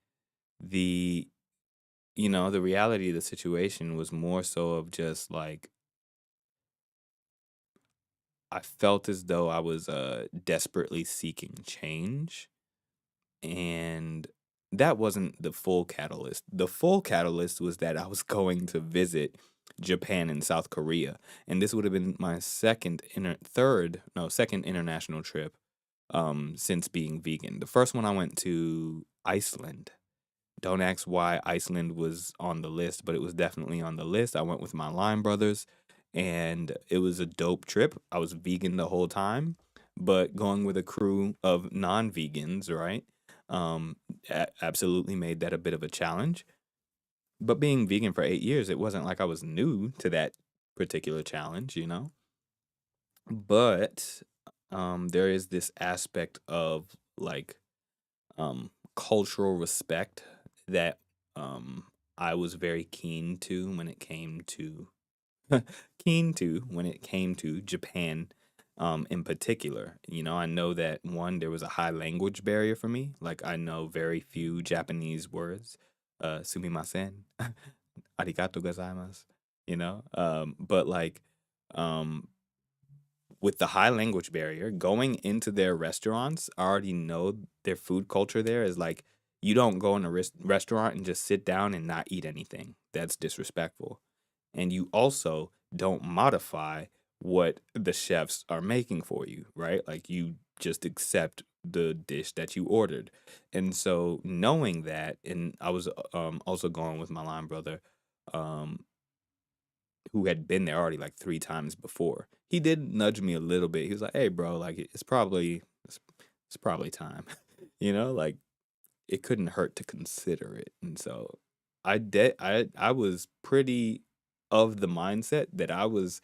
the the reality of the situation was more so of just like I felt as though I was desperately seeking change, and that wasn't the full catalyst. The full catalyst was that I was going to visit Japan and South Korea, and this would have been my second international trip since being vegan. The first one I went to Iceland. Don't ask why Iceland was on the list, but it was definitely on the list. I went with my Lime brothers, and it was a dope trip. I was vegan the whole time, but going with a crew of non-vegans, right? Absolutely made that a bit of a challenge. But being vegan for 8 years, it wasn't like I was new to that particular challenge, you know? But there is this aspect of like cultural respect that I was very keen to when it came to Japan in particular. I know that one, there was a high language barrier for me. Like I know very few Japanese words. Sumimasen, arigato gozaimasu, but like um with the high language barrier, going into their restaurants, I already know their food culture there is like you don't go in a restaurant and just sit down and not eat anything. That's disrespectful. And you also don't modify what the chefs are making for you, right? Like you just accept the dish that you ordered. And so knowing that, and I was also going with my line brother, who had been there already like 3 times before. He did nudge me a little bit. He was like, "Hey, bro, like it's probably time." Like it couldn't hurt to consider it. And so I was pretty of the mindset that I was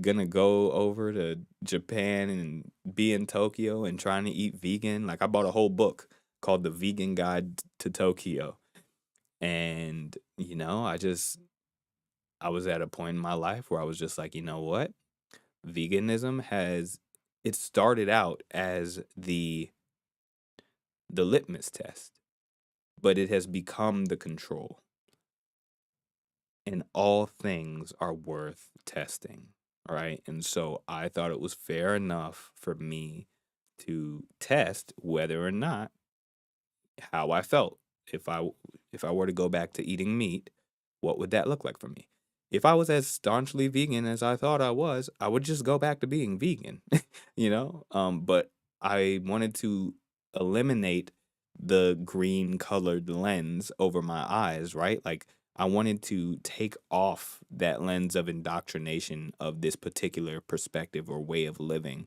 gonna go over to Japan and be in Tokyo and trying to eat vegan. Like I bought a whole book called The Vegan Guide to Tokyo. And I was at a point in my life where I was just like, you know what? Veganism it started out as the litmus test, but it has become the control. And all things are worth testing, right? And so I thought it was fair enough for me to test whether or not how I felt. If I were to go back to eating meat, what would that look like for me? If I was as staunchly vegan as I thought I was, I would just go back to being vegan, But I wanted to eliminate the green colored lens over my eyes, right? Like I wanted to take off that lens of indoctrination of this particular perspective or way of living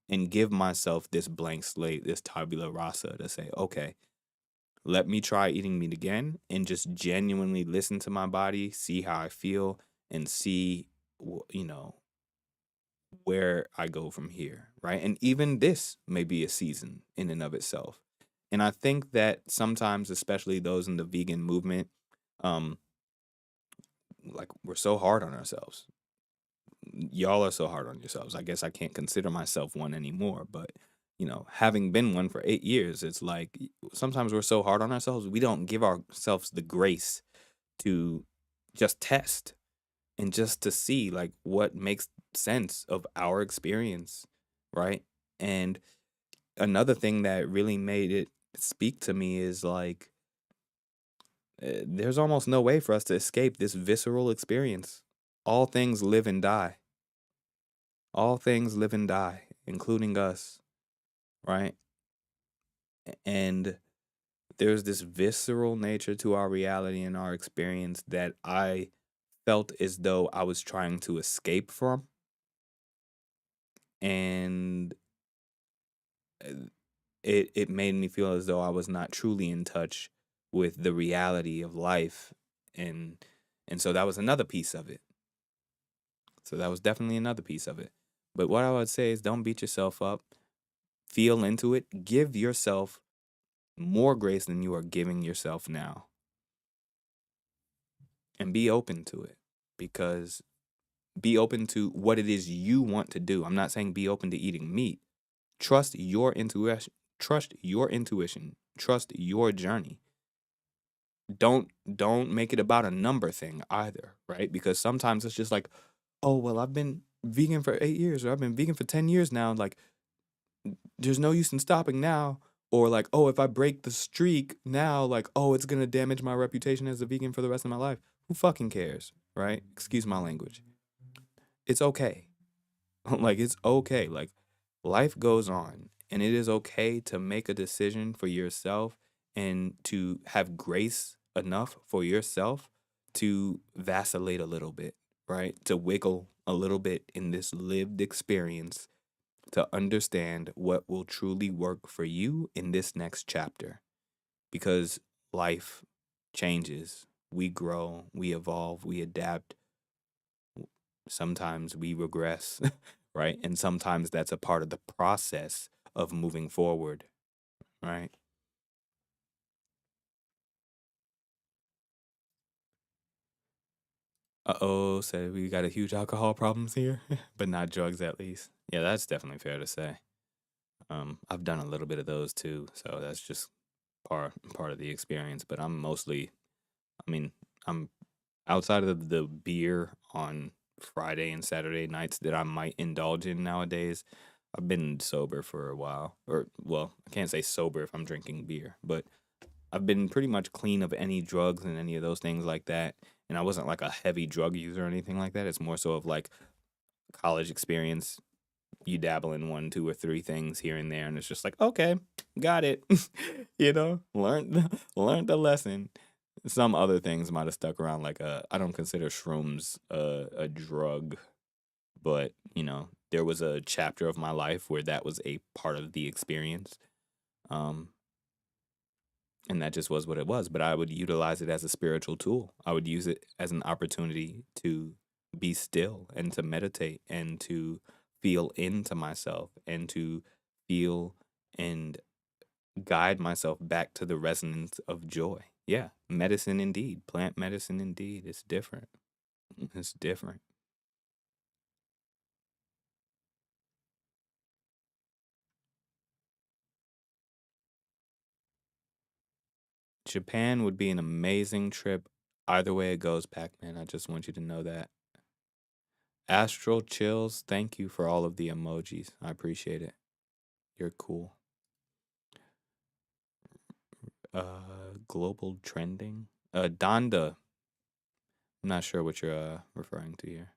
and give myself this blank slate, this tabula rasa to say, okay, let me try eating meat again and just genuinely listen to my body, see how I feel, and see, where I go from here, right? And even this may be a season in and of itself. And I think that sometimes, especially those in the vegan movement, like we're so hard on ourselves. Y'all are so hard on yourselves. I guess I can't consider myself one anymore, but having been one for 8 years, it's like sometimes we're so hard on ourselves, we don't give ourselves the grace to just test and just to see like what makes sense of our experience, right? And another thing that really made it speak to me is like there's almost no way for us to escape this visceral experience. All things live and die. All things live and die, including us, right? And there's this visceral nature to our reality and our experience that I felt as though I was trying to escape from. And it made me feel as though I was not truly in touch with the reality of life. And so that was another piece of it. So that was definitely another piece of it. But what I would say is don't beat yourself up. Feel into it. Give yourself more grace than you are giving yourself now. And be open to it, because be open to what it is you want to do. I'm not saying be open to eating meat. Trust your intuition. Trust your intuition. Trust your journey. Don't make it about a number thing either, right? Because sometimes it's just like, oh, well, I've been vegan for 8 years, or I've been vegan for 10 years now. Like, there's no use in stopping now. Or like, oh, if I break the streak now, like, oh, it's going to damage my reputation as a vegan for the rest of my life. Who fucking cares, right? Excuse my language. It's okay. Like, it's okay. Like, life goes on, and it is okay to make a decision for yourself and to have grace enough for yourself to vacillate a little bit, right? To wiggle a little bit in this lived experience to understand what will truly work for you in this next chapter. Because life changes. We grow, we evolve, we adapt. Sometimes we regress, right? And sometimes that's a part of the process of moving forward, right? Uh-oh, so we got a huge alcohol problems here, but not drugs at least. Yeah, that's definitely fair to say. I've done a little bit of those too, so that's just part of the experience. But I'm outside of the beer on Friday and Saturday nights that I might indulge in nowadays. I've been sober for a while, or well, I can't say sober if I'm drinking beer, but I've been pretty much clean of any drugs and any of those things like that. And I wasn't like a heavy drug user or anything like that. It's more so of like college experience you dabble in 1, 2, or 3 things here and there, and it's just like, okay, got it. Learned the lesson. Some other things might have stuck around, like I don't consider shrooms a drug, but there was a chapter of my life where that was a part of the experience. And that just was what it was. But I would utilize it as a spiritual tool. I would use it as an opportunity to be still and to meditate and to feel into myself and to feel and guide myself back to the resonance of joy. Yeah, medicine indeed. Plant medicine indeed. It's different. It's different. Japan would be an amazing trip. Either way it goes, Pac-Man. I just want you to know that. Astral Chills, thank you for all of the emojis. I appreciate it. You're cool. Global trending. Donda. I'm not sure what you're referring to here.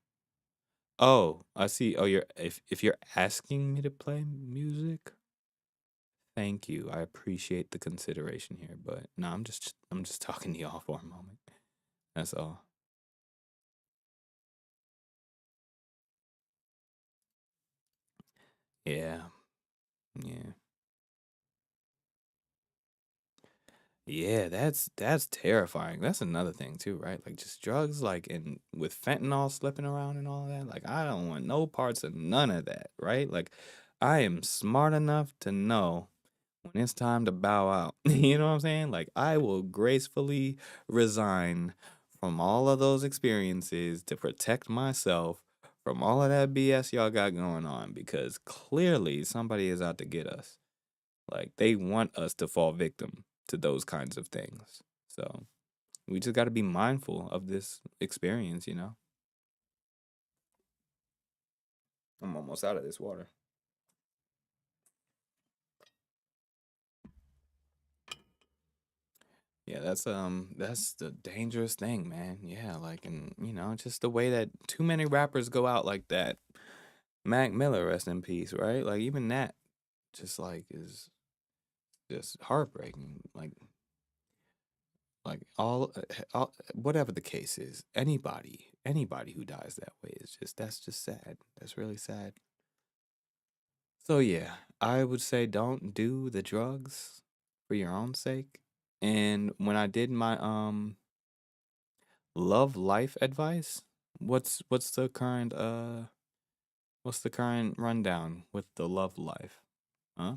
Oh, I see. Oh, if you're asking me to play music, thank you. I appreciate the consideration here, but no, I'm just talking to y'all for a moment. That's all. Yeah. Yeah. Yeah, that's terrifying. That's another thing too, right? Like just drugs, like and with fentanyl slipping around and all that. Like I don't want no parts of none of that, right? Like I am smart enough to know when it's time to bow out. You know what I'm saying? Like I will gracefully resign from all of those experiences to protect myself from all of that BS y'all got going on because clearly somebody is out to get us. Like they want us to fall victim to those kinds of things. So we just got to be mindful of this experience, I'm almost out of this water. Yeah, that's the dangerous thing, man. Yeah, like and just the way that too many rappers go out like that. Mac Miller, rest in peace, right? Like even that just like is just heartbreaking. Like all whatever the case is, anybody who dies that way is that's just sad. That's really sad. So yeah, I would say don't do the drugs for your own sake. And when I did my love life advice, what's the current rundown with the love life? Huh?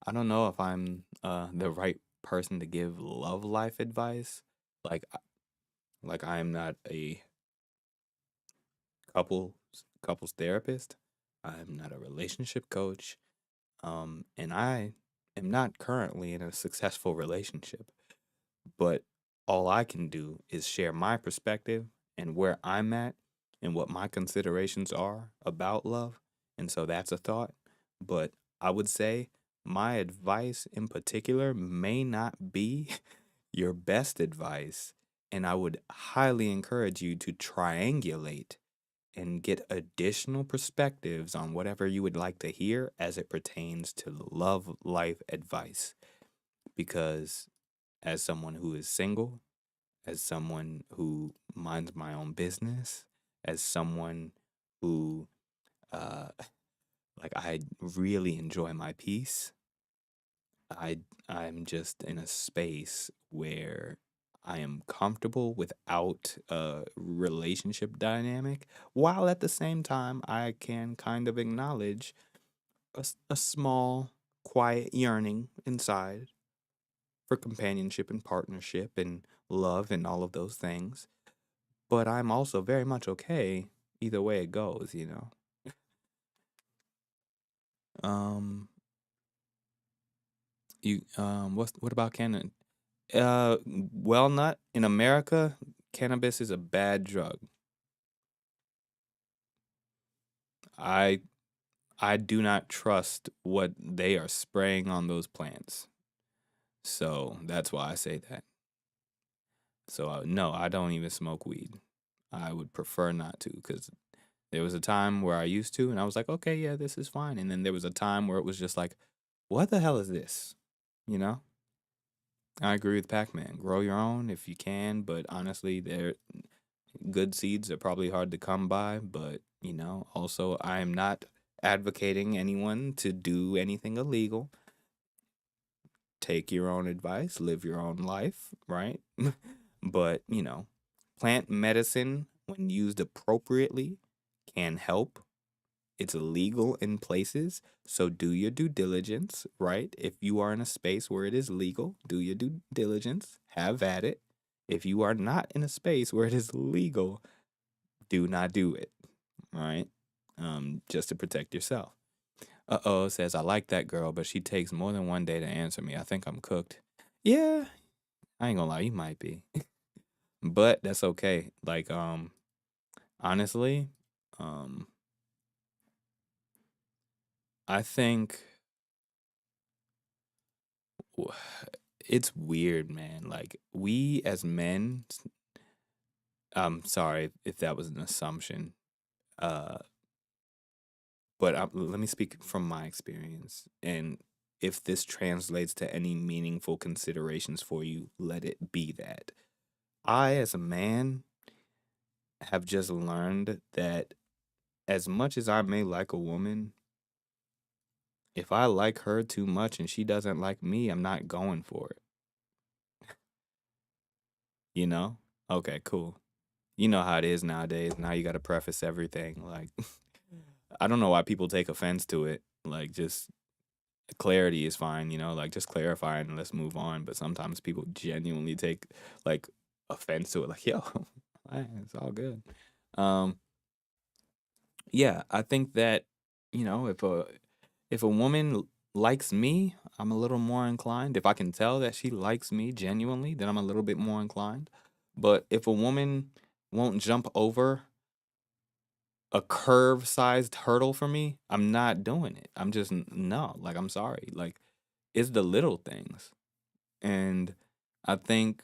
I don't know if I'm the right person to give love life advice. Like I am not a couples therapist. I'm not a relationship coach. And I am not currently in a successful relationship. But all I can do is share my perspective and where I'm at and what my considerations are about love. And so that's a thought. But I would say my advice in particular may not be your best advice. And I would highly encourage you to triangulate and get additional perspectives on whatever you would like to hear as it pertains to love life advice. Because as someone who is single, as someone who minds my own business, as someone who, I really enjoy my peace, I'm just in a space where I am comfortable without a relationship dynamic, while at the same time I can kind of acknowledge a small, quiet yearning inside for companionship and partnership and love and all of those things. But I'm also very much okay either way it goes, what about cannabis? Walnut in America, cannabis is a bad drug. I do not trust what they are spraying on those plants. So that's why I say that. So no, I don't even smoke weed. I would prefer not to because There was a time where I used to, and I was like, okay, yeah, this is fine. And then there was a time where it was just like, what the hell is this? You know? I agree with Pac-Man. Grow your own if you can, but honestly, good seeds are probably hard to come by. But, also I am not advocating anyone to do anything illegal. Take your own advice, live your own life, right? But, plant medicine, when used appropriately, can help. It's illegal in places, so do your due diligence, right? If you are in a space where it is legal, do your due diligence, have at it. If you are not in a space where it is legal, do not do it, right? Just to protect yourself. Says, I like that girl, but she takes more than one day to answer me. I think I'm cooked. Yeah, I ain't gonna lie, you might be. But that's okay. Like, honestly, I think it's weird, man. Like, we as men, I'm sorry if that was an assumption, but let me speak from my experience. And if this translates to any meaningful considerations for you, let it be that. I, as a man, have just learned that as much as I may like a woman, if I like her too much and she doesn't like me, I'm not going for it. You know? Okay, cool. You know how it is nowadays. Now you got to preface everything. Like, I don't know why people take offense to it. Like, just clarity is fine, like just clarify and let's move on. But sometimes people genuinely take like offense to it. Like, yo, it's all good. Yeah, I think that, if a woman likes me, I'm a little more inclined. If I can tell that she likes me genuinely, then I'm a little bit more inclined. But if a woman won't jump over a curve-sized hurdle for me, I'm not doing it. I'm just, no, like, I'm sorry. Like, it's the little things. And I think,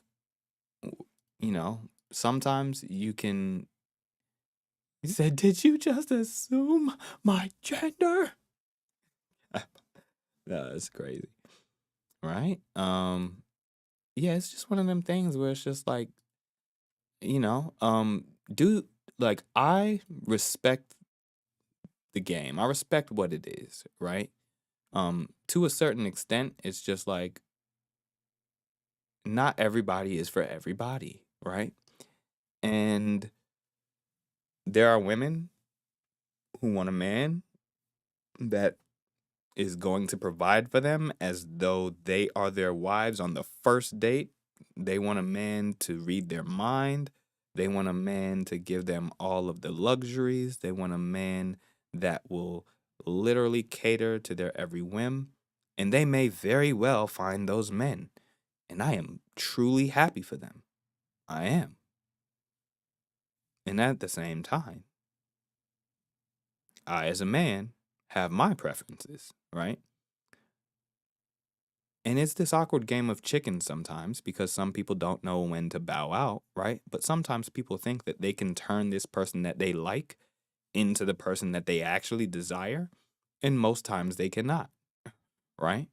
sometimes you can. He said, did you just assume my gender? No, that's crazy. Right? Yeah, it's just one of them things where it's just like, I respect the game. I respect what it is, right? To a certain extent, it's just like not everybody is for everybody, right? And there are women who want a man that is going to provide for them as though they are their wives on the first date. They want a man to read their mind. They want a man to give them all of the luxuries. They want a man that will literally cater to their every whim. And they may very well find those men. And I am truly happy for them. I am. And at the same time, I, as a man, have my preferences, right? And it's this awkward game of chicken sometimes because some people don't know when to bow out, right? But sometimes people think that they can turn this person that they like into the person that they actually desire. And most times they cannot, right?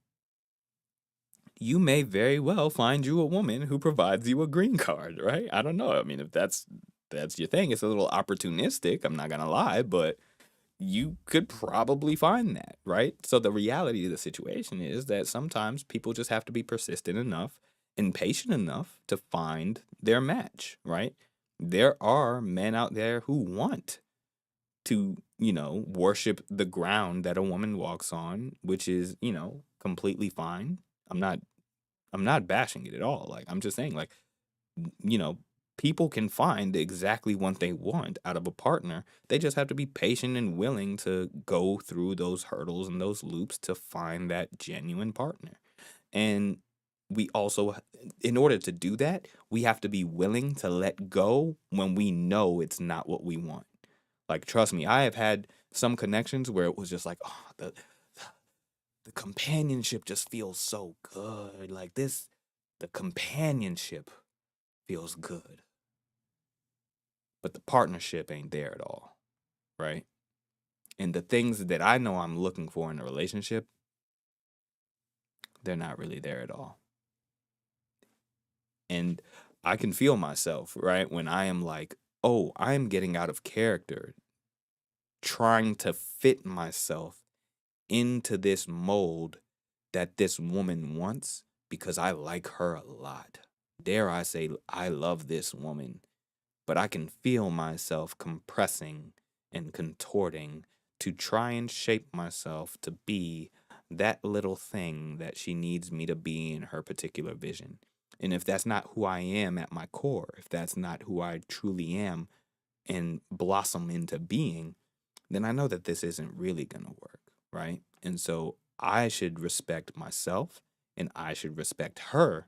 You may very well find you a woman who provides you a green card, right? I don't know. I mean, if that's your thing, it's a little opportunistic, I'm not going to lie, but you could probably find that, right? So the reality of the situation is that sometimes people just have to be persistent enough and patient enough to find their match, right? There are men out there who want to, worship the ground that a woman walks on, which is, completely fine. I'm not bashing it at all. Like, I'm just saying, like, people can find exactly what they want out of a partner. They just have to be patient and willing to go through those hurdles and those loops to find that genuine partner. And we also, in order to do that, we have to be willing to let go when we know it's not what we want. Like, trust me, I have had some connections where it was just like, oh, the companionship just feels so good. Like the companionship feels good. But the partnership ain't there at all. right? And the things that I know I'm looking for in a relationship, they're not really there at all. And I can feel myself, right? When I am like, oh, I am getting out of character, trying to fit myself into this mold that this woman wants because I like her a lot. Dare I say, I love this woman, but I can feel myself compressing and contorting to try and shape myself to be that little thing that she needs me to be in her particular vision. And if that's not who I am at my core, if that's not who I truly am and blossom into being, then I know that this isn't really going to work, right? And so I should respect myself and I should respect her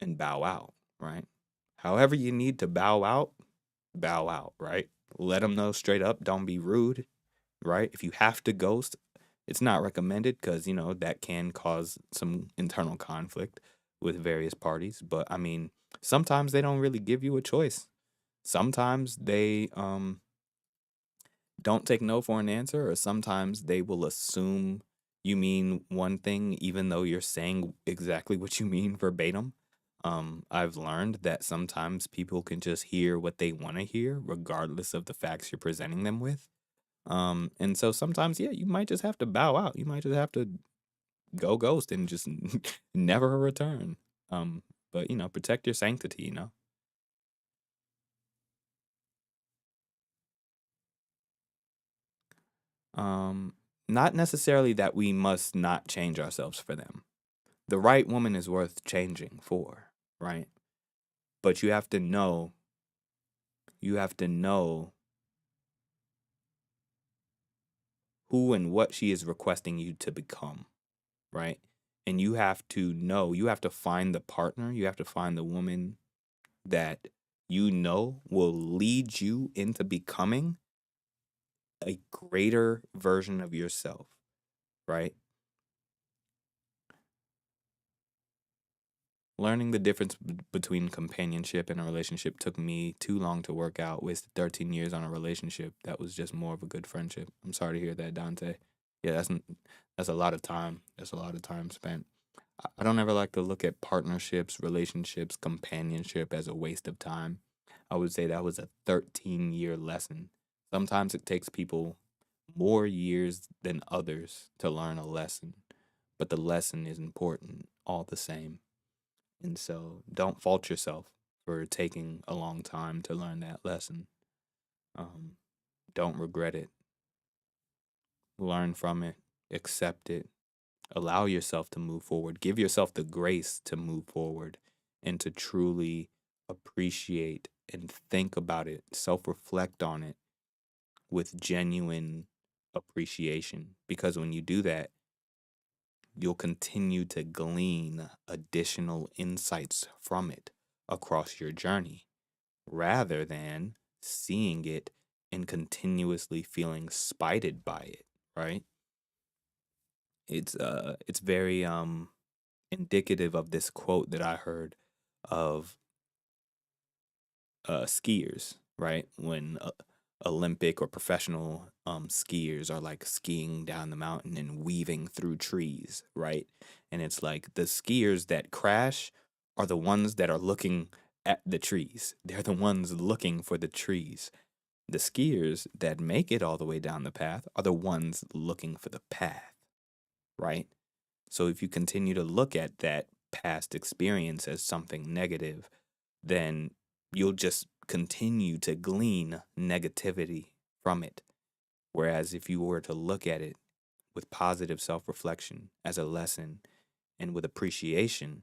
and bow out, right? However you need to bow out, right? Let them know straight up, don't be rude, right? If you have to ghost, it's not recommended because, that can cause some internal conflict with various parties. But I mean, sometimes they don't really give you a choice. Sometimes they don't take no for an answer, or sometimes they will assume you mean one thing even though you're saying exactly what you mean verbatim. I've learned that sometimes people can just hear what they want to hear regardless of the facts you're presenting them with. And so sometimes, yeah, you might just have to bow out. You might just have to go ghost and just never return. But protect your sanctity, Not necessarily that we must not change ourselves for them. The right woman is worth changing for, right? But you have to know who and what she is requesting you to become, right? And you have to find the partner, you have to find the woman that will lead you into becoming a greater version of yourself, right? Learning the difference between companionship and a relationship took me too long to work out. Wasted 13 years on a relationship that was just more of a good friendship. I'm sorry to hear that, Dante. Yeah, that's a lot of time. That's a lot of time spent. I don't ever like to look at partnerships, relationships, companionship as a waste of time. I would say that was a 13-year lesson. Sometimes it takes people more years than others to learn a lesson, but the lesson is important all the same. And so don't fault yourself for taking a long time to learn that lesson. Don't regret it. Learn from it, accept it, allow yourself to move forward. Give yourself the grace to move forward and to truly appreciate and think about it, self-reflect on it with genuine appreciation. Because when you do that, you'll continue to glean additional insights from it across your journey rather than seeing it and continuously feeling spited by it, right? It's very indicative of this quote that I heard of skiers, right? When Olympic or professional skiers are like skiing down the mountain and weaving through trees, right? And it's like the skiers that crash are the ones that are looking at the trees. They're the ones looking for the trees. The skiers that make it all the way down the path are the ones looking for the path, right? So if you continue to look at that past experience as something negative, then you'll just continue to glean negativity from it. Whereas if you were to look at it with positive self-reflection as a lesson and with appreciation,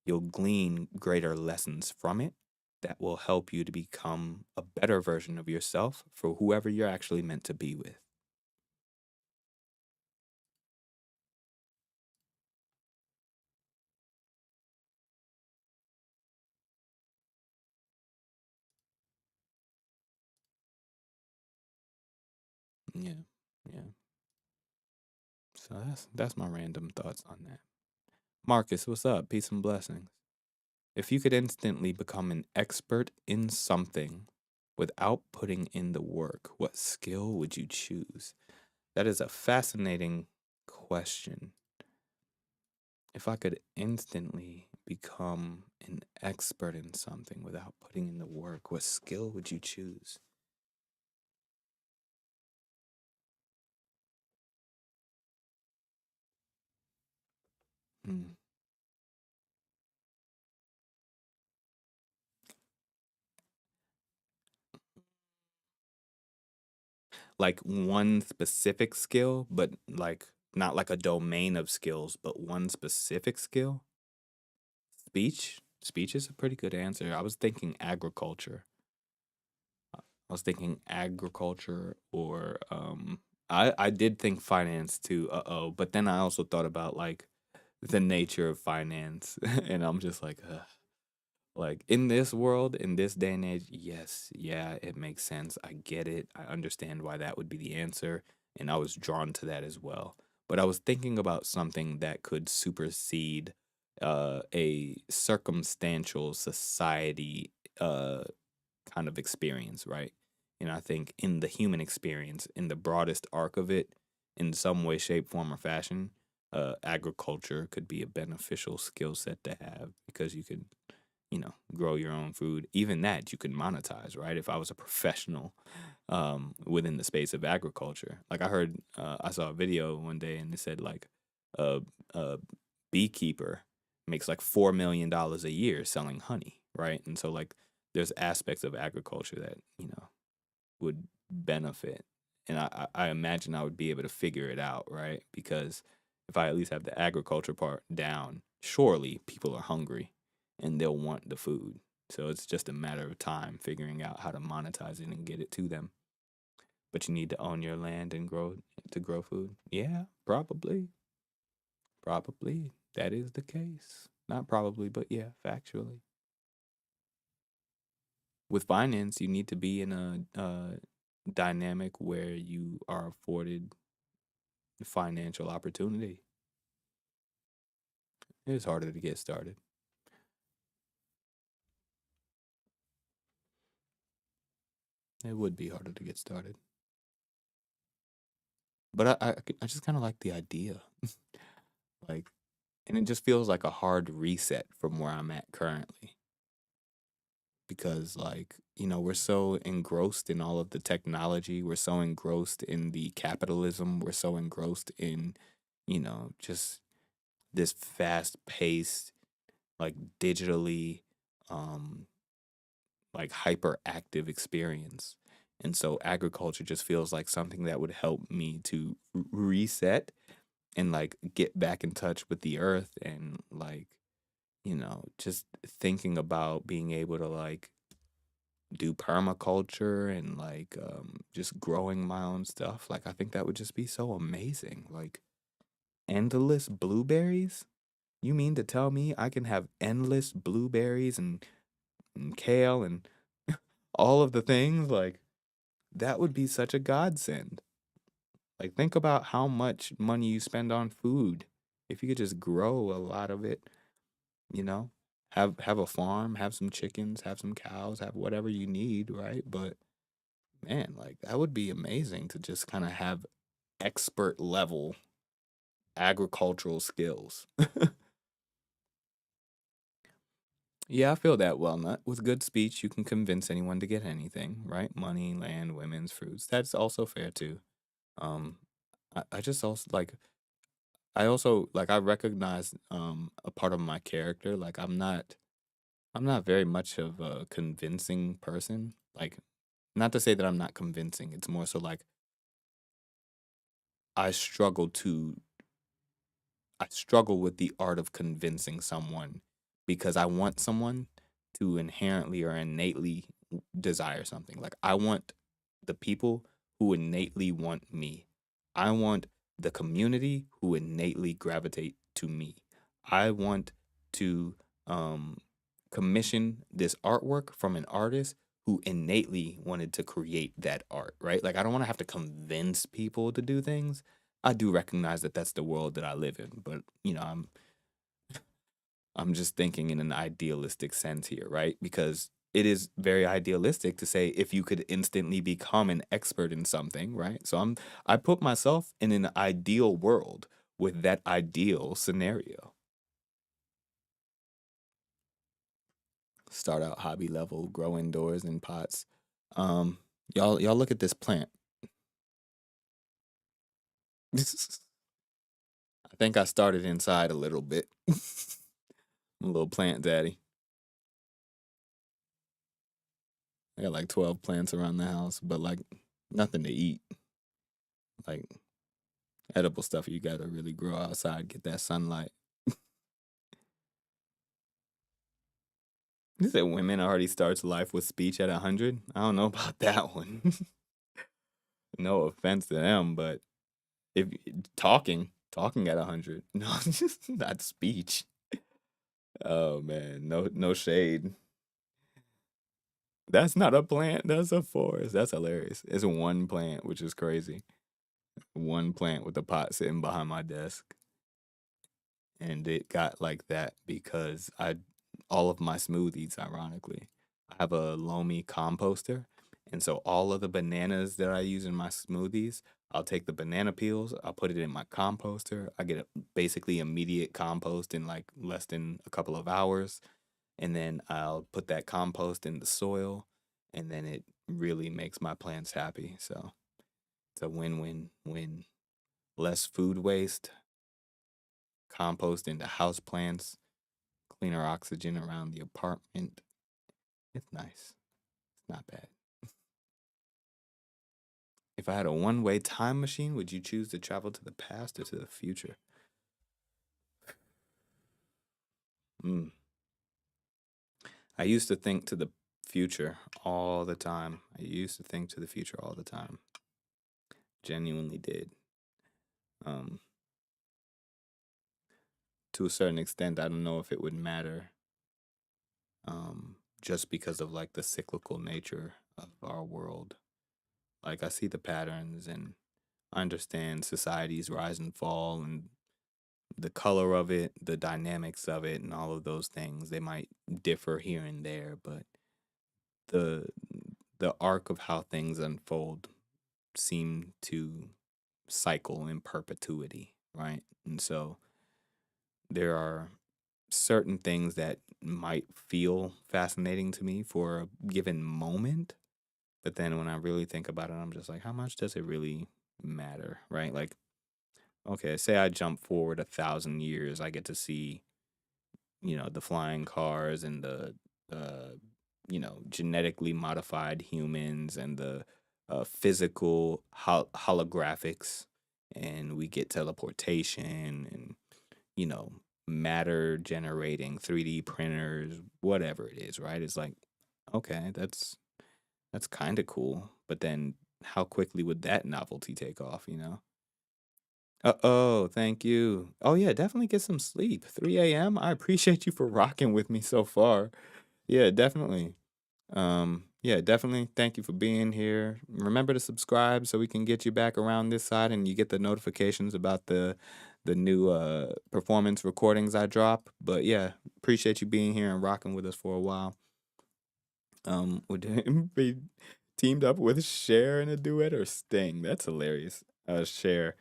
you'll glean greater lessons from it that will help you to become a better version of yourself for whoever you're actually meant to be with. Yeah, yeah. So that's my random thoughts on that. Marcus, what's up? Peace and blessings. If you could instantly become an expert in something, without putting in the work, what skill would you choose? That is a fascinating question. If I could instantly become an expert in something without putting in the work, what skill would you choose? Hmm. Like one specific skill, but like not like a domain of skills, but one specific skill? Speech is a pretty good answer. I was thinking agriculture. I was thinking agriculture or I did think finance too. Uh-oh. But then I also thought about like the nature of finance and I'm just like in this world, in this day and age, yes, yeah, it makes sense. I get it. I understand why that would be the answer and I was drawn to that as well. But I was thinking about something that could supersede a circumstantial society kind of experience, right? And I think in the human experience, in the broadest arc of it, in some way, shape, form, or fashion, agriculture could be a beneficial skill set to have because you could, grow your own food. Even that you could monetize, right? If I was a professional within the space of agriculture, like I saw a video one day and it said like a beekeeper makes like $4 million a year selling honey, right? And so like there's aspects of agriculture that would benefit, and I imagine I would be able to figure it out, right? Because if I at least have the agriculture part down, surely people are hungry and they'll want the food. So it's just a matter of time figuring out how to monetize it and get it to them. But you need to own your land and grow food. Yeah, probably. Probably that is the case. Not probably, but yeah, factually. With finance, you need to be in a dynamic where you are afforded financial opportunity. It's harder to get started. It would be harder to get started. But I just kind of like the idea. Like, and it just feels like a hard reset from where I'm at currently. Because, like, we're so engrossed in all of the technology. We're so engrossed in the capitalism. We're so engrossed in, just this fast paced, like digitally, like hyperactive experience. And so agriculture just feels like something that would help me to reset and like get back in touch with the earth and like, just thinking about being able to like do permaculture and like just growing my own stuff. Like I think that would just be so amazing. Like endless blueberries? You mean to tell me I can have endless blueberries and kale and all of the things? Like that would be such a godsend. Like think about how much money you spend on food. If you could just grow a lot of it, you know, have a farm, have some chickens, have some cows, have whatever you need, right? But man, like that would be amazing to just kind of have expert level agricultural skills. Yeah, I feel that, Wellnut. With good speech, you can convince anyone to get anything, right? Money, land, women's fruits. That's also fair too. Um, I just also like I recognize a part of my character. Like I'm not very much of a convincing person. Like not to say that I'm not convincing. It's more so like I struggle to I struggle with the art of convincing someone because I want someone to inherently or innately desire something. Like I want the people who innately want me. I want the community who innately gravitate to me. I want to um, commission this artwork from an artist who innately wanted to create that art, right? Like I don't want to have to convince people to do things. I do recognize that that's the world that I live in, but I'm just thinking in an idealistic sense here, right? Because it is very idealistic to say if you could instantly become an expert in something, right? So I put myself in an ideal world with that ideal scenario. Start out hobby level, grow indoors in pots. Y'all look at this plant. I think I started inside a little bit. I'm a little plant daddy. I got like 12 plants around the house, but like nothing to eat. Like edible stuff you gotta really grow outside, get that sunlight. You said women already starts life with speech at 100? I don't know about that one. No offense to them, but if talking at 100, no, just not speech. Oh man, no shade. That's not a plant. That's a forest. That's hilarious. It's one plant, which is crazy. One plant with a pot sitting behind my desk. And it got like that because all of my smoothies, ironically, I have a Lomi composter. And so all of the bananas that I use in my smoothies, I'll take the banana peels, I'll put it in my composter. I get basically immediate compost in like less than a couple of hours. And then I'll put that compost in the soil, and then it really makes my plants happy. So it's a win-win-win. Less food waste, compost into house plants, cleaner oxygen around the apartment. It's nice. It's not bad. If I had a one-way time machine, would you choose to travel to the past or to the future? I used to think to the future all the time. Genuinely did. To a certain extent, I don't know if it would matter. Just because of like the cyclical nature of our world. Like I see the patterns and I understand society's rise and fall and the color of it, the dynamics of it, and all of those things. They might differ here and there, but the arc of how things unfold seem to cycle in perpetuity, right? And so there are certain things that might feel fascinating to me for a given moment, but then when I really think about it, I'm just like, how much does it really matter, right? Like, okay, say I jump forward 1,000 years, I get to see, the flying cars and the, genetically modified humans and the physical holographics, and we get teleportation and, matter generating 3D printers, whatever it is, right? It's like, okay, that's kind of cool, but then how quickly would that novelty take off, Oh, thank you. Oh yeah, definitely get some sleep. 3 a.m. I appreciate you for rocking with me so far. Yeah, definitely. Yeah, definitely. Thank you for being here. Remember to subscribe so we can get you back around this side and you get the notifications about the new performance recordings I drop. But yeah, appreciate you being here and rocking with us for a while. Would him be teamed up with Cher in a duet or Sting? That's hilarious. Cher.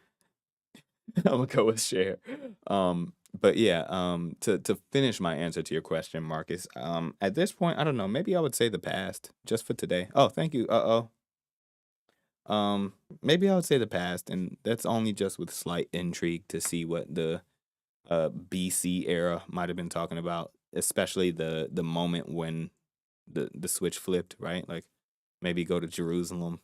I'm gonna go with Cher. But yeah, to finish my answer to your question, Marcus, at this point, I don't know, maybe I would say the past just for today. Oh, thank you. Maybe I would say the past, and that's only just with slight intrigue to see what the BC era might have been talking about, especially the moment when the switch flipped, right? Like maybe go to Jerusalem,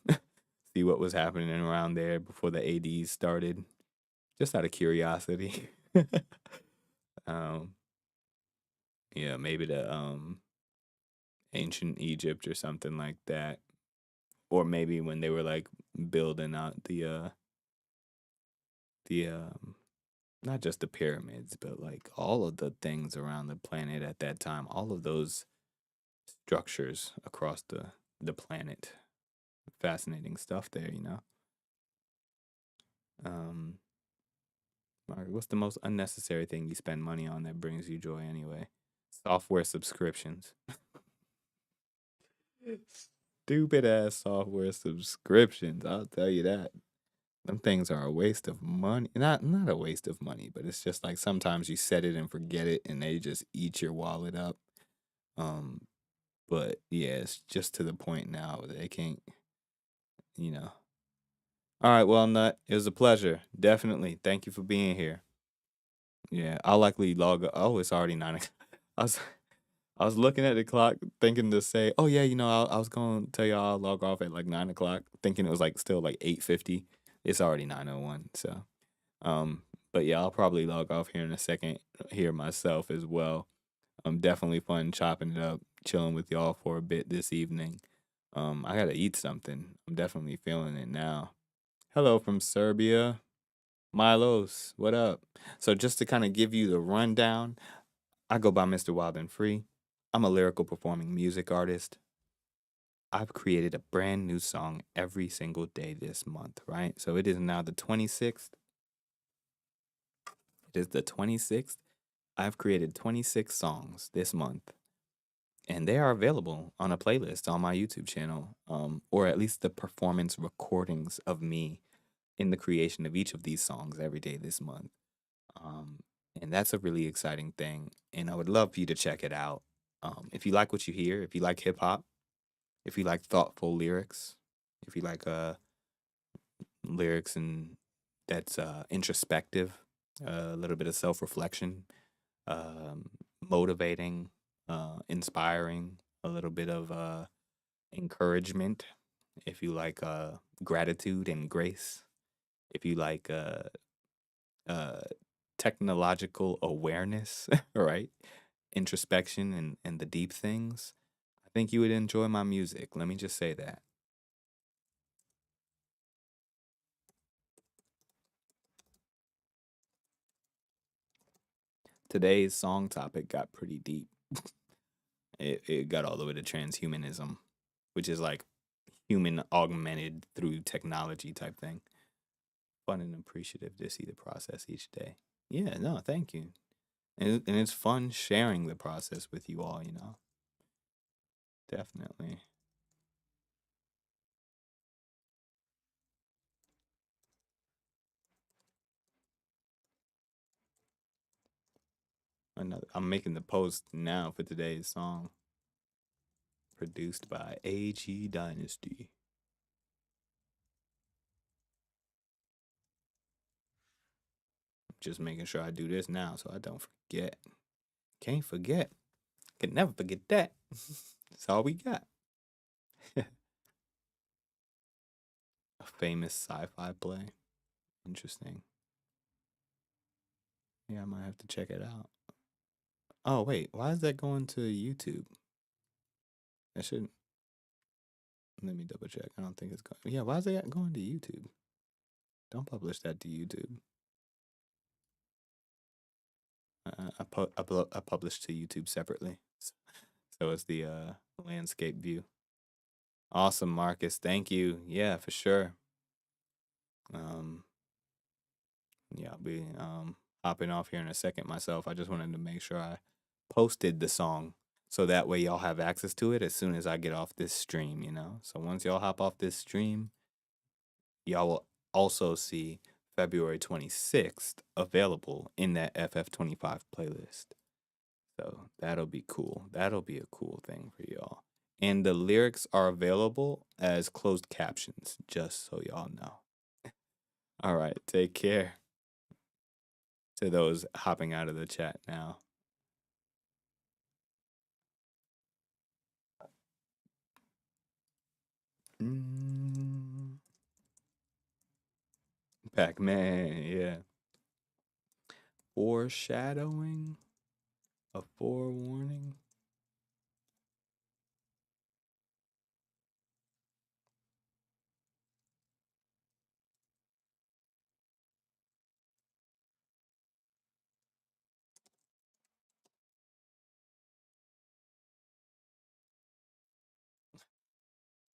see what was happening around there before the ADs started, just out of curiosity. Yeah, maybe the ancient Egypt or something like that. Or maybe when they were like building out the not just the pyramids, but like all of the things around the planet at that time, all of those structures across the planet. Fascinating stuff there, Mark, what's the most unnecessary thing you spend money on that brings you joy anyway? Software subscriptions. Stupid ass software subscriptions. I'll tell you that. Them things are a waste of money. Not a waste of money, but it's just like sometimes you set it and forget it, and they just eat your wallet up. But yeah, it's just to the point now they can't, you know. All right, well, Nut, it was a pleasure. Definitely. Thank you for being here. Yeah, I'll likely log. Oh, it's already 9 o'clock. I was, I was looking at the clock, thinking to say, oh yeah, I was going to tell y'all I'll log off at like 9 o'clock, thinking it was like still like 8:50. It's already 9:01. So, but yeah, I'll probably log off here in a second here myself as well. Definitely fun chopping it up, chilling with y'all for a bit this evening. I gotta eat something. I'm definitely feeling it now. Hello from Serbia. Milos, what up? So just to kind of give you the rundown, I go by Mr. Wildenfree. I'm a lyrical performing music artist. I've created a brand new song every single day this month, right? So it is now the 26th. It is the 26th. I've created 26 songs this month, and they are available on a playlist on my YouTube channel, or at least the performance recordings of me in the creation of each of these songs every day this month. And that's a really exciting thing, and I would love for you to check it out. If you like what you hear, if you like hip hop, if you like thoughtful lyrics, if you like lyrics and that's introspective, a little bit of self reflection, motivating, inspiring, a little bit of encouragement. If you like gratitude and grace, if you like technological awareness, right? Introspection and the deep things, I think you would enjoy my music. Let me just say that. Today's song topic got pretty deep. It got all the way to transhumanism, which is like human augmented through technology type thing. Fun and appreciative to see the process each day. Yeah, no, thank you. And it's fun sharing the process with you all, Definitely. I'm making the post now for today's song. Produced by AG Dynasty. Just making sure I do this now so I don't forget. Can't forget. Can never forget that. That's all we got. A famous sci-fi play. Interesting. Yeah, I might have to check it out. Oh, wait. Why is that going to YouTube? That shouldn't. Let me double check. I don't think it's going. Yeah, why is that going to YouTube? Don't publish that to YouTube. I published to YouTube separately. So it's the landscape view. Awesome, Marcus. Thank you. Yeah, for sure. Yeah, I'll be hopping off here in a second myself. I just wanted to make sure I posted the song so that way y'all have access to it as soon as I get off this stream, So once y'all hop off this stream, y'all will also see February 26th available in that FF25 playlist. So that'll be cool. That'll be a cool thing for y'all. And the lyrics are available as closed captions, just so y'all know. All right, take care. To those hopping out of the chat now. Pac-Man, yeah. Foreshadowing? A forewarning?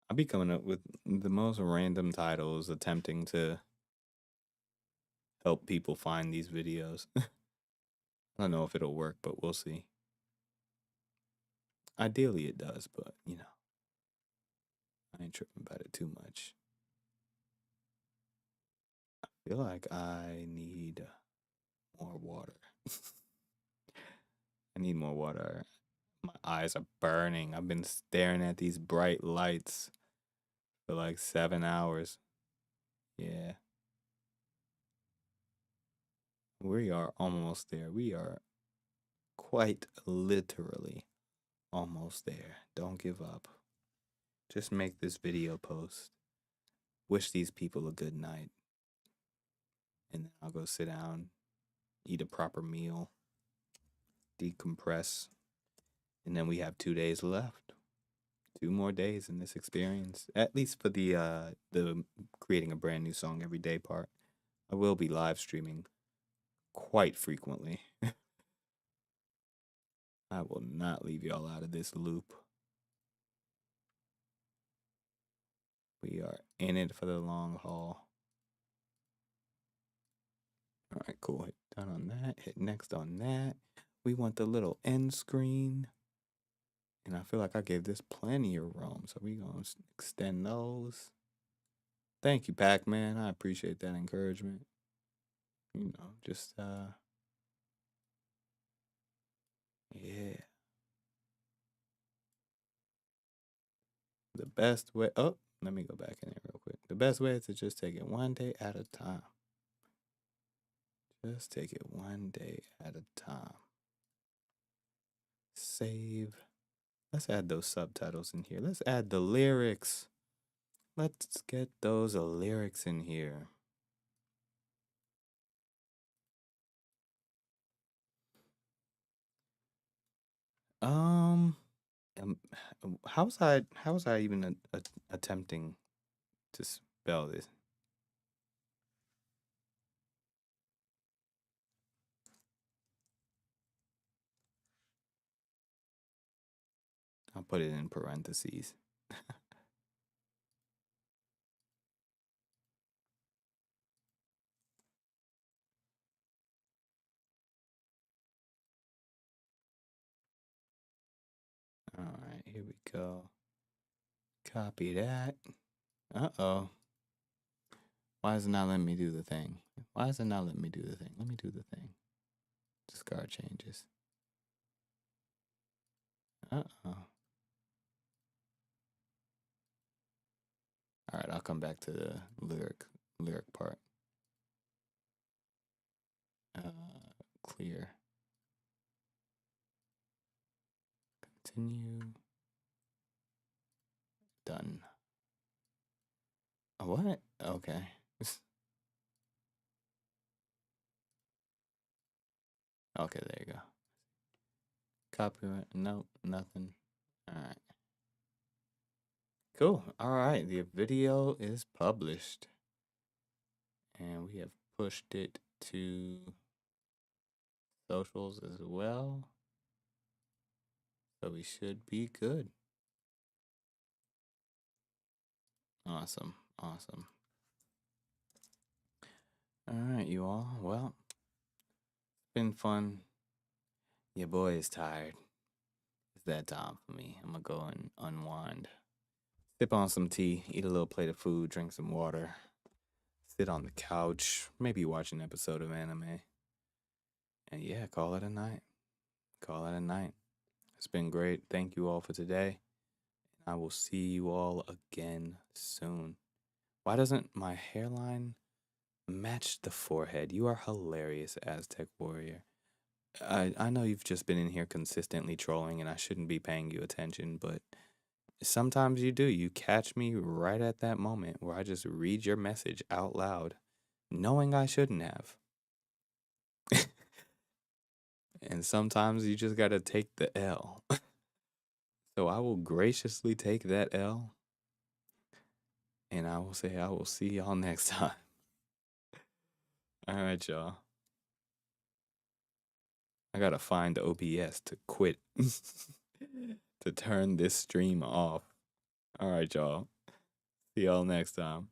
I'll be coming up with the most random titles attempting to help people find these videos. I don't know if it'll work, but we'll see. Ideally it does, but I ain't tripping about it too much. I feel like I need more water. I need more water. My eyes are burning. I've been staring at these bright lights for like 7 hours. Yeah. We are almost there. We are quite literally almost there. Don't give up. Just make this video post. Wish these people a good night. And then I'll go sit down, eat a proper meal, decompress. And then we have 2 days left. 2 more days in this experience. At least for the creating a brand new song every day part. I will be live streaming quite frequently. I will not leave y'all out of this loop. We are in it for the long haul. All right, cool. Hit done on that. Hit next on that. We want the little end screen. And I feel like I gave this plenty of room. So we going to extend those. Thank you, Pac-Man. I appreciate that encouragement. You know, just, yeah. The best way, oh, let me go back in here real quick. The best way is to just take it one day at a time. Just take it one day at a time. Save. Let's add those subtitles in here. Let's add the lyrics. Let's get those lyrics in here. How was I even attempting to spell this? I'll put it in parentheses. All right, here we go. Copy that. Uh-oh. Why is it not letting me do the thing? Why is it not letting me do the thing? Let me do the thing. Discard changes. Uh-oh. All right, I'll come back to the lyric part. Clear. Continue. Done. What? Okay. Okay, there you go. Copyright? Nope, nothing. All right. Cool. All right, the video is published. And we have pushed it to socials as well. So we should be good. Awesome. Awesome. All right, you all. Well, it's been fun. Your boy is tired. It's that time for me. I'm going to go and unwind. Sip on some tea, eat a little plate of food, drink some water, sit on the couch, maybe watch an episode of anime. And yeah, call it a night. Call it a night. It's been great. Thank you all for today. I will see you all again soon. Why doesn't my hairline match the forehead? You are hilarious, Aztec Warrior. I know you've just been in here consistently trolling and I shouldn't be paying you attention, but sometimes you do. You catch me right at that moment where I just read your message out loud, knowing I shouldn't have. And sometimes you just gotta take the L. So I will graciously take that L. And I will say I will see y'all next time. All right, y'all. I gotta find OBS to quit. To turn this stream off. All right, y'all. See y'all next time.